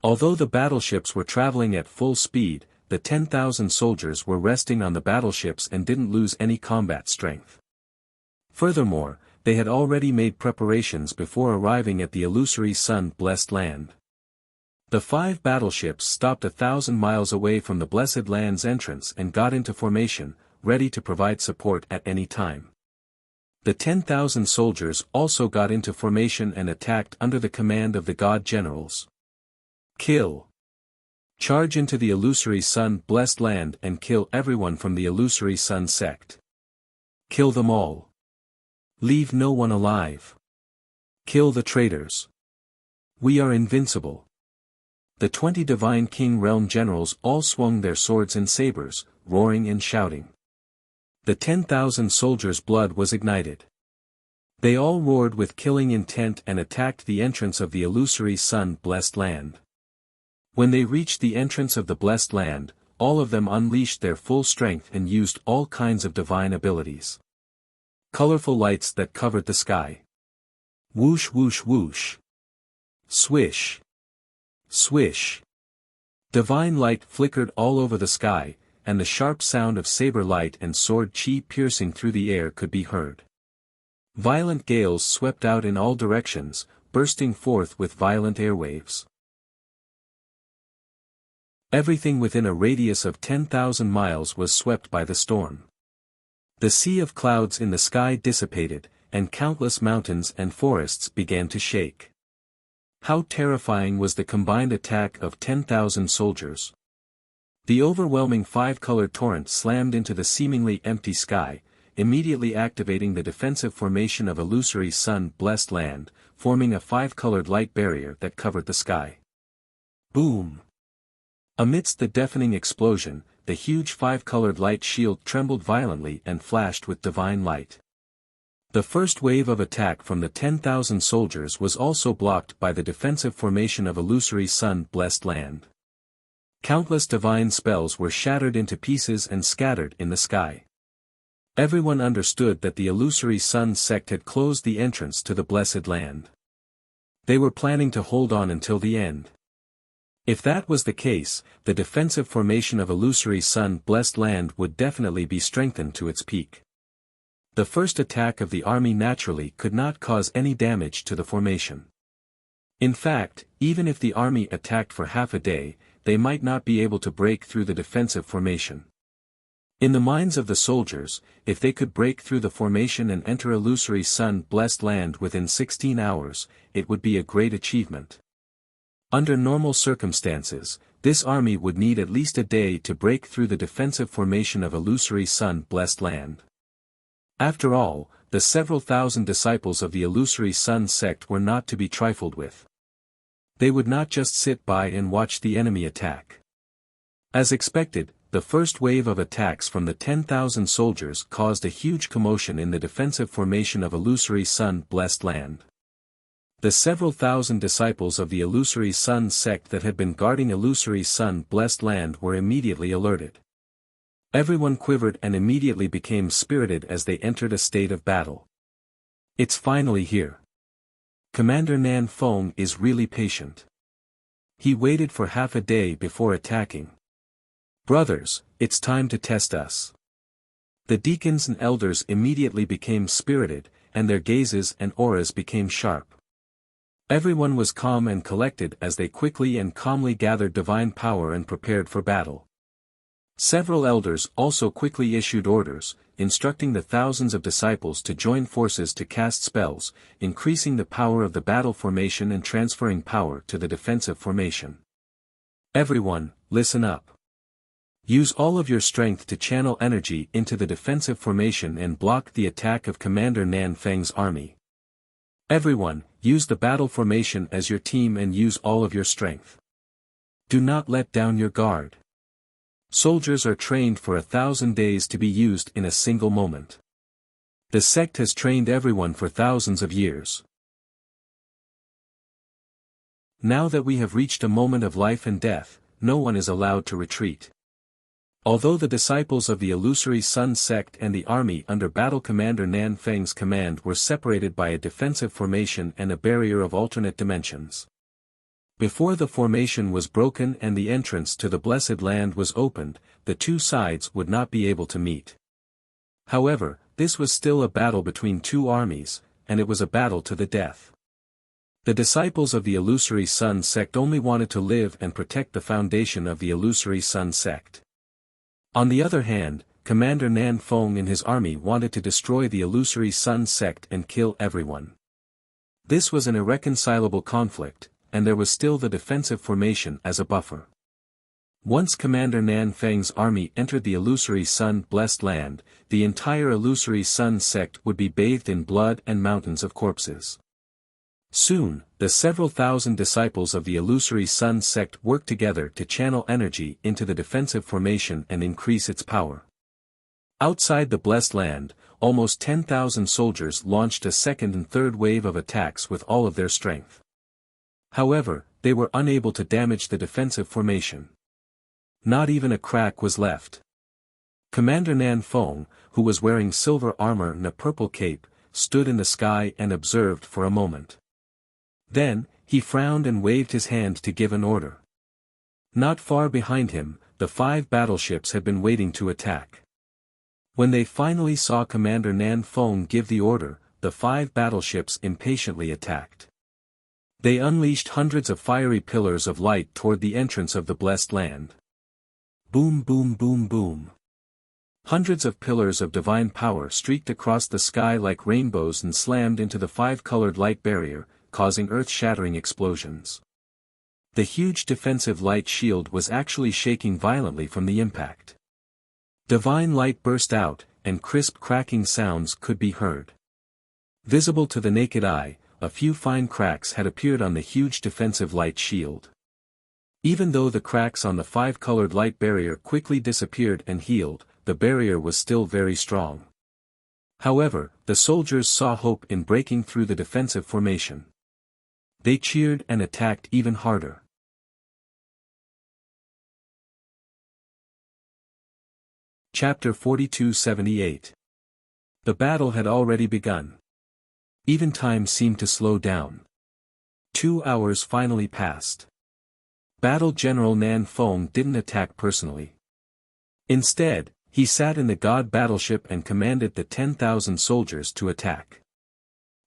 Although the battleships were traveling at full speed, the 10,000 soldiers were resting on the battleships and didn't lose any combat strength. Furthermore, they had already made preparations before arriving at the illusory sun-blessed land. The 5 battleships stopped 1,000 miles away from the blessed land's entrance and got into formation, ready to provide support at any time. The 10,000 soldiers also got into formation and attacked under the command of the god generals. Kill. Charge into the illusory sun-blessed land and kill everyone from the illusory sun sect. Kill them all. Leave no one alive. Kill the traitors. We are invincible. The 20 divine king realm generals all swung their swords and sabers, roaring and shouting. The 10,000 soldiers' blood was ignited. They all roared with killing intent and attacked the entrance of the illusory sun-blessed land. When they reached the entrance of the blessed land, all of them unleashed their full strength and used all kinds of divine abilities. Colorful lights that covered the sky. Whoosh whoosh whoosh. Swish. Swish. Divine light flickered all over the sky, and the sharp sound of saber light and sword chi piercing through the air could be heard. Violent gales swept out in all directions, bursting forth with violent airwaves. Everything within a radius of 10,000 miles was swept by the storm. The sea of clouds in the sky dissipated, and countless mountains and forests began to shake. How terrifying was the combined attack of 10,000 soldiers. The overwhelming 5-colored torrent slammed into the seemingly empty sky, immediately activating the defensive formation of illusory sun-blessed land, forming a 5-colored light barrier that covered the sky. Boom! Amidst the deafening explosion, the huge 5-colored light shield trembled violently and flashed with divine light. The first wave of attack from the 10,000 soldiers was also blocked by the defensive formation of illusory sun-blessed land. Countless divine spells were shattered into pieces and scattered in the sky. Everyone understood that the illusory sun sect had closed the entrance to the blessed land. They were planning to hold on until the end. If that was the case, the defensive formation of illusory sun-blessed land would definitely be strengthened to its peak. The first attack of the army naturally could not cause any damage to the formation. In fact, even if the army attacked for half a day, they might not be able to break through the defensive formation. In the minds of the soldiers, if they could break through the formation and enter illusory sun-blessed land within 16 hours, it would be a great achievement. Under normal circumstances, this army would need at least a day to break through the defensive formation of illusory sun-blessed land. After all, the several thousand disciples of the illusory sun sect were not to be trifled with. They would not just sit by and watch the enemy attack. As expected, the first wave of attacks from the 10,000 soldiers caused a huge commotion in the defensive formation of illusory sun-blessed land. The several thousand disciples of the illusory sun sect that had been guarding illusory sun-blessed land were immediately alerted. Everyone quivered and immediately became spirited as they entered a state of battle. It's finally here. Commander Nan Feng is really patient. He waited for half a day before attacking. Brothers, it's time to test us. The deacons and elders immediately became spirited, and their gazes and auras became sharp. Everyone was calm and collected as they quickly and calmly gathered divine power and prepared for battle. Several elders also quickly issued orders, instructing the thousands of disciples to join forces to cast spells, increasing the power of the battle formation and transferring power to the defensive formation. Everyone, listen up. Use all of your strength to channel energy into the defensive formation and block the attack of Commander Nan Feng's army. Everyone, use the battle formation as your team and use all of your strength. Do not let down your guard. Soldiers are trained for 1,000 days to be used in a single moment. The sect has trained everyone for thousands of years. Now that we have reached a moment of life and death, no one is allowed to retreat. Although the disciples of the Illusory Sun sect and the army under Battle Commander Nan Feng's command were separated by a defensive formation and a barrier of alternate dimensions. Before the formation was broken and the entrance to the Blessed Land was opened, the two sides would not be able to meet. However, this was still a battle between two armies, and it was a battle to the death. The disciples of the Illusory Sun sect only wanted to live and protect the foundation of the Illusory Sun sect. On the other hand, Commander Nan Feng and his army wanted to destroy the Illusory Sun sect and kill everyone. This was an irreconcilable conflict, and there was still the defensive formation as a buffer. Once Commander Nan Feng's army entered the Illusory Sun Blessed Land, the entire Illusory Sun sect would be bathed in blood and mountains of corpses. Soon, the several thousand disciples of the Illusory Sun sect worked together to channel energy into the defensive formation and increase its power. Outside the Blessed Land, almost 10,000 soldiers launched a second and third wave of attacks with all of their strength. However, they were unable to damage the defensive formation. Not even a crack was left. Commander Nan Feng, who was wearing silver armor and a purple cape, stood in the sky and observed for a moment. Then, he frowned and waved his hand to give an order. Not far behind him, the 5 battleships had been waiting to attack. When they finally saw Commander Nan Feng give the order, the 5 battleships impatiently attacked. They unleashed hundreds of fiery pillars of light toward the entrance of the Blessed Land. Boom boom boom boom. Hundreds of pillars of divine power streaked across the sky like rainbows and slammed into the 5-colored light barrier, causing earth-shattering explosions. The huge defensive light shield was actually shaking violently from the impact. Divine light burst out, and crisp cracking sounds could be heard. Visible to the naked eye, a few fine cracks had appeared on the huge defensive light shield. Even though the cracks on the 5-colored light barrier quickly disappeared and healed, the barrier was still very strong. However, the soldiers saw hope in breaking through the defensive formation. They cheered and attacked even harder. Chapter 4278. The battle had already begun. Even time seemed to slow down. 2 hours finally passed. Battle General Nan Feng didn't attack personally. Instead, he sat in the God battleship and commanded the 10,000 soldiers to attack.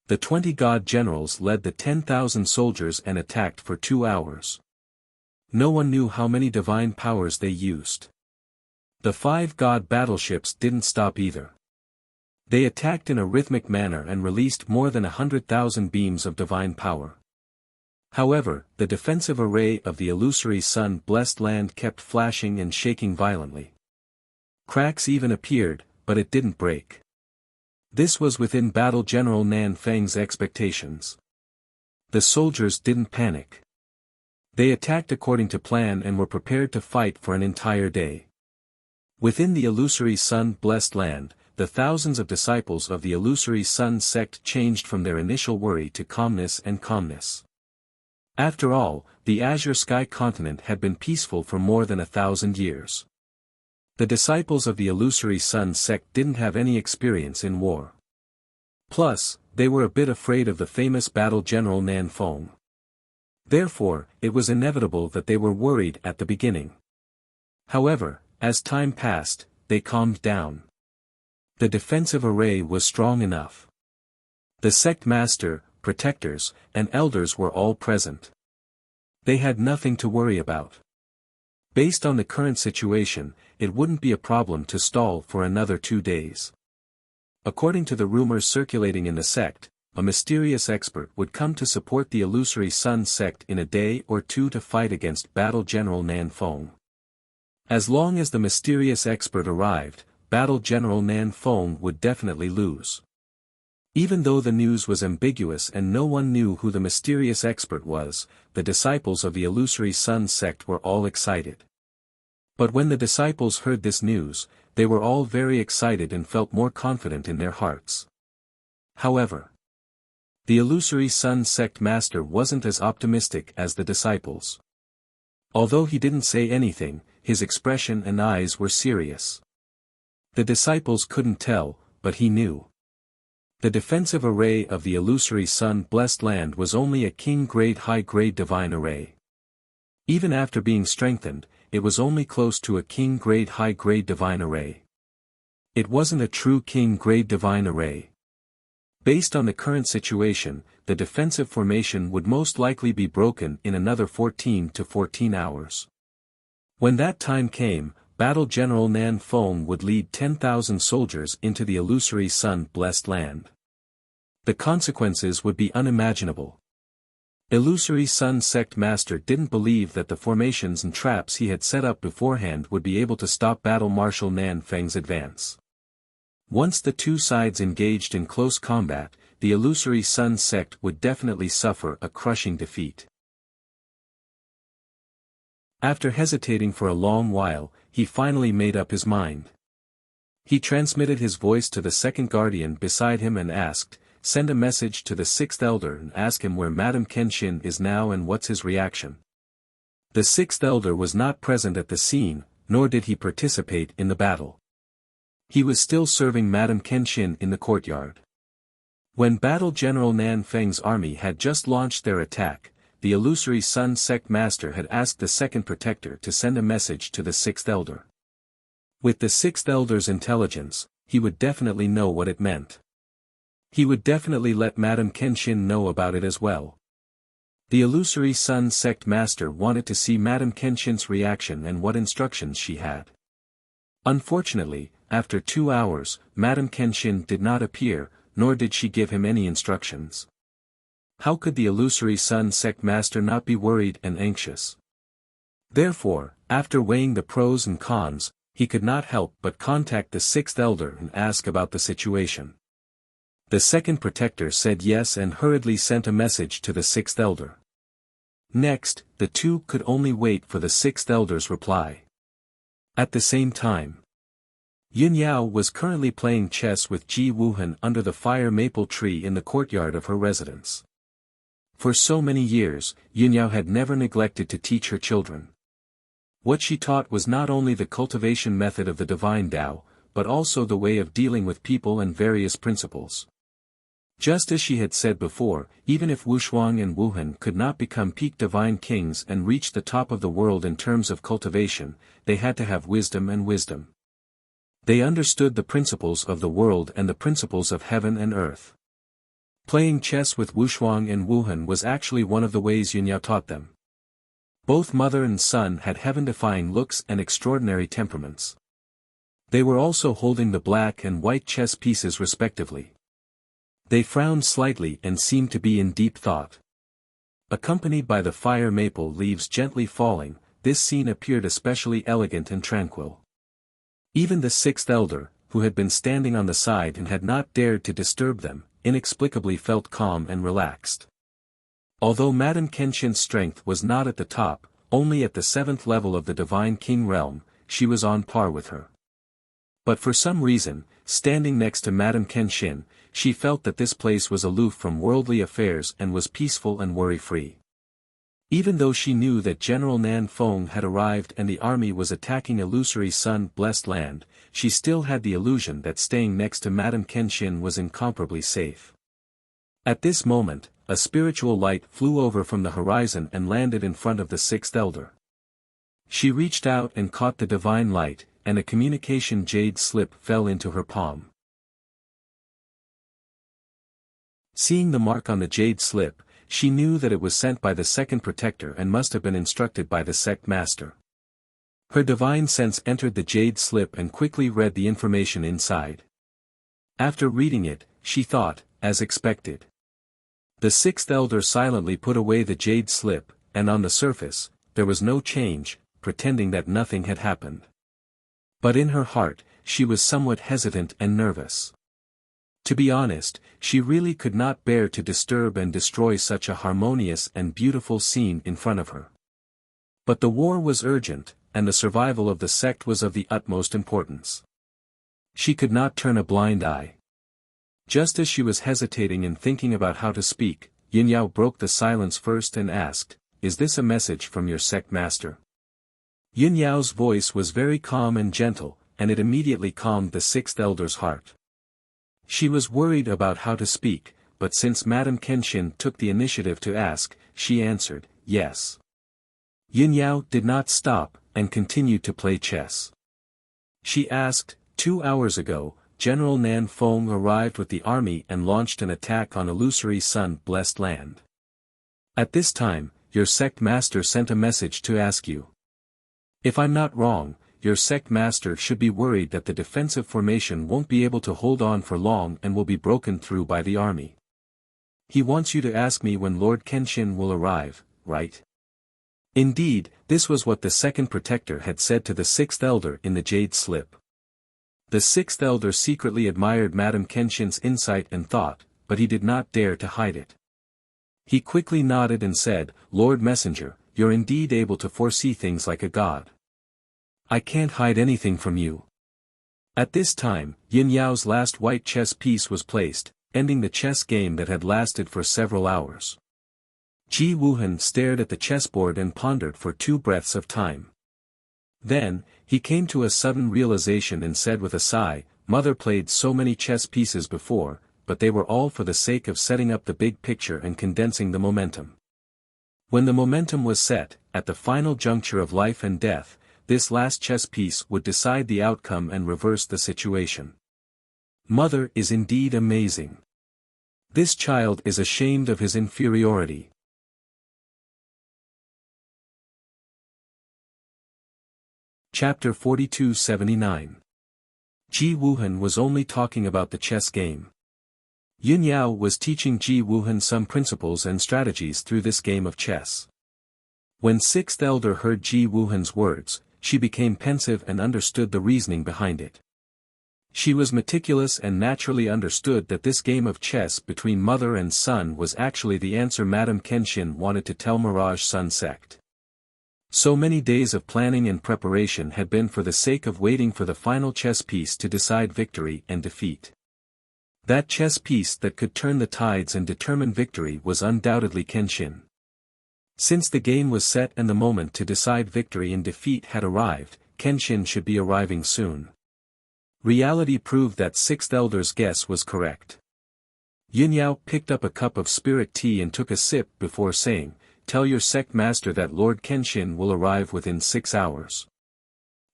The 20 God generals led the 10,000 soldiers and attacked for 2 hours. No one knew how many divine powers they used. The 5 God battleships didn't stop either. They attacked in a rhythmic manner and released more than 100,000 beams of divine power. However, the defensive array of the Illusory Sun Blessed Land kept flashing and shaking violently. Cracks even appeared, but it didn't break. This was within Battle General Nan Feng's expectations. The soldiers didn't panic. They attacked according to plan and were prepared to fight for an entire day. Within the Illusory Sun Blessed Land, the thousands of disciples of the Illusory Sun sect changed from their initial worry to calmness and calmness. After all, the Azure Sky continent had been peaceful for more than 1,000 years. The disciples of the Illusory Sun sect didn't have any experience in war. Plus, they were a bit afraid of the famous Battle General Nan Feng. Therefore, it was inevitable that they were worried at the beginning. However, as time passed, they calmed down. The defensive array was strong enough. The sect master, protectors, and elders were all present. They had nothing to worry about. Based on the current situation, it wouldn't be a problem to stall for another 2 days. According to the rumors circulating in the sect, a mysterious expert would come to support the Illusory Sun sect in a day or 2 to fight against Battle General Nan Feng. As long as the mysterious expert arrived, Battle General Nan Feng would definitely lose. Even though the news was ambiguous and no one knew who the mysterious expert was, the disciples of the Illusory Sun sect were all excited. But when the disciples heard this news, they were all very excited and felt more confident in their hearts. However, the illusory sun sect master wasn't as optimistic as the disciples. Although he didn't say anything, his expression and eyes were serious. The disciples couldn't tell, but he knew. The defensive array of the illusory sun-blessed land was only a king-grade high-grade divine array. Even after being strengthened, it was only close to a king-grade high-grade divine array. It wasn't a true king-grade divine array. Based on the current situation, the defensive formation would most likely be broken in another 14 to 14 hours. When that time came, Battle General Ninefold would lead 10,000 soldiers into the illusory sun-blessed land. The consequences would be unimaginable. Illusory Sun Sect Master didn't believe that the formations and traps he had set up beforehand would be able to stop Battle Marshal Nianfeng's advance. Once the two sides engaged in close combat, the Illusory Sun Sect would definitely suffer a crushing defeat. After hesitating for a long while, he finally made up his mind. He transmitted his voice to the second guardian beside him and asked, "Send a message to the sixth elder and ask him where Madame Kenshin is now and what's his reaction." The sixth elder was not present at the scene, nor did he participate in the battle. He was still serving Madame Kenshin in the courtyard. When Battle General Nianfeng's army had just launched their attack, the Illusory Sun Sect Master had asked the second protector to send a message to the sixth elder. With the sixth elder's intelligence, he would definitely know what it meant. He would definitely let Madame Kenshin know about it as well. The Illusory Sun Sect Master wanted to see Madame Kenshin's reaction and what instructions she had. Unfortunately, after 2 hours, Madame Kenshin did not appear, nor did she give him any instructions. How could the Illusory Sun Sect Master not be worried and anxious? Therefore, after weighing the pros and cons, he could not help but contact the sixth elder and ask about the situation. The second protector said yes and hurriedly sent a message to the sixth elder. Next, the two could only wait for the sixth elder's reply. At the same time, Yun Yao was currently playing chess with Ji Wuhan under the fire maple tree in the courtyard of her residence. For so many years, Yun Yao had never neglected to teach her children. What she taught was not only the cultivation method of the divine Tao, but also the way of dealing with people and various principles. Just as she had said before, even if Wushuang and Wuhan could not become peak divine kings and reach the top of the world in terms of cultivation, they had to have wisdom and wisdom. They understood the principles of the world and the principles of heaven and earth. Playing chess with Wushuang and Wuhan was actually one of the ways Yun Yao taught them. Both mother and son had heaven-defying looks and extraordinary temperaments. They were also holding the black and white chess pieces respectively. They frowned slightly and seemed to be in deep thought. Accompanied by the fire maple leaves gently falling, this scene appeared especially elegant and tranquil. Even the sixth elder, who had been standing on the side and had not dared to disturb them, inexplicably felt calm and relaxed. Although Madame Kenshin's strength was not at the top, only at the 7th level of the Divine King realm, she was on par with her. But for some reason, standing next to Madame Kenshin, she felt that this place was aloof from worldly affairs and was peaceful and worry-free. Even though she knew that General Nianfold had arrived and the army was attacking illusory sun-blessed land, she still had the illusion that staying next to Madame Kenshin was incomparably safe. At this moment, a spiritual light flew over from the horizon and landed in front of the sixth elder. She reached out and caught the divine light, and a communication jade slip fell into her palm. Seeing the mark on the jade slip, she knew that it was sent by the second protector and must have been instructed by the sect master. Her divine sense entered the jade slip and quickly read the information inside. After reading it, she thought, as expected. The sixth elder silently put away the jade slip, and on the surface, there was no change, pretending that nothing had happened. But in her heart, she was somewhat hesitant and nervous. To be honest, she really could not bear to disturb and destroy such a harmonious and beautiful scene in front of her. But the war was urgent, and the survival of the sect was of the utmost importance. She could not turn a blind eye. Just as she was hesitating and thinking about how to speak, Yin Yao broke the silence first and asked, "Is this a message from your sect master?" Yin Yao's voice was very calm and gentle, and it immediately calmed the sixth elder's heart. She was worried about how to speak, but since Madame Kenshin took the initiative to ask, she answered, "Yes." Yin Yao did not stop, and continued to play chess. She asked, 2 hours ago, General Ninefold arrived with the army and launched an attack on illusory sun-blessed land. At this time, your sect master sent a message to ask you. If I'm not wrong, your sect master should be worried that the defensive formation won't be able to hold on for long and will be broken through by the army. He wants you to ask me when Lord Kenshin will arrive, right? Indeed, this was what the second protector had said to the sixth elder in the jade slip. The sixth elder secretly admired Madame Kenshin's insight and thought, but he did not dare to hide it. He quickly nodded and said, "Lord Messenger, you're indeed able to foresee things like a god. I can't hide anything from you." At this time, Yin Yao's last white chess piece was placed, ending the chess game that had lasted for several hours. Ji Wuhan stared at the chessboard and pondered for 2 breaths of time. Then, he came to a sudden realization and said with a sigh, "Mother played so many chess pieces before, but they were all for the sake of setting up the big picture and condensing the momentum. When the momentum was set, at the final juncture of life and death, this last chess piece would decide the outcome and reverse the situation. Mother is indeed amazing. This child is ashamed of his inferiority." Chapter 4279. Ji Wuhan was only talking about the chess game. Yin Yao was teaching Ji Wuhan some principles and strategies through this game of chess. When sixth elder heard Ji Wuhan's words, she became pensive and understood the reasoning behind it. She was meticulous and naturally understood that this game of chess between mother and son was actually the answer Madame Kenshin wanted to tell Mirage Sun sect. So many days of planning and preparation had been for the sake of waiting for the final chess piece to decide victory and defeat. That chess piece that could turn the tides and determine victory was undoubtedly Kenshin. Since the game was set and the moment to decide victory and defeat had arrived, Kenshin should be arriving soon. Reality proved that sixth elder's guess was correct. Yin Yao picked up a cup of spirit tea and took a sip before saying, "Tell your sect master that Lord Kenshin will arrive within 6 hours.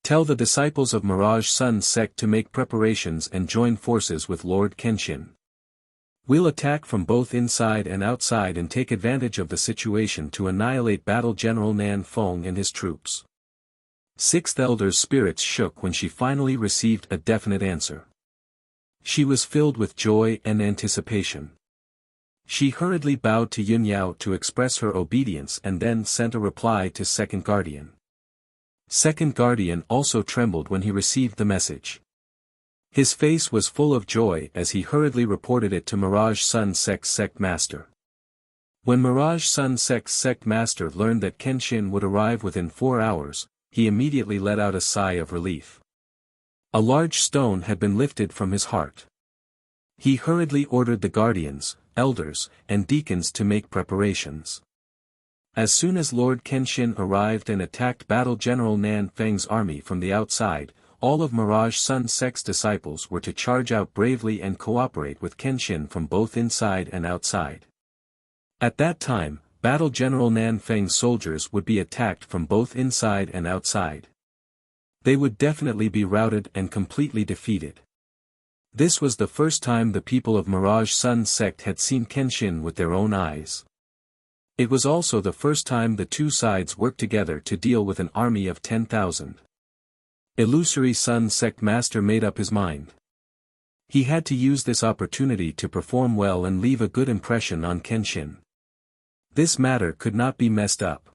Tell the disciples of Mirage Sun sect to make preparations and join forces with Lord Kenshin. We'll attack from both inside and outside and take advantage of the situation to annihilate Battle General Ninefold and his troops." Sixth elder's spirits shook when she finally received a definite answer. She was filled with joy and anticipation. She hurriedly bowed to Yin Yao to express her obedience and then sent a reply to Second Guardian. Second Guardian also trembled when he received the message. His face was full of joy as he hurriedly reported it to Mirage Sun sect's sect master. When Mirage Sun sect's sect master learned that Kenshin would arrive within 4 hours, he immediately let out a sigh of relief. A large stone had been lifted from his heart. He hurriedly ordered the guardians, elders, and deacons to make preparations. As soon as Lord Kenshin arrived and attacked Battle General Ninefold's army from the outside, all of Mirage Sun sect's disciples were to charge out bravely and cooperate with Kenshin from both inside and outside. At that time, Battle General Ninefold's soldiers would be attacked from both inside and outside. They would definitely be routed and completely defeated. This was the first time the people of Mirage Sun sect had seen Kenshin with their own eyes. It was also the first time the two sides worked together to deal with an army of 10,000. Illusory Sun sect master made up his mind. He had to use this opportunity to perform well and leave a good impression on Kenshin. This matter could not be messed up.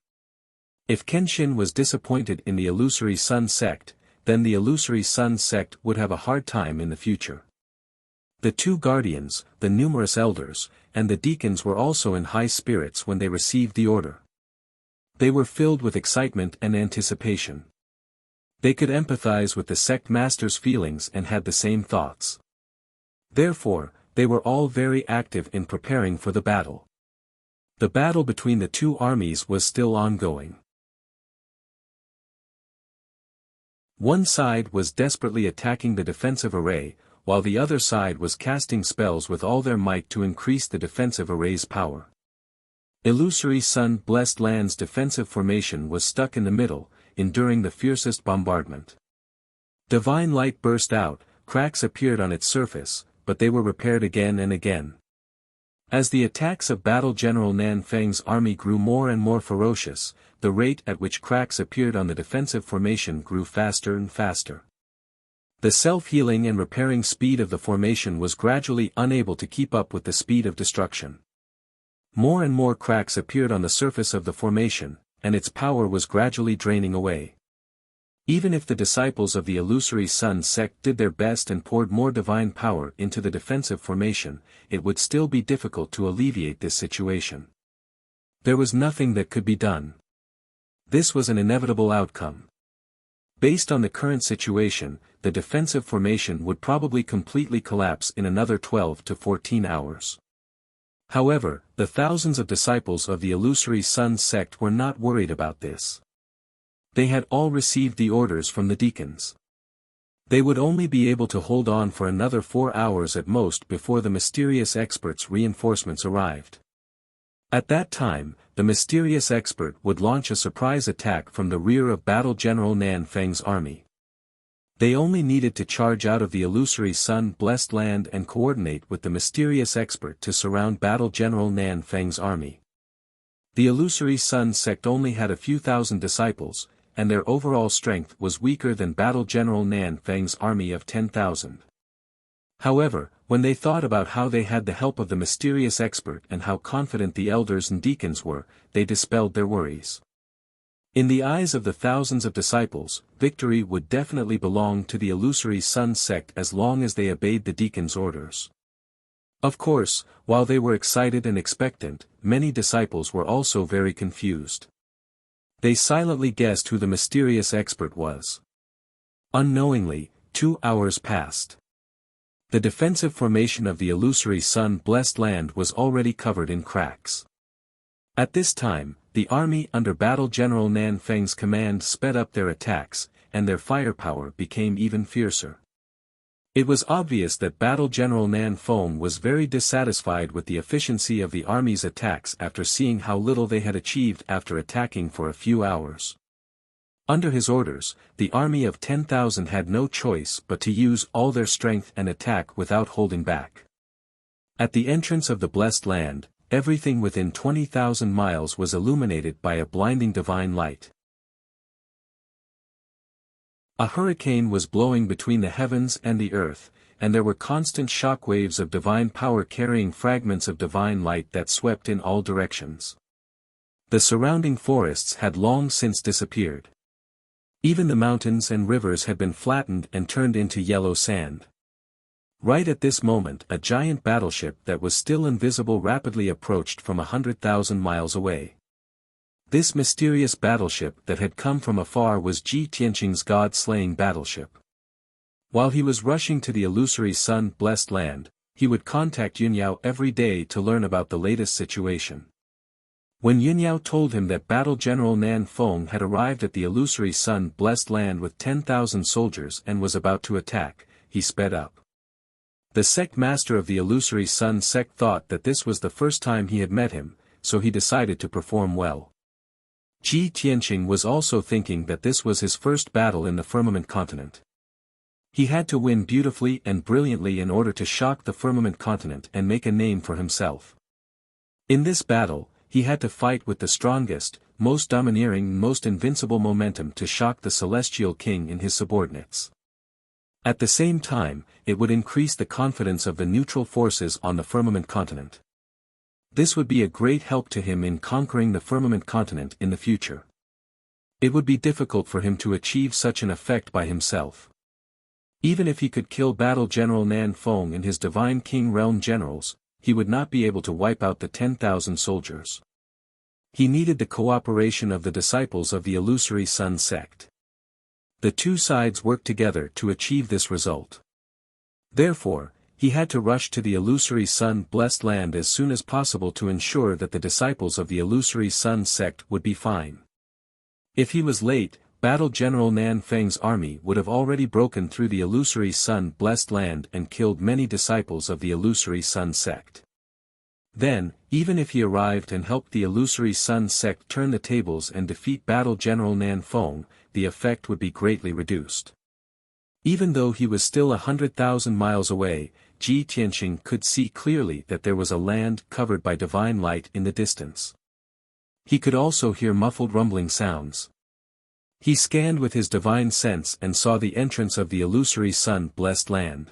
If Kenshin was disappointed in the Illusory Sun sect, then the Illusory Sun sect would have a hard time in the future. The two guardians, the numerous elders, and the deacons were also in high spirits when they received the order. They were filled with excitement and anticipation. They could empathize with the sect master's feelings and had the same thoughts. Therefore, they were all very active in preparing for the battle. The battle between the two armies was still ongoing. One side was desperately attacking the defensive array, while the other side was casting spells with all their might to increase the defensive array's power. Illusory sun-blessed land's defensive formation was stuck in the middle, enduring the fiercest bombardment. Divine light burst out, cracks appeared on its surface, but they were repaired again and again. As the attacks of Battle General Nan Feng's army grew more and more ferocious, the rate at which cracks appeared on the defensive formation grew faster and faster. The self-healing and repairing speed of the formation was gradually unable to keep up with the speed of destruction. More and more cracks appeared on the surface of the formation, and its power was gradually draining away. Even if the disciples of the illusory sun sect did their best and poured more divine power into the defensive formation, it would still be difficult to alleviate this situation. There was nothing that could be done. This was an inevitable outcome. Based on the current situation, the defensive formation would probably completely collapse in another 12 to 14 hours. However, the thousands of disciples of the illusory sun sect were not worried about this. They had all received the orders from the deacons. They would only be able to hold on for another 4 hours at most before the mysterious expert's reinforcements arrived. At that time, the mysterious expert would launch a surprise attack from the rear of Battle General Nan Feng's army. They only needed to charge out of the illusory sun-blessed land and coordinate with the mysterious expert to surround Battle General Nan Feng's army. The illusory sun sect only had a few thousand disciples, and their overall strength was weaker than Battle General Nan Feng's army of 10,000. However, when they thought about how they had the help of the mysterious expert and how confident the elders and deacons were, they dispelled their worries. In the eyes of the thousands of disciples, victory would definitely belong to the illusory sun sect as long as they obeyed the deacons' orders. Of course, while they were excited and expectant, many disciples were also very confused. They silently guessed who the mysterious expert was. Unknowingly, 2 hours passed. The defensive formation of the illusory sun-blessed land was already covered in cracks. At this time, the army under Battle General Nan Feng's command sped up their attacks, and their firepower became even fiercer. It was obvious that Battle General Nan Feng was very dissatisfied with the efficiency of the army's attacks after seeing how little they had achieved after attacking for a few hours. Under his orders, the army of 10,000 had no choice but to use all their strength and attack without holding back. At the entrance of the blessed land, everything within 20,000 miles was illuminated by a blinding divine light. A hurricane was blowing between the heavens and the earth, and there were constant shock waves of divine power carrying fragments of divine light that swept in all directions. The surrounding forests had long since disappeared. Even the mountains and rivers had been flattened and turned into yellow sand. Right at this moment, a giant battleship that was still invisible rapidly approached from 100,000 miles away. This mysterious battleship that had come from afar was Ji Tianqing's god-slaying battleship. While he was rushing to the illusory sun-blessed land, he would contact Yunyao every day to learn about the latest situation. When Yunyao told him that Battle General Nan Feng had arrived at the illusory sun-blessed land with 10,000 soldiers and was about to attack, he sped up. The sect master of the illusory sun sect thought that this was the first time he had met him, so he decided to perform well. Ji Tianqing was also thinking that this was his first battle in the firmament continent. He had to win beautifully and brilliantly in order to shock the firmament continent and make a name for himself. In this battle, he had to fight with the strongest, most domineering, most invincible momentum to shock the celestial king and his subordinates. At the same time, it would increase the confidence of the neutral forces on the firmament continent. This would be a great help to him in conquering the firmament continent in the future. It would be difficult for him to achieve such an effect by himself. Even if he could kill Battle General Nan Feng and his Divine King Realm generals, he would not be able to wipe out the 10,000 soldiers. He needed the cooperation of the disciples of the illusory sun sect. The two sides worked together to achieve this result. Therefore, he had to rush to the illusory sun-blessed land as soon as possible to ensure that the disciples of the illusory sun sect would be fine. If he was late, Battle General Nan Feng's army would have already broken through the illusory sun-blessed land and killed many disciples of the illusory sun sect. Then, even if he arrived and helped the illusory sun sect turn the tables and defeat Battle General Nan Feng, the effect would be greatly reduced. Even though he was still 100,000 miles away, Ji Tianqing could see clearly that there was a land covered by divine light in the distance. He could also hear muffled rumbling sounds. He scanned with his divine sense and saw the entrance of the illusory sun-blessed land.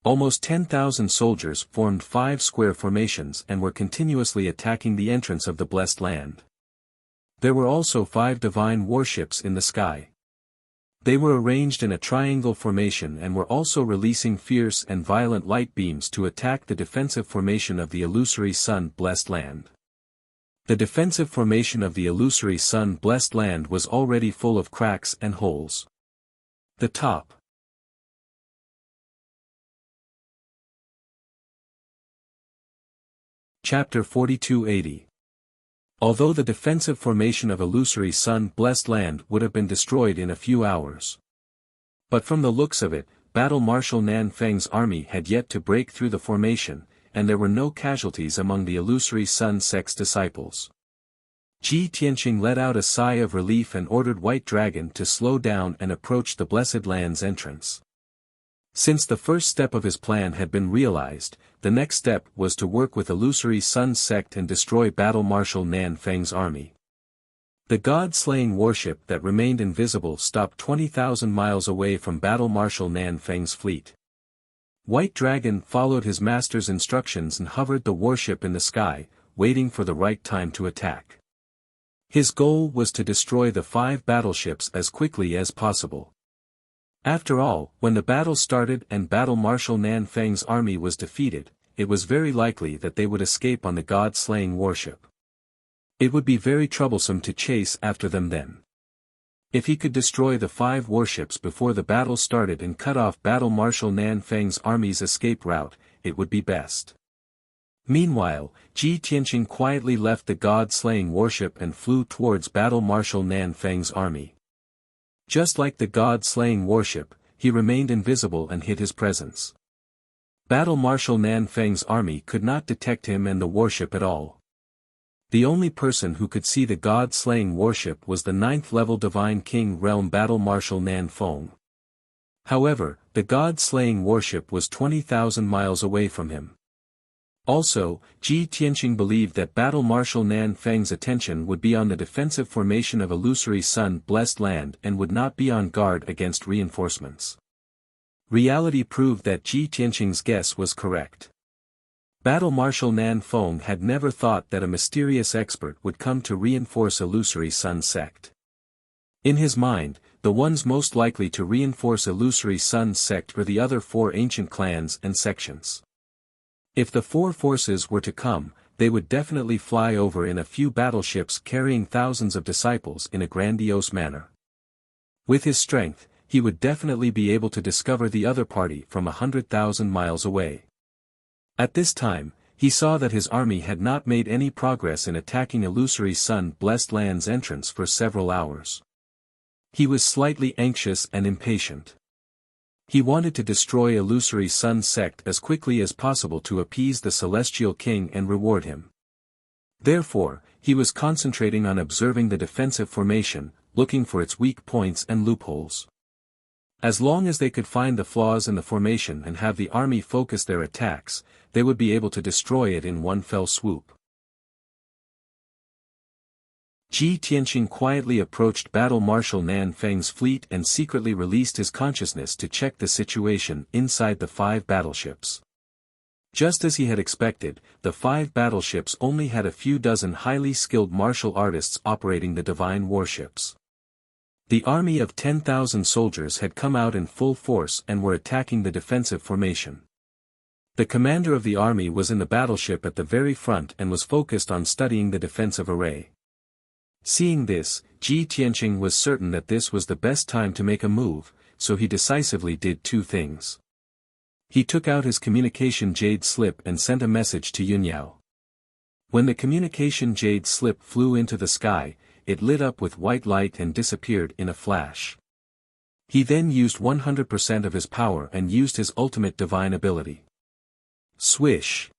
Almost 10,000 soldiers formed 5 square formations and were continuously attacking the entrance of the blessed land. There were also 5 divine warships in the sky. They were arranged in a triangle formation and were also releasing fierce and violent light beams to attack the defensive formation of the illusory sun-blessed land. The defensive formation of the illusory sun-blessed land was already full of cracks and holes. The top. Chapter 4280. Although the defensive formation of illusory sun-blessed land would have been destroyed in a few hours. But from the looks of it, Battle Marshal Nan Feng's army had yet to break through the formation, and there were no casualties among the illusory sun sect's disciples. Ji Tianqing let out a sigh of relief and ordered White Dragon to slow down and approach the blessed land's entrance. Since the first step of his plan had been realized, the next step was to work with illusory sun sect and destroy Battle Marshal Nan Feng's army. The god-slaying warship that remained invisible stopped 20,000 miles away from Battle Marshal Nan Feng's fleet. White Dragon followed his master's instructions and hovered the warship in the sky, waiting for the right time to attack. His goal was to destroy the 5 battleships as quickly as possible. After all, when the battle started and Battle Marshal Nan Feng's army was defeated, it was very likely that they would escape on the god-slaying warship. It would be very troublesome to chase after them then. If he could destroy the 5 warships before the battle started and cut off Battle Marshal Nan Feng's army's escape route, it would be best. Meanwhile, Ji Tianqing quietly left the god-slaying warship and flew towards Battle Marshal Nan Feng's army. Just like the god-slaying warship, he remained invisible and hid his presence. Battle Marshal Nan Feng's army could not detect him and the warship at all. The only person who could see the god-slaying warship was the 9th-level Divine King Realm Battle Marshal Nan Feng. However, the god-slaying warship was 20,000 miles away from him. Also, Ji Tianqing believed that Battle Marshal Nan Feng's attention would be on the defensive formation of illusory sun-blessed land and would not be on guard against reinforcements. Reality proved that Ji Tianqing's guess was correct. Battle Marshal Nan Feng had never thought that a mysterious expert would come to reinforce illusory sun sect. In his mind, the ones most likely to reinforce illusory sun sect were the other 4 ancient clans and sections. If the 4 forces were to come, they would definitely fly over in a few battleships carrying thousands of disciples in a grandiose manner. With his strength, he would definitely be able to discover the other party from 100,000 miles away. At this time, he saw that his army had not made any progress in attacking illusory sun-blessed land's entrance for several hours. He was slightly anxious and impatient. He wanted to destroy illusory sun sect as quickly as possible to appease the celestial king and reward him. Therefore, he was concentrating on observing the defensive formation, looking for its weak points and loopholes. As long as they could find the flaws in the formation and have the army focus their attacks, they would be able to destroy it in one fell swoop. Ji Tianqing quietly approached Battle Marshal Nan Feng's fleet and secretly released his consciousness to check the situation inside the 5 battleships. Just as he had expected, the 5 battleships only had a few dozen highly skilled martial artists operating the divine warships. The army of 10,000 soldiers had come out in full force and were attacking the defensive formation. The commander of the army was in the battleship at the very front and was focused on studying the defensive array. Seeing this, Ji Tianqing was certain that this was the best time to make a move, so he decisively did two things. He took out his communication jade slip and sent a message to Yunyao. When the communication jade slip flew into the sky, it lit up with white light and disappeared in a flash. He then used 100% of his power and used his ultimate divine ability. Swish!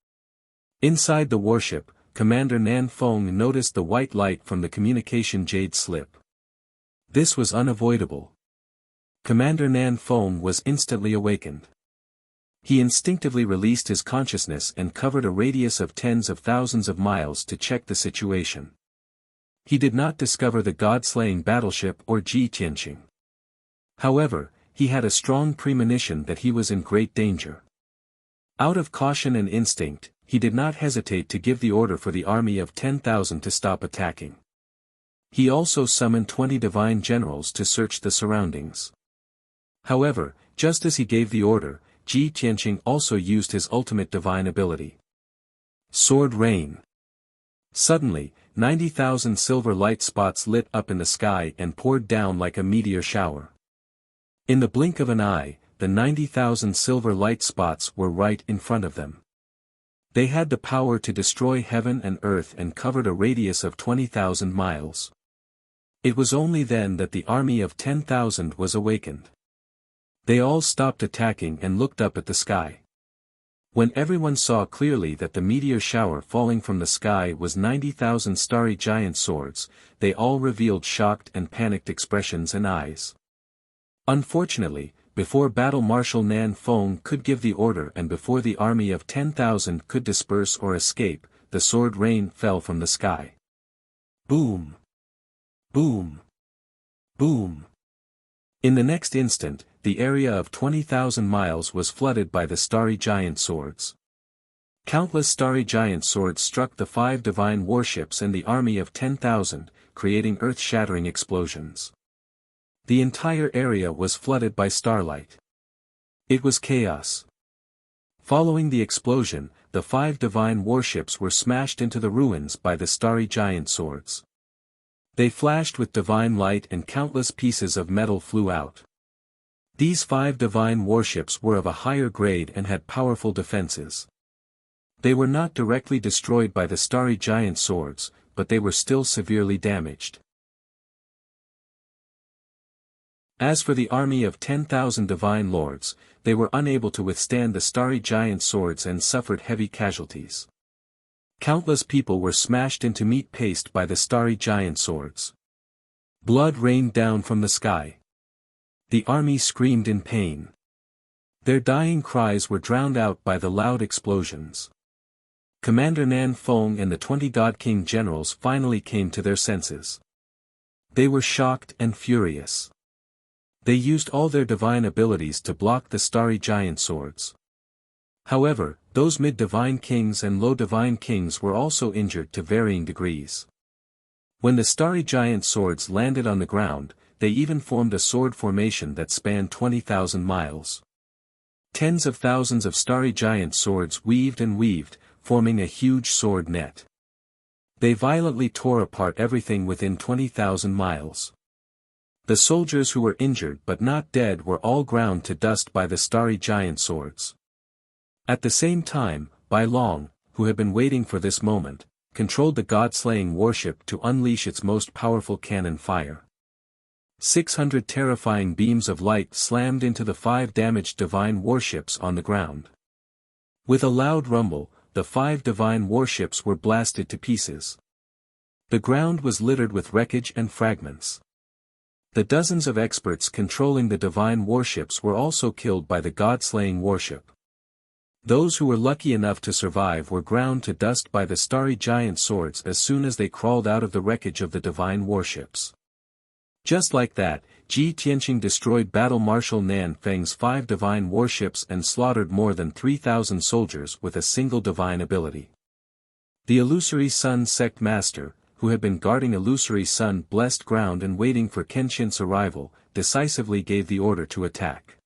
Inside the warship, Commander Ninefold noticed the white light from the communication jade slip. This was unavoidable. Commander Ninefold was instantly awakened. He instinctively released his consciousness and covered a radius of tens of thousands of miles to check the situation. He did not discover the god-slaying battleship or Ji Tianqing. However, he had a strong premonition that he was in great danger. Out of caution and instinct, he did not hesitate to give the order for the army of 10,000 to stop attacking. He also summoned 20 divine generals to search the surroundings. However, just as he gave the order, Ji Tianqing also used his ultimate divine ability. Sword Rain. Suddenly, 90,000 silver light spots lit up in the sky and poured down like a meteor shower. In the blink of an eye, the 90,000 silver light spots were right in front of them. They had the power to destroy heaven and earth and covered a radius of 20,000 miles. It was only then that the army of 10,000 was awakened. They all stopped attacking and looked up at the sky. When everyone saw clearly that the meteor shower falling from the sky was 90,000 starry giant swords, they all revealed shocked and panicked expressions and eyes. Unfortunately, before Battle Marshal Ninefold could give the order and before the army of 10,000 could disperse or escape, the sword rain fell from the sky. Boom! Boom! Boom! In the next instant, the area of 20,000 miles was flooded by the starry giant swords. Countless starry giant swords struck the 5 divine warships and the army of 10,000, creating earth-shattering explosions. The entire area was flooded by starlight. It was chaos. Following the explosion, the 5 divine warships were smashed into the ruins by the starry giant swords. They flashed with divine light and countless pieces of metal flew out. These 5 divine warships were of a higher grade and had powerful defenses. They were not directly destroyed by the starry giant swords, but they were still severely damaged. As for the army of 10,000 divine lords, they were unable to withstand the starry giant swords and suffered heavy casualties. Countless people were smashed into meat paste by the starry giant swords. Blood rained down from the sky. The army screamed in pain. Their dying cries were drowned out by the loud explosions. Commander Ninefold and the 20 God King generals finally came to their senses. They were shocked and furious. They used all their divine abilities to block the starry giant swords. However, those mid-divine kings and low-divine kings were also injured to varying degrees. When the starry giant swords landed on the ground, they even formed a sword formation that spanned 20,000 miles. Tens of thousands of starry giant swords weaved and weaved, forming a huge sword net. They violently tore apart everything within 20,000 miles. The soldiers who were injured but not dead were all ground to dust by the starry giant swords. At the same time, Bai Long, who had been waiting for this moment, controlled the god-slaying warship to unleash its most powerful cannon fire. 600 terrifying beams of light slammed into the 5 damaged divine warships on the ground. With a loud rumble, the 5 divine warships were blasted to pieces. The ground was littered with wreckage and fragments. The dozens of experts controlling the divine warships were also killed by the god-slaying warship. Those who were lucky enough to survive were ground to dust by the starry giant swords as soon as they crawled out of the wreckage of the divine warships. Just like that, Ji Tianqing destroyed Battle Marshal Ninefold's 5 divine warships and slaughtered more than 3,000 soldiers with a single divine ability. The Illusory Sun Sect Master, who had been guarding Illusory Sun blessed ground and waiting for Kenshin's arrival, decisively gave the order to attack.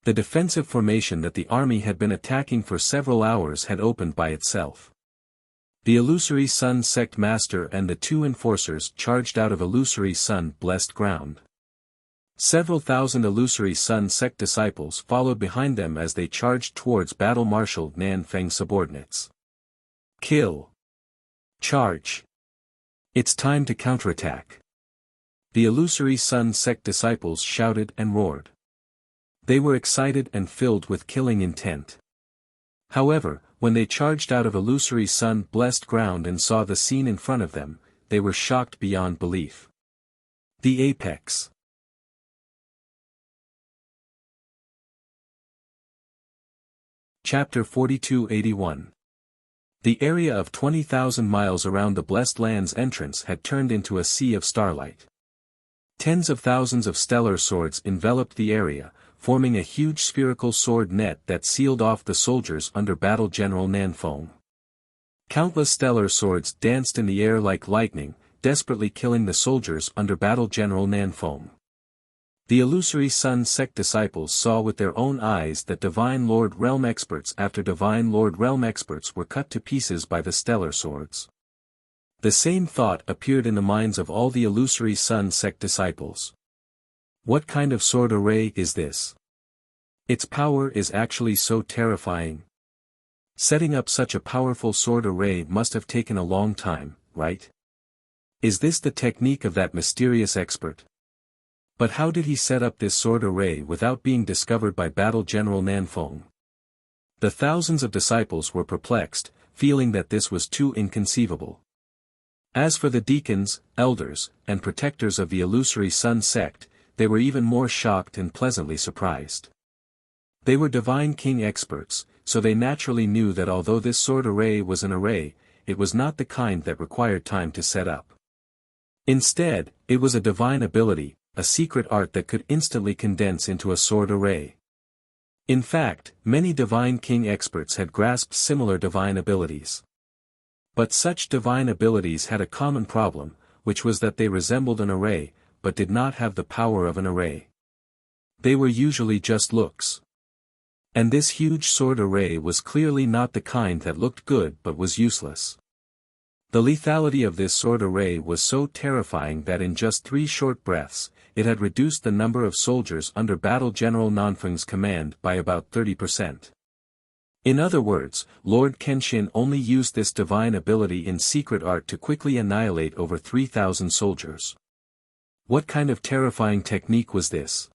The defensive formation that the army had been attacking for several hours had opened by itself. The illusory sun sect master and the two enforcers charged out of illusory sun blessed ground. Several thousand illusory sun sect disciples followed behind them as they charged towards battle-marshaled Nanfeng subordinates. Kill! Charge! It's time to counterattack! The illusory sun sect disciples shouted and roared. They were excited and filled with killing intent. However, when they charged out of illusory sun-blessed ground and saw the scene in front of them, they were shocked beyond belief. The apex. Chapter 4281. The area of 20,000 miles around the Blessed Land's entrance had turned into a sea of starlight. Tens of thousands of stellar swords enveloped the area, forming a huge spherical sword net that sealed off the soldiers under Battle General Ninefold. Countless stellar swords danced in the air like lightning, desperately killing the soldiers under Battle General Ninefold. The illusory sun sect disciples saw with their own eyes that Divine Lord Realm experts after Divine Lord Realm experts were cut to pieces by the stellar swords. The same thought appeared in the minds of all the illusory sun sect disciples. What kind of sword array is this? Its power is actually so terrifying. Setting up such a powerful sword array must have taken a long time, right? Is this the technique of that mysterious expert? But how did he set up this sword array without being discovered by Battle General Ninefold? The thousands of disciples were perplexed, feeling that this was too inconceivable. As for the deacons, elders, and protectors of the illusory sun sect, they were even more shocked and pleasantly surprised. They were Divine King experts, so they naturally knew that although this sword array was an array, it was not the kind that required time to set up. Instead, it was a divine ability, a secret art that could instantly condense into a sword array. In fact, many Divine King experts had grasped similar divine abilities. But such divine abilities had a common problem, which was that they resembled an array, but did not have the power of an array. They were usually just looks. And this huge sword array was clearly not the kind that looked good but was useless. The lethality of this sword array was so terrifying that in just 3 short breaths, it had reduced the number of soldiers under Battle General Nanfeng's command by about 30%. In other words, Lord Kenshin only used this divine ability in secret art to quickly annihilate over 3,000 soldiers. What kind of terrifying technique was this?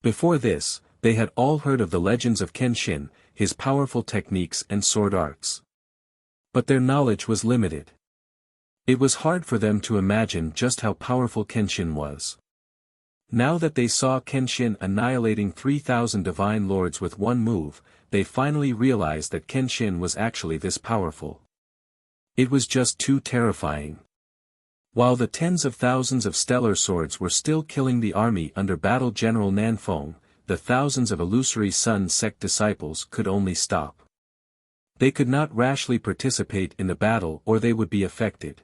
Before this, they had all heard of the legends of Kenshin, his powerful techniques and sword arts. But their knowledge was limited. It was hard for them to imagine just how powerful Kenshin was. Now that they saw Kenshin annihilating 3,000 divine lords with one move, they finally realized that Kenshin was actually this powerful. It was just too terrifying. While the tens of thousands of stellar swords were still killing the army under Battle General Ninefold, the thousands of illusory sun sect disciples could only stop. They could not rashly participate in the battle or they would be affected.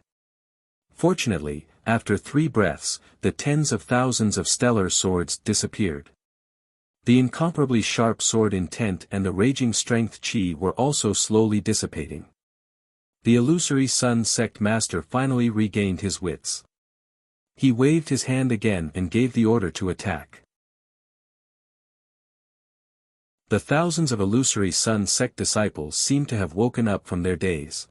Fortunately, after 3 breaths, the tens of thousands of stellar swords disappeared. The incomparably sharp sword intent and the raging strength chi were also slowly dissipating. The illusory sun sect master finally regained his wits. He waved his hand again and gave the order to attack. The thousands of illusory sun sect disciples seemed to have woken up from their daze.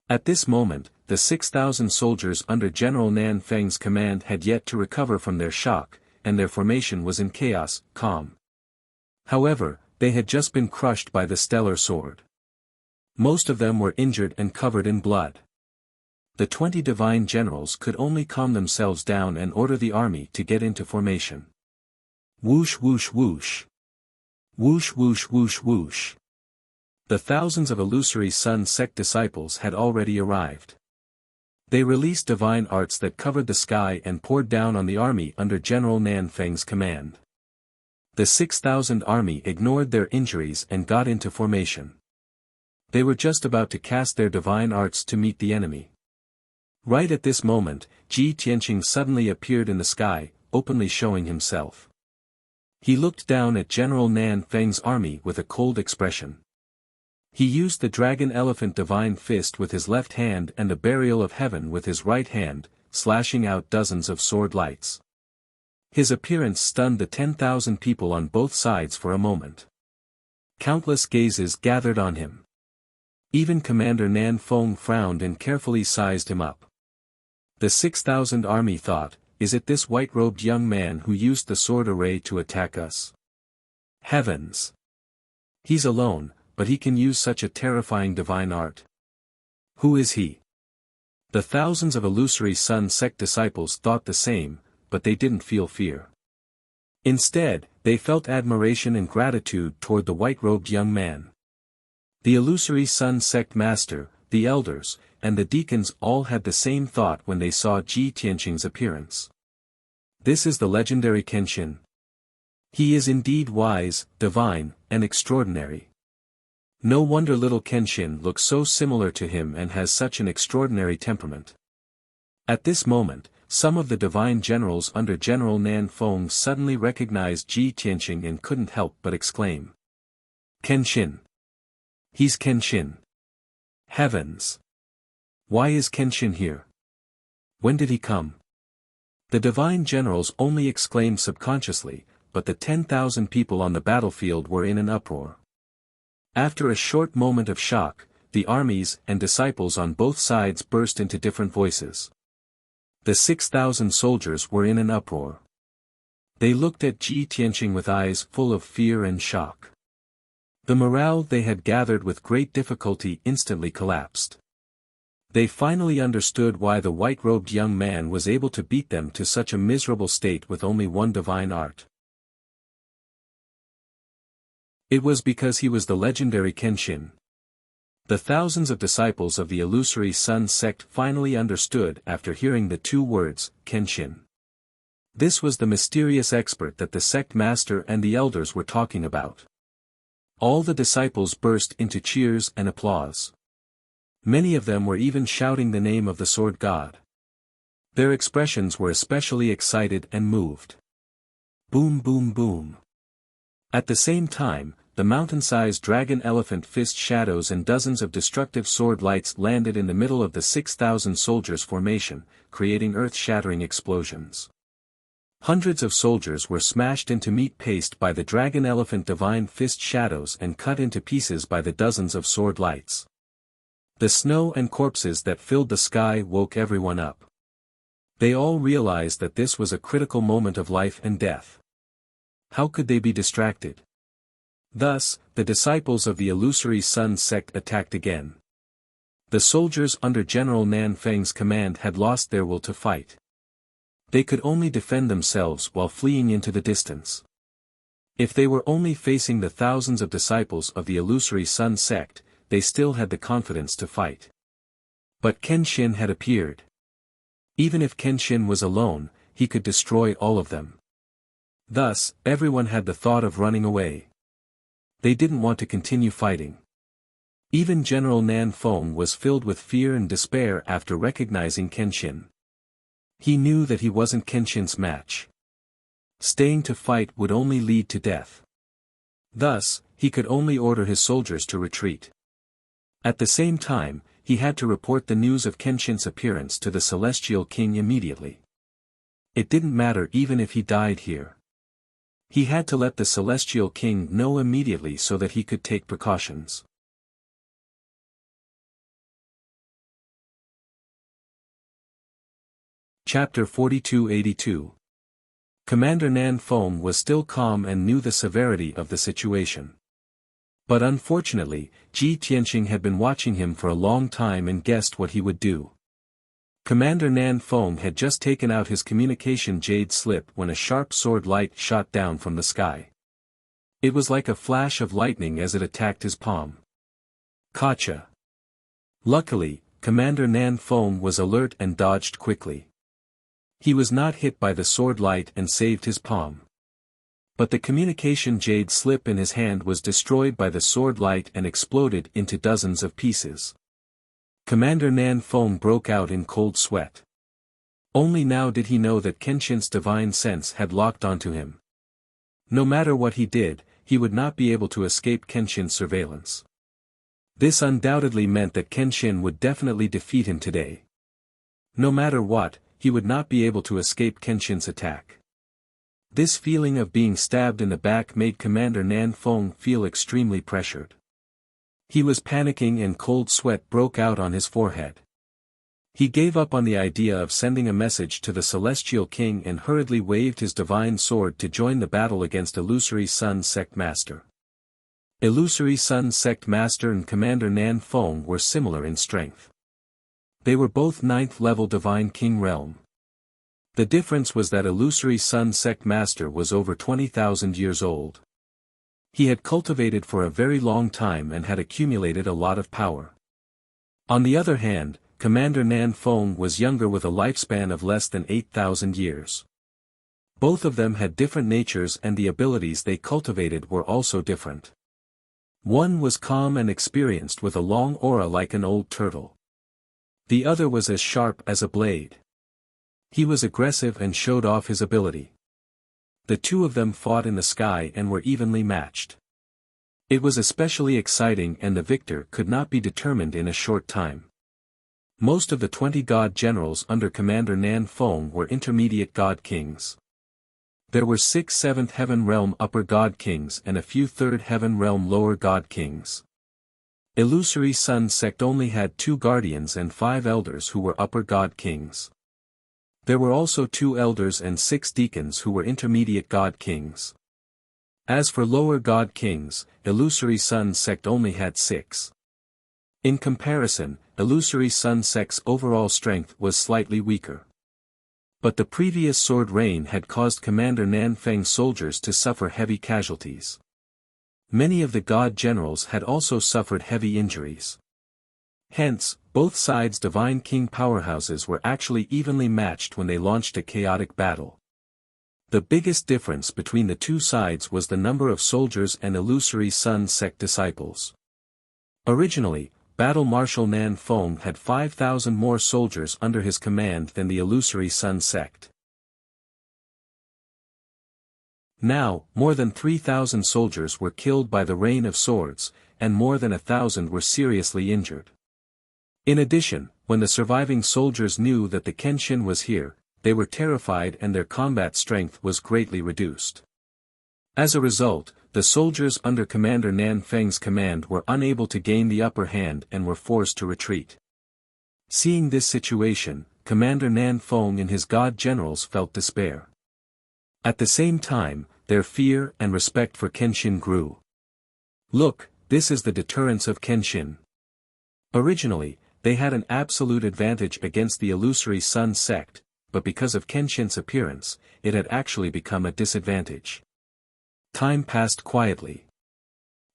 At this moment, the 6,000 soldiers under General Nanfeng's command had yet to recover from their shock, and their formation was in chaos, calm. However, they had just been crushed by the stellar sword. Most of them were injured and covered in blood. The 20 divine generals could only calm themselves down and order the army to get into formation. Whoosh whoosh whoosh. Whoosh whoosh whoosh whoosh. The thousands of illusory sun sect disciples had already arrived. They released divine arts that covered the sky and poured down on the army under General Nanfeng's command. The 6,000 army ignored their injuries and got into formation. They were just about to cast their divine arts to meet the enemy. Right at this moment, Ji Tianqing suddenly appeared in the sky, openly showing himself. He looked down at General Nanfeng's army with a cold expression. He used the dragon-elephant divine fist with his left hand and the burial of heaven with his right hand, slashing out dozens of sword lights. His appearance stunned the 10,000 people on both sides for a moment. Countless gazes gathered on him. Even Commander Ninefold frowned and carefully sized him up. The 6,000 army thought, "Is it this white-robed young man who used the sword array to attack us? Heavens! He's alone, but he can use such a terrifying divine art. Who is he?" The thousands of illusory Sun sect disciples thought the same, but they didn't feel fear. Instead, they felt admiration and gratitude toward the white-robed young man. The illusory Sun sect master, the elders, and the deacons all had the same thought when they saw Ji Tianqing's appearance. This is the legendary Kenshin. He is indeed wise, divine, and extraordinary. No wonder little Kenshin looks so similar to him and has such an extraordinary temperament. At this moment, some of the divine generals under General Ninefold suddenly recognized Ji Tianqing and couldn't help but exclaim. "Kenshin! He's Kenshin! Heavens! Why is Kenshin here? When did he come?" The divine generals only exclaimed subconsciously, but the 10,000 people on the battlefield were in an uproar. After a short moment of shock, the armies and disciples on both sides burst into different voices. The 6,000 soldiers were in an uproar. They looked at Ji Tianqing with eyes full of fear and shock. The morale they had gathered with great difficulty instantly collapsed. They finally understood why the white-robed young man was able to beat them to such a miserable state with only one divine art. It was because he was the legendary Kenshin. The thousands of disciples of the illusory Sun sect finally understood after hearing the two words, Kenshin. This was the mysterious expert that the sect master and the elders were talking about. All the disciples burst into cheers and applause. Many of them were even shouting the name of the sword god. Their expressions were especially excited and moved. Boom, boom, boom. At the same time, the mountain-sized dragon-elephant fist shadows and dozens of destructive sword lights landed in the middle of the 6,000 soldiers' formation, creating earth-shattering explosions. Hundreds of soldiers were smashed into meat paste by the dragon-elephant divine fist shadows and cut into pieces by the dozens of sword lights. The snow and corpses that filled the sky woke everyone up. They all realized that this was a critical moment of life and death. How could they be distracted? Thus, the disciples of the illusory Sun sect attacked again. The soldiers under General Ninefold's command had lost their will to fight. They could only defend themselves while fleeing into the distance. If they were only facing the thousands of disciples of the illusory Sun sect, they still had the confidence to fight. But Kenshin had appeared. Even if Kenshin was alone, he could destroy all of them. Thus, everyone had the thought of running away. They didn't want to continue fighting. Even General Ninefold was filled with fear and despair after recognizing Kenshin. He knew that he wasn't Kenshin's match. Staying to fight would only lead to death. Thus, he could only order his soldiers to retreat. At the same time, he had to report the news of Kenshin's appearance to the Celestial King immediately. It didn't matter even if he died here. He had to let the Celestial King know immediately so that he could take precautions. Chapter 4282. Commander Ninefold was still calm and knew the severity of the situation. But unfortunately, Ji Tianqing had been watching him for a long time and guessed what he would do. Commander Ninefold had just taken out his communication jade slip when a sharp sword light shot down from the sky. It was like a flash of lightning as it attacked his palm. Gotcha! Luckily, Commander Ninefold was alert and dodged quickly. He was not hit by the sword light and saved his palm. But the communication jade slip in his hand was destroyed by the sword light and exploded into dozens of pieces. Commander Ninefold broke out in cold sweat. Only now did he know that Kenshin's divine sense had locked onto him. No matter what he did, he would not be able to escape Kenshin's surveillance. This undoubtedly meant that Kenshin would definitely defeat him today. No matter what, he would not be able to escape Kenshin's attack. This feeling of being stabbed in the back made Commander Ninefold feel extremely pressured. He was panicking and cold sweat broke out on his forehead. He gave up on the idea of sending a message to the Celestial King and hurriedly waved his divine sword to join the battle against Illusory Sun Sect Master. Illusory Sun Sect Master and Commander Ninefold were similar in strength. They were both 9th level Divine King realm. The difference was that Illusory Sun Sect Master was over 20,000 years old. He had cultivated for a very long time and had accumulated a lot of power. On the other hand, Commander Ninefold was younger with a lifespan of less than 8,000 years. Both of them had different natures and the abilities they cultivated were also different. One was calm and experienced with a long aura like an old turtle. The other was as sharp as a blade. He was aggressive and showed off his ability. The two of them fought in the sky and were evenly matched. It was especially exciting and the victor could not be determined in a short time. Most of the 20 god generals under Commander Ninefold were intermediate god kings. There were 6 7th heaven realm upper god kings and a few 3rd heaven realm lower god kings. Illusory Sun Sect only had 2 guardians and 5 elders who were upper god kings. There were also 2 elders and 6 deacons who were intermediate god kings. As for lower god kings, Illusory Sun Sect only had 6. In comparison, Illusory Sun Sect's overall strength was slightly weaker. But the previous sword rain had caused Commander Ninefold's soldiers to suffer heavy casualties. Many of the god generals had also suffered heavy injuries. Hence, both sides' Divine King powerhouses were actually evenly matched when they launched a chaotic battle. The biggest difference between the two sides was the number of soldiers and Illusory Sun Sect disciples. Originally, Battle Marshal Ninefold had 5,000 more soldiers under his command than the Illusory Sun Sect. Now, more than 3,000 soldiers were killed by the rain of swords, and more than 1,000 were seriously injured. In addition, when the surviving soldiers knew that the Kenshin was here, they were terrified and their combat strength was greatly reduced. As a result, the soldiers under Commander Ninefold's command were unable to gain the upper hand and were forced to retreat. Seeing this situation, Commander Ninefold and his god generals felt despair. At the same time, their fear and respect for Kenshin grew. Look, this is the deterrence of Kenshin. Originally, they had an absolute advantage against the Illusory Sun Sect, but because of Kenshin's appearance, it had actually become a disadvantage. Time passed quietly.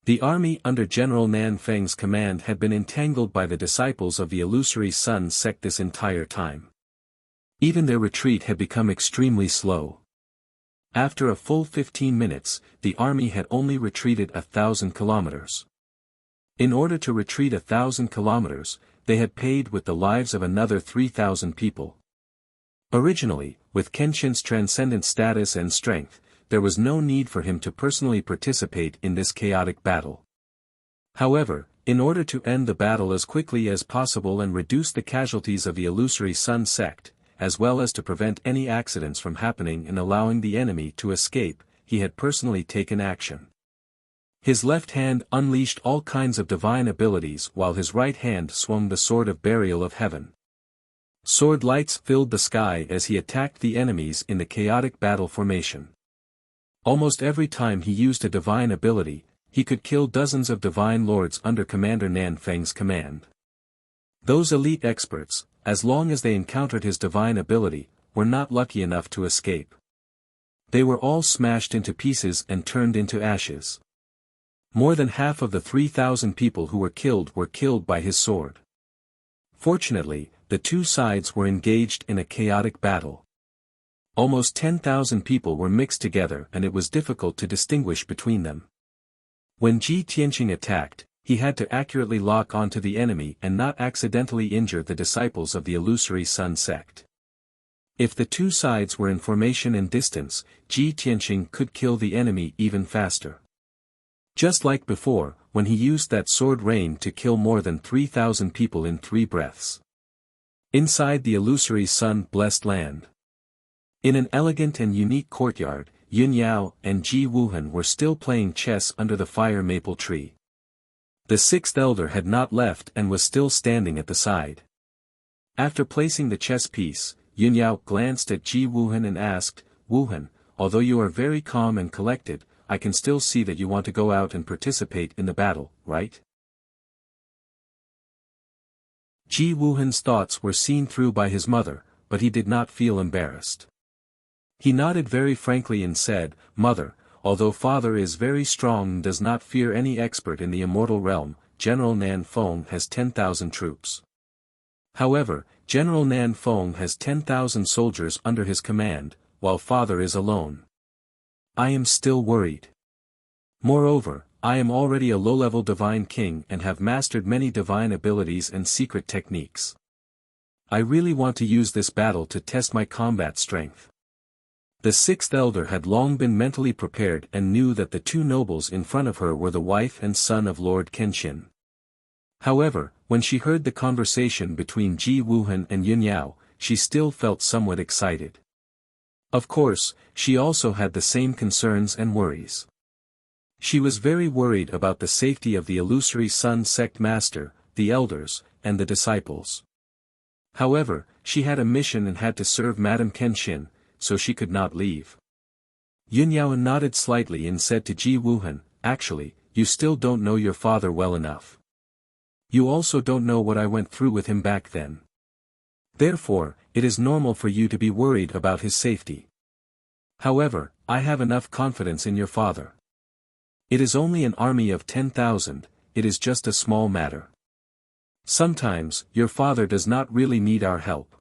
The army under General Ninefold's command had been entangled by the disciples of the Illusory Sun Sect this entire time. Even their retreat had become extremely slow. After a full 15 minutes, the army had only retreated 1,000 kilometers. In order to retreat 1,000 kilometers, they had paid with the lives of another 3,000 people. Originally, with Kenshin's transcendent status and strength, there was no need for him to personally participate in this chaotic battle. However, in order to end the battle as quickly as possible and reduce the casualties of the Illusory Sun Sect, as well as to prevent any accidents from happening and allowing the enemy to escape, he had personally taken action. His left hand unleashed all kinds of divine abilities while his right hand swung the Sword of Burial of Heaven. Sword lights filled the sky as he attacked the enemies in the chaotic battle formation. Almost every time he used a divine ability, he could kill dozens of divine lords under Commander Ninefold's command. Those elite experts, as long as they encountered his divine ability, were not lucky enough to escape. They were all smashed into pieces and turned into ashes. More than half of the 3,000 people who were killed by his sword. Fortunately, the two sides were engaged in a chaotic battle. Almost 10,000 people were mixed together and it was difficult to distinguish between them. When Ji Tianqing attacked, he had to accurately lock onto the enemy and not accidentally injure the disciples of the Illusory Sun Sect. If the two sides were in formation and distance, Ji Tianqing could kill the enemy even faster. Just like before, when he used that sword rain to kill more than 3,000 people in 3 breaths. Inside the illusory sun-blessed land. In an elegant and unique courtyard, Yun Yao and Ji Wuhan were still playing chess under the fire maple tree. The 6th elder had not left and was still standing at the side. After placing the chess piece, Yun Yao glanced at Ji Wuhan and asked, "Wuhan, although you are very calm and collected, I can still see that you want to go out and participate in the battle, right?" Ji Wuhan's thoughts were seen through by his mother, but he did not feel embarrassed. He nodded very frankly and said, "Mother, although father is very strong and does not fear any expert in the immortal realm, General Ninefold has 10,000 troops. However, General Ninefold has 10,000 soldiers under his command, while father is alone. I am still worried. Moreover, I am already a low-level divine king and have mastered many divine abilities and secret techniques. I really want to use this battle to test my combat strength." The 6th elder had long been mentally prepared and knew that the 2 nobles in front of her were the wife and son of Lord Kenshin. However, when she heard the conversation between Ji Wuhan and Yun Yao, she still felt somewhat excited. Of course, she also had the same concerns and worries. She was very worried about the safety of the illusory sun sect master, the elders, and the disciples. However, she had a mission and had to serve Madame Kenshin, so she could not leave. Yun Yao nodded slightly and said to Ji Wuhan, "Actually, you still don't know your father well enough. You also don't know what I went through with him back then. Therefore, it is normal for you to be worried about his safety. However, I have enough confidence in your father. It is only an army of 10,000, it is just a small matter. Sometimes, your father does not really need our help.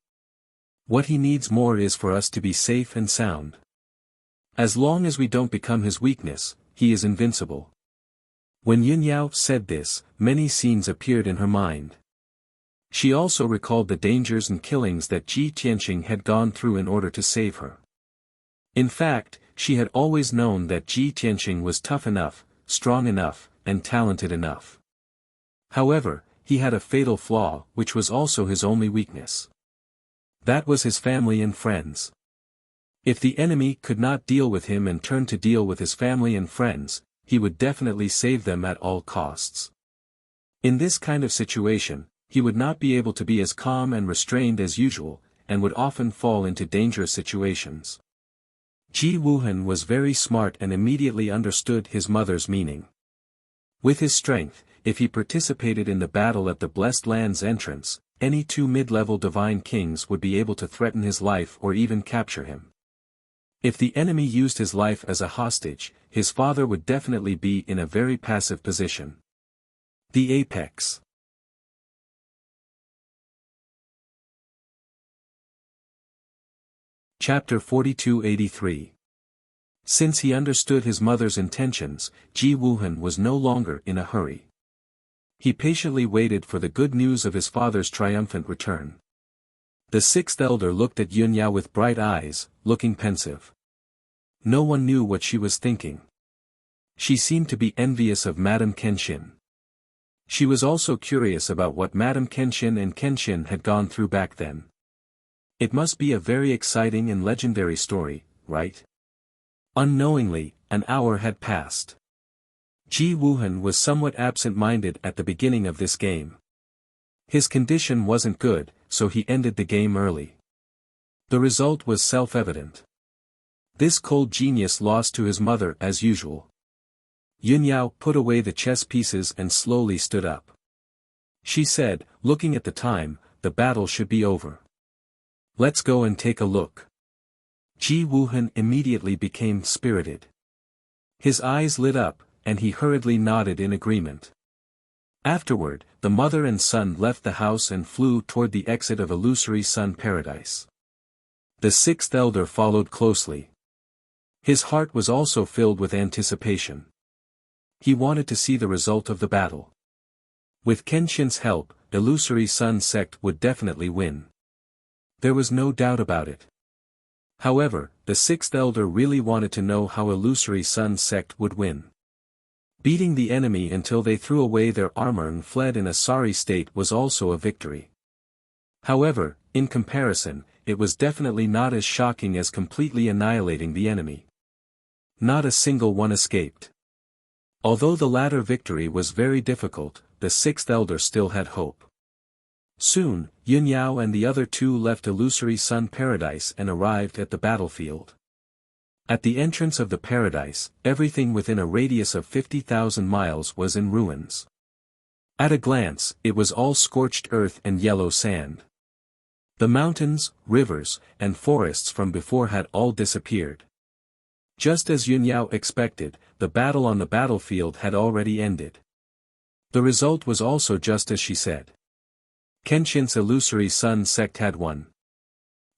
What he needs more is for us to be safe and sound. As long as we don't become his weakness, he is invincible." When Yun Yao said this, many scenes appeared in her mind. She also recalled the dangers and killings that Ji Tianqing had gone through in order to save her. In fact, she had always known that Ji Tianqing was tough enough, strong enough, and talented enough. However, he had a fatal flaw, which was also his only weakness. That was his family and friends. If the enemy could not deal with him and turned to deal with his family and friends, he would definitely save them at all costs. In this kind of situation, he would not be able to be as calm and restrained as usual, and would often fall into dangerous situations. Ji Wuhan was very smart and immediately understood his mother's meaning. With his strength, if he participated in the battle at the Blessed Land's entrance, any 2 mid-level divine kings would be able to threaten his life or even capture him. If the enemy used his life as a hostage, his father would definitely be in a very passive position. The Apex. Chapter 4283. Since he understood his mother's intentions, Ji Wuhan was no longer in a hurry. He patiently waited for the good news of his father's triumphant return. The 6th elder looked at Yun Yao with bright eyes, looking pensive. No one knew what she was thinking. She seemed to be envious of Madame Kenshin. She was also curious about what Madame Kenshin and Kenshin had gone through back then. It must be a very exciting and legendary story, right? Unknowingly, an hour had passed. Ji Wuhan was somewhat absent-minded at the beginning of this game. His condition wasn't good, so he ended the game early. The result was self-evident. This cold genius lost to his mother as usual. Yun Yao put away the chess pieces and slowly stood up. She said, looking at the time, "The battle should be over. Let's go and take a look." Ji Wuhan immediately became spirited. His eyes lit up, and he hurriedly nodded in agreement. Afterward, the mother and son left the house and flew toward the exit of Illusory Sun Paradise. The 6th elder followed closely. His heart was also filled with anticipation. He wanted to see the result of the battle. With Kenshin's help, Illusory Sun sect would definitely win. There was no doubt about it. However, the 6th elder really wanted to know how Illusory Sun sect would win. Beating the enemy until they threw away their armor and fled in a sorry state was also a victory. However, in comparison, it was definitely not as shocking as completely annihilating the enemy. Not a single one escaped. Although the latter victory was very difficult, the sixth elder still had hope. Soon, Yun Yao and the other two left Illusory Sun Paradise and arrived at the battlefield. At the entrance of the paradise, everything within a radius of 50,000 miles was in ruins. At a glance, it was all scorched earth and yellow sand. The mountains, rivers, and forests from before had all disappeared. Just as Yun Yao expected, the battle on the battlefield had already ended. The result was also just as she said. Kenshin's Illusory Sun sect had won.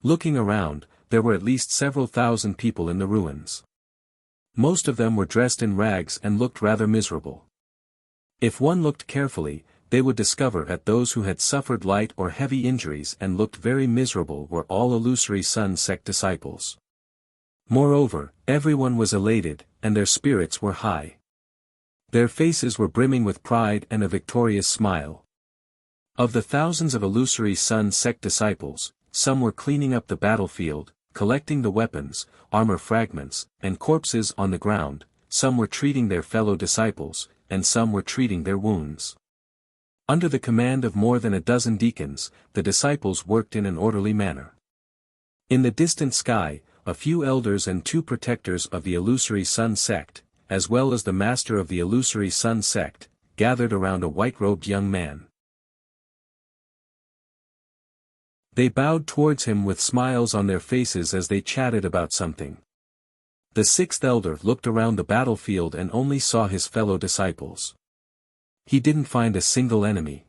Looking around, there were at least several thousand people in the ruins. Most of them were dressed in rags and looked rather miserable. If one looked carefully, they would discover that those who had suffered light or heavy injuries and looked very miserable were all Illusory Sun sect disciples. Moreover, everyone was elated, and their spirits were high. Their faces were brimming with pride and a victorious smile. Of the thousands of Illusory Sun sect disciples, some were cleaning up the battlefield, collecting the weapons, armor fragments, and corpses on the ground, some were treating their fellow disciples, and some were treating their wounds. Under the command of more than a dozen deacons, the disciples worked in an orderly manner. In the distant sky, a few elders and two protectors of the Illusory Sun sect, as well as the master of the Illusory Sun sect, gathered around a white-robed young man. They bowed towards him with smiles on their faces as they chatted about something. The sixth elder looked around the battlefield and only saw his fellow disciples. He didn't find a single enemy.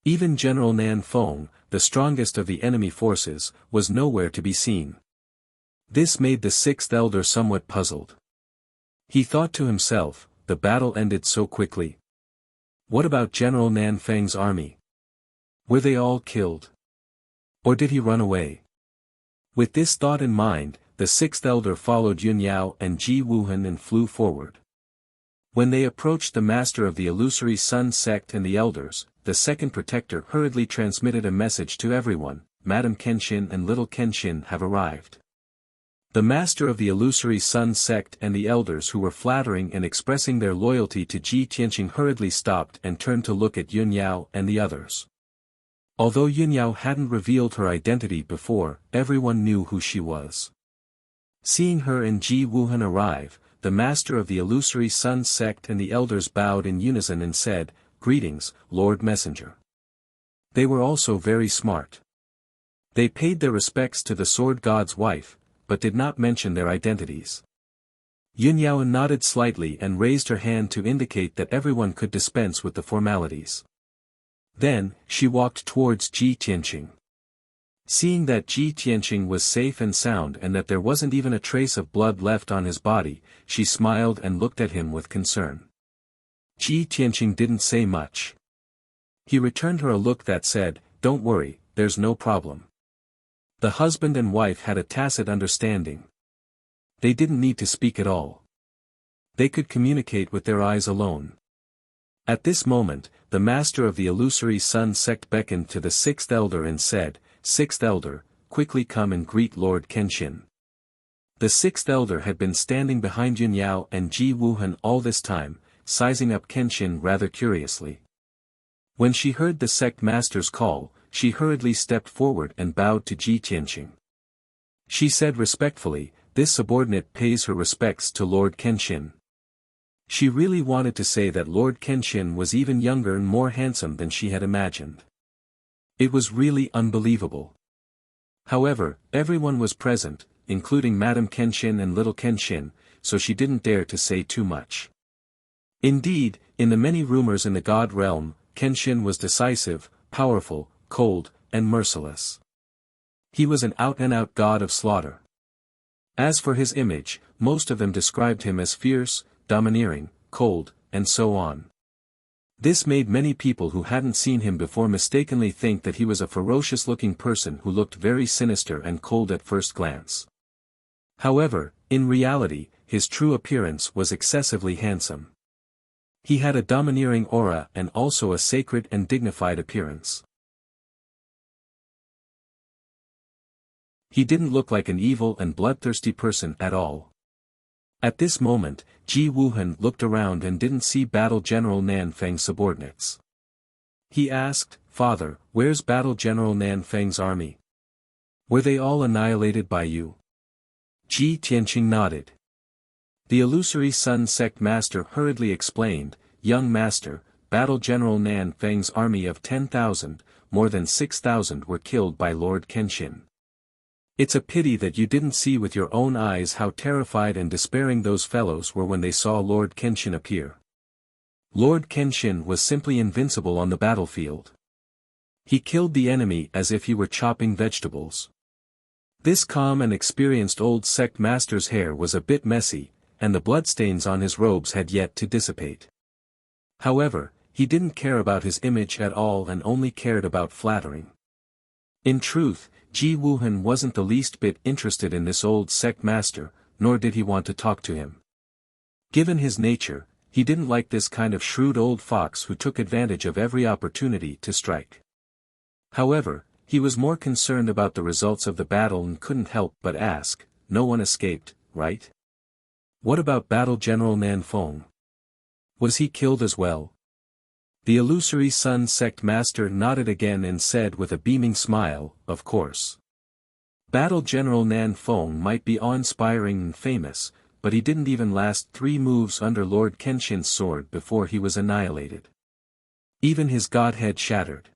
Even General Ninefold, the strongest of the enemy forces, was nowhere to be seen. This made the sixth elder somewhat puzzled. He thought to himself, the battle ended so quickly. What about General Ninefold's army? Were they all killed? Or did he run away? With this thought in mind, the sixth elder followed Yun Yao and Ji Wuhan and flew forward. When they approached the master of the Illusory Sun sect and the elders, the second protector hurriedly transmitted a message to everyone, Madam Kenshin and little Kenshin have arrived. The master of the Illusory Sun sect and the elders who were flattering and expressing their loyalty to Ji Tianqing hurriedly stopped and turned to look at Yun Yao and the others. Although Yun Yao hadn't revealed her identity before, everyone knew who she was. Seeing her and Ji Wuhan arrive, the master of the Illusory Sun sect and the elders bowed in unison and said, "Greetings, Lord Messenger." They were also very smart. They paid their respects to the Sword God's wife, but did not mention their identities. Yun Yao nodded slightly and raised her hand to indicate that everyone could dispense with the formalities. Then, she walked towards Ji Tianqing. Seeing that Ji Tianqing was safe and sound and that there wasn't even a trace of blood left on his body, she smiled and looked at him with concern. Ji Tianqing didn't say much. He returned her a look that said, "Don't worry, there's no problem." The husband and wife had a tacit understanding. They didn't need to speak at all. They could communicate with their eyes alone. At this moment, the master of the Illusory Sun sect beckoned to the sixth elder and said, "Sixth elder, quickly come and greet Lord Kenshin." The sixth elder had been standing behind Yun Yao and Ji Wuhan all this time, sizing up Kenshin rather curiously. When she heard the sect master's call, she hurriedly stepped forward and bowed to Ji Tianqing. She said respectfully, "This subordinate pays her respects to Lord Kenshin." She really wanted to say that Lord Kenshin was even younger and more handsome than she had imagined. It was really unbelievable. However, everyone was present, including Madam Kenshin and little Kenshin, so she didn't dare to say too much. Indeed, in the many rumors in the God realm, Kenshin was decisive, powerful, cold, and merciless. He was an out-and-out god of slaughter. As for his image, most of them described him as fierce, domineering, cold, and so on. This made many people who hadn't seen him before mistakenly think that he was a ferocious-looking person who looked very sinister and cold at first glance. However, in reality, his true appearance was excessively handsome. He had a domineering aura and also a sacred and dignified appearance. He didn't look like an evil and bloodthirsty person at all. At this moment, Ji Wuhan looked around and didn't see Battle General Nanfeng's subordinates. He asked, "Father, where's Battle General Nanfeng's army? Were they all annihilated by you?" Ji Tianqing nodded. The illusory Sun sect master hurriedly explained, "Young master, Battle General Nanfeng's army of 10,000, more than 6,000 were killed by Lord Kenshin. It's a pity that you didn't see with your own eyes how terrified and despairing those fellows were when they saw Lord Kenshin appear. Lord Kenshin was simply invincible on the battlefield. He killed the enemy as if he were chopping vegetables." This calm and experienced old sect master's hair was a bit messy, and the bloodstains on his robes had yet to dissipate. However, he didn't care about his image at all and only cared about flattering. In truth, Ji Wuhan wasn't the least bit interested in this old sect master, nor did he want to talk to him. Given his nature, he didn't like this kind of shrewd old fox who took advantage of every opportunity to strike. However, he was more concerned about the results of the battle and couldn't help but ask, "No one escaped, right? What about Battle General Nanfeng? Was he killed as well?" The illusory Sun sect master nodded again and said with a beaming smile, "Of course. Battle General Nanfeng might be awe-inspiring and famous, but he didn't even last 3 moves under Lord Kenshin's sword before he was annihilated. Even his godhead shattered."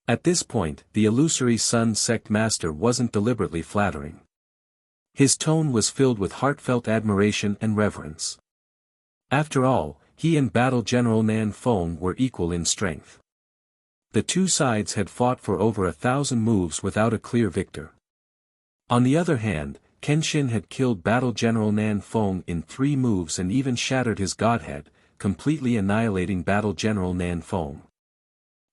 At this point, the illusory Sun sect master wasn't deliberately flattering. His tone was filled with heartfelt admiration and reverence. After all, he and Battle General Nanfeng were equal in strength. The two sides had fought for over 1,000 moves without a clear victor. On the other hand, Kenshin had killed Battle General Nanfeng in 3 moves and even shattered his godhead, completely annihilating Battle General Nanfeng.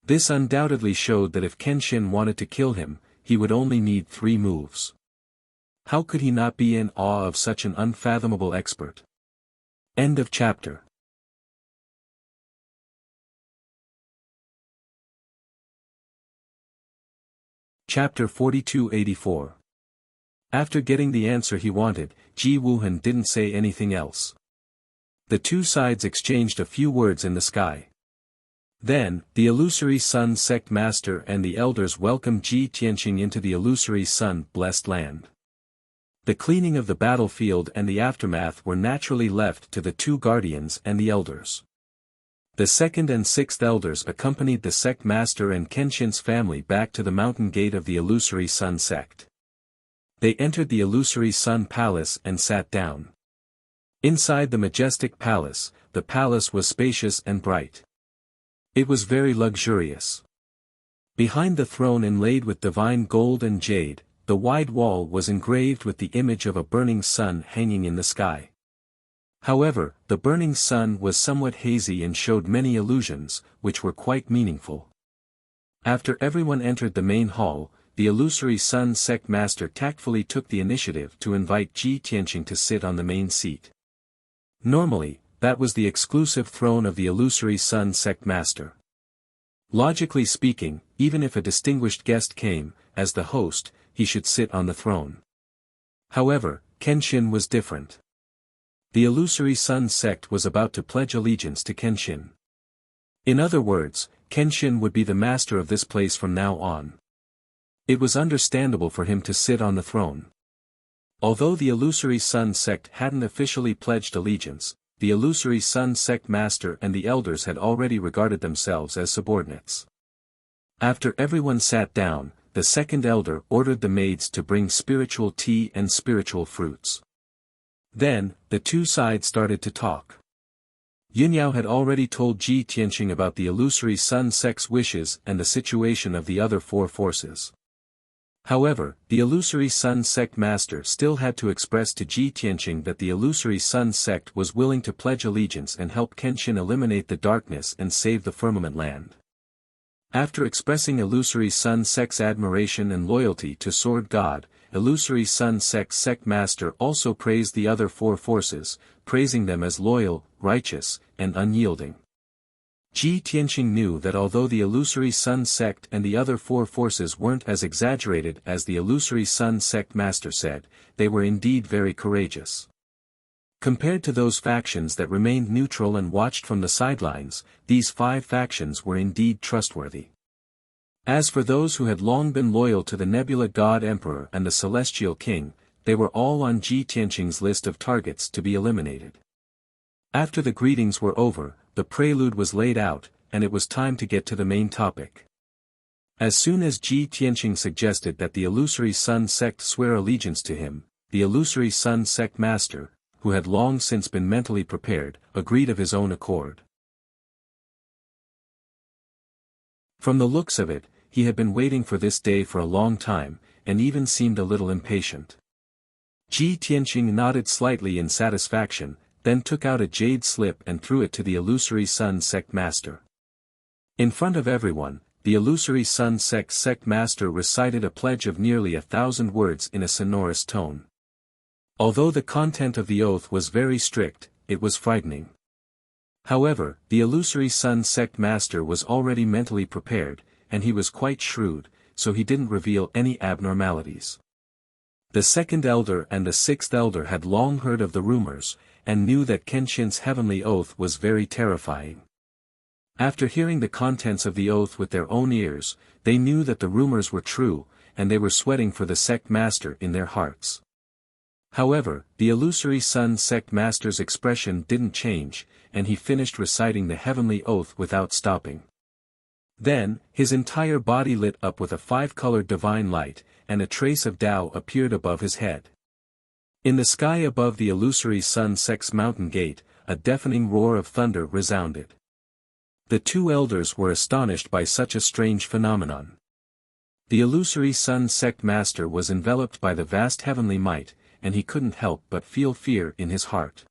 This undoubtedly showed that if Kenshin wanted to kill him, he would only need 3 moves. How could he not be in awe of such an unfathomable expert? End of chapter. Chapter 4284. After getting the answer he wanted, Ji Wuhan didn't say anything else. The two sides exchanged a few words in the sky. Then, the illusory Sun sect master and the elders welcomed Ji Tianqing into the illusory Sun-blessed land. The cleaning of the battlefield and the aftermath were naturally left to the 2 guardians and the elders. The 2nd and 6th elders accompanied the sect master and Kenshin's family back to the mountain gate of the illusory Sun sect. They entered the illusory Sun palace and sat down. Inside the majestic palace, the palace was spacious and bright. It was very luxurious. Behind the throne inlaid with divine gold and jade, the wide wall was engraved with the image of a burning sun hanging in the sky. However, the burning sun was somewhat hazy and showed many illusions, which were quite meaningful. After everyone entered the main hall, the illusory Sun sect master tactfully took the initiative to invite Ji Tianqing to sit on the main seat. Normally, that was the exclusive throne of the illusory Sun sect master. Logically speaking, even if a distinguished guest came, as the host, he should sit on the throne. However, Kenshin was different. The illusory Sun sect was about to pledge allegiance to Kenshin. In other words, Kenshin would be the master of this place from now on. It was understandable for him to sit on the throne. Although the illusory Sun sect hadn't officially pledged allegiance, the illusory Sun sect master and the elders had already regarded themselves as subordinates. After everyone sat down, the 2nd elder ordered the maids to bring spiritual tea and spiritual fruits. Then, the two sides started to talk. Yunyao had already told Ji Tianqing about the illusory Sun sect's wishes and the situation of the other 4 forces. However, the illusory Sun sect master still had to express to Ji Tianqing that the illusory Sun sect was willing to pledge allegiance and help Kenshin eliminate the darkness and save the firmament land. After expressing illusory Sun sect's admiration and loyalty to Sword God, illusory sun sect master also praised the other four forces, praising them as loyal, righteous, and unyielding. Ji Tianqing knew that although the illusory sun sect and the other four forces weren't as exaggerated as the illusory sun sect master said, they were indeed very courageous. Compared to those factions that remained neutral and watched from the sidelines, these 5 factions were indeed trustworthy. As for those who had long been loyal to the Nebula God Emperor and the Celestial King, they were all on Ji Tianqing's list of targets to be eliminated. After the greetings were over, the prelude was laid out, and it was time to get to the main topic. As soon as Ji Tianqing suggested that the illusory sun sect swear allegiance to him, the illusory sun sect master, who had long since been mentally prepared, agreed of his own accord. From the looks of it, he had been waiting for this day for a long time, and even seemed a little impatient. Ji Tianqing nodded slightly in satisfaction, then took out a jade slip and threw it to the illusory sun sect master. In front of everyone, the illusory sun sect master recited a pledge of nearly 1,000 words in a sonorous tone. Although the content of the oath was very strict, it was frightening. However, the illusory sun sect master was already mentally prepared, and he was quite shrewd, so he didn't reveal any abnormalities. The second elder and the sixth elder had long heard of the rumors, and knew that Kenshin's heavenly oath was very terrifying. After hearing the contents of the oath with their own ears, they knew that the rumors were true, and they were sweating for the sect master in their hearts. However, the illusory sun sect master's expression didn't change, and he finished reciting the heavenly oath without stopping. Then, his entire body lit up with a 5-colored divine light, and a trace of Tao appeared above his head. In the sky above the illusory sun sect's mountain gate, a deafening roar of thunder resounded. The 2 elders were astonished by such a strange phenomenon. The illusory sun sect master was enveloped by the vast heavenly might, and he couldn't help but feel fear in his heart.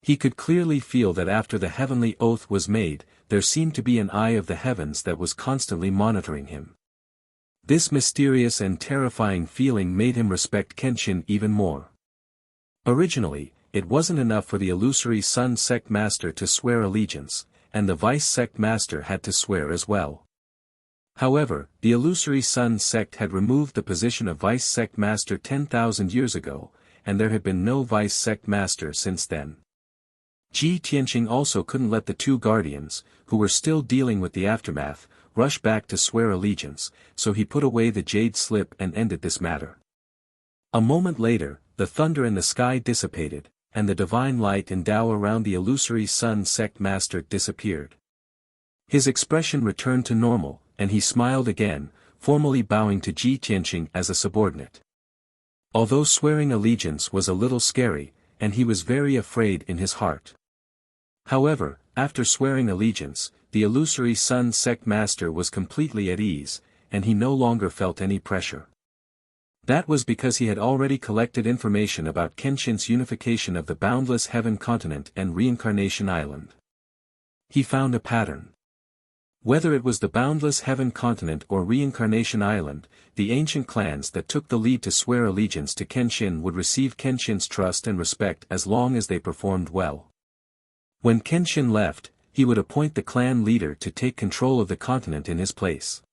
He could clearly feel that after the heavenly oath was made, there seemed to be an eye of the heavens that was constantly monitoring him. This mysterious and terrifying feeling made him respect Kenshin even more. Originally, it wasn't enough for the illusory sun sect master to swear allegiance, and the vice sect master had to swear as well. However, the illusory sun sect had removed the position of vice sect master 10,000 years ago, and there had been no vice sect master since then. Ji Tianqing also couldn't let the 2 guardians, who were still dealing with the aftermath, rush back to swear allegiance, so he put away the jade slip and ended this matter. A moment later, the thunder in the sky dissipated, and the divine light and Tao around the illusory sun sect master disappeared. His expression returned to normal, and he smiled again, formally bowing to Ji Tianqing as a subordinate. Although swearing allegiance was a little scary, and he was very afraid in his heart. However, after swearing allegiance, the illusory sun sect master was completely at ease, and he no longer felt any pressure. That was because he had already collected information about Kenshin's unification of the Boundless Heaven Continent and Reincarnation Island. He found a pattern. Whether it was the Boundless Heaven Continent or Reincarnation Island, the ancient clans that took the lead to swear allegiance to Kenshin would receive Kenshin's trust and respect as long as they performed well. When Kenshin left, he would appoint the clan leader to take control of the continent in his place.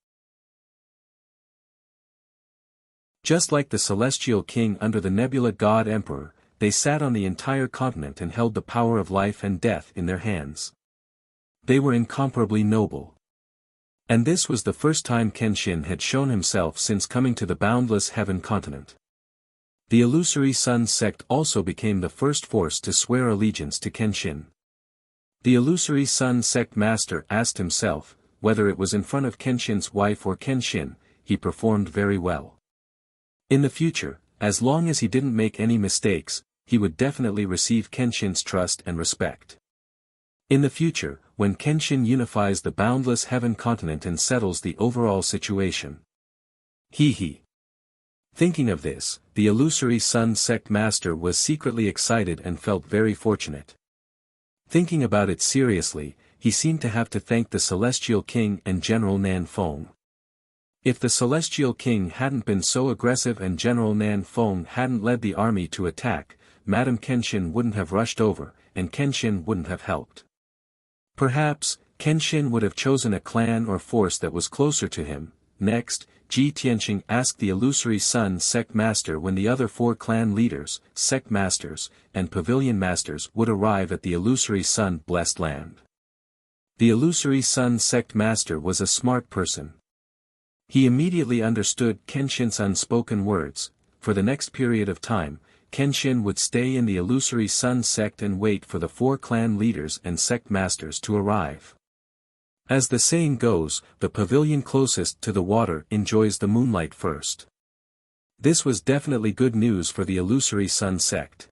Just like the Celestial King under the Nebula God Emperor, they sat on the entire continent and held the power of life and death in their hands. They were incomparably noble. And this was the first time Kenshin had shown himself since coming to the Boundless Heaven Continent. The illusory sun sect also became the first force to swear allegiance to Kenshin. The illusory sun sect master asked himself, whether it was in front of Kenshin's wife or Kenshin, he performed very well. In the future, as long as he didn't make any mistakes, he would definitely receive Kenshin's trust and respect. In the future, when Kenshin unifies the Boundless Heaven Continent and settles the overall situation. Thinking of this, the illusory sun sect master was secretly excited and felt very fortunate. Thinking about it seriously, he seemed to have to thank the Celestial King and General Ninefold. If the Celestial King hadn't been so aggressive and General Ninefold hadn't led the army to attack, Madame Kenshin wouldn't have rushed over, and Kenshin wouldn't have helped. Perhaps, Kenshin would have chosen a clan or force that was closer to him. Next, Ji Tianqing asked the Illusory Sun Sect Master when the other 4 clan leaders, Sect Masters, and Pavilion Masters would arrive at the Illusory Sun Blessed Land. The Illusory Sun Sect Master was a smart person. He immediately understood Kenshin's unspoken words. For the next period of time, Kenshin would stay in the Illusory Sun Sect and wait for the 4 clan leaders and Sect Masters to arrive. As the saying goes, the pavilion closest to the water enjoys the moonlight first. This was definitely good news for the Illusory Sun Sect.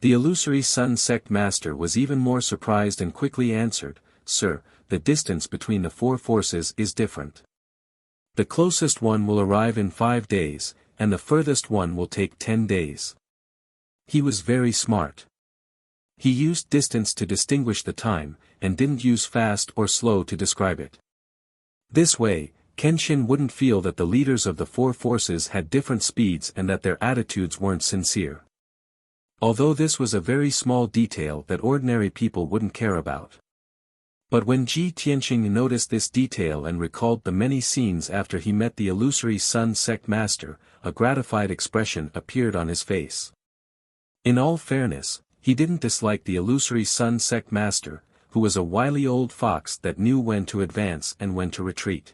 The Illusory Sun Sect Master was even more surprised and quickly answered, "Sir, the distance between the 4 forces is different. The closest one will arrive in 5 days, and the furthest one will take 10 days. He was very smart. He used distance to distinguish the time, and didn't use fast or slow to describe it. This way, Kenshin wouldn't feel that the leaders of the 4 forces had different speeds and that their attitudes weren't sincere. Although this was a very small detail that ordinary people wouldn't care about. But when Ji Tianqing noticed this detail and recalled the many scenes after he met the Illusory Sun Sect Master, a gratified expression appeared on his face. In all fairness, he didn't dislike the Illusory Sun Sect Master, who was a wily old fox that knew when to advance and when to retreat.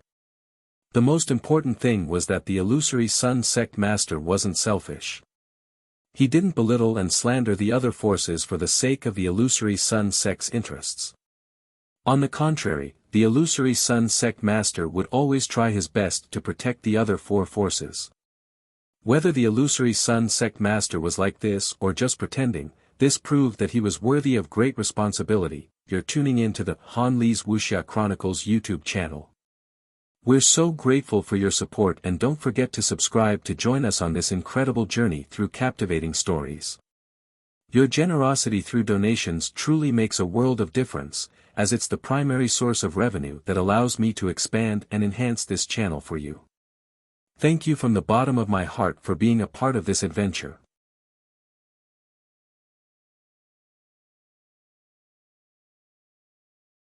The most important thing was that the Illusory Sun Sect Master wasn't selfish. He didn't belittle and slander the other forces for the sake of the Illusory Sun Sect's interests. On the contrary, the Illusory Sun Sect Master would always try his best to protect the other 4 forces. Whether the Illusory Sun Sect Master was like this or just pretending, this proved that he was worthy of great responsibility. You're tuning in to the Han Li's Wuxia Chronicles YouTube channel. We're so grateful for your support, and don't forget to subscribe to join us on this incredible journey through captivating stories. Your generosity through donations truly makes a world of difference, as it's the primary source of revenue that allows me to expand and enhance this channel for you. Thank you from the bottom of my heart for being a part of this adventure.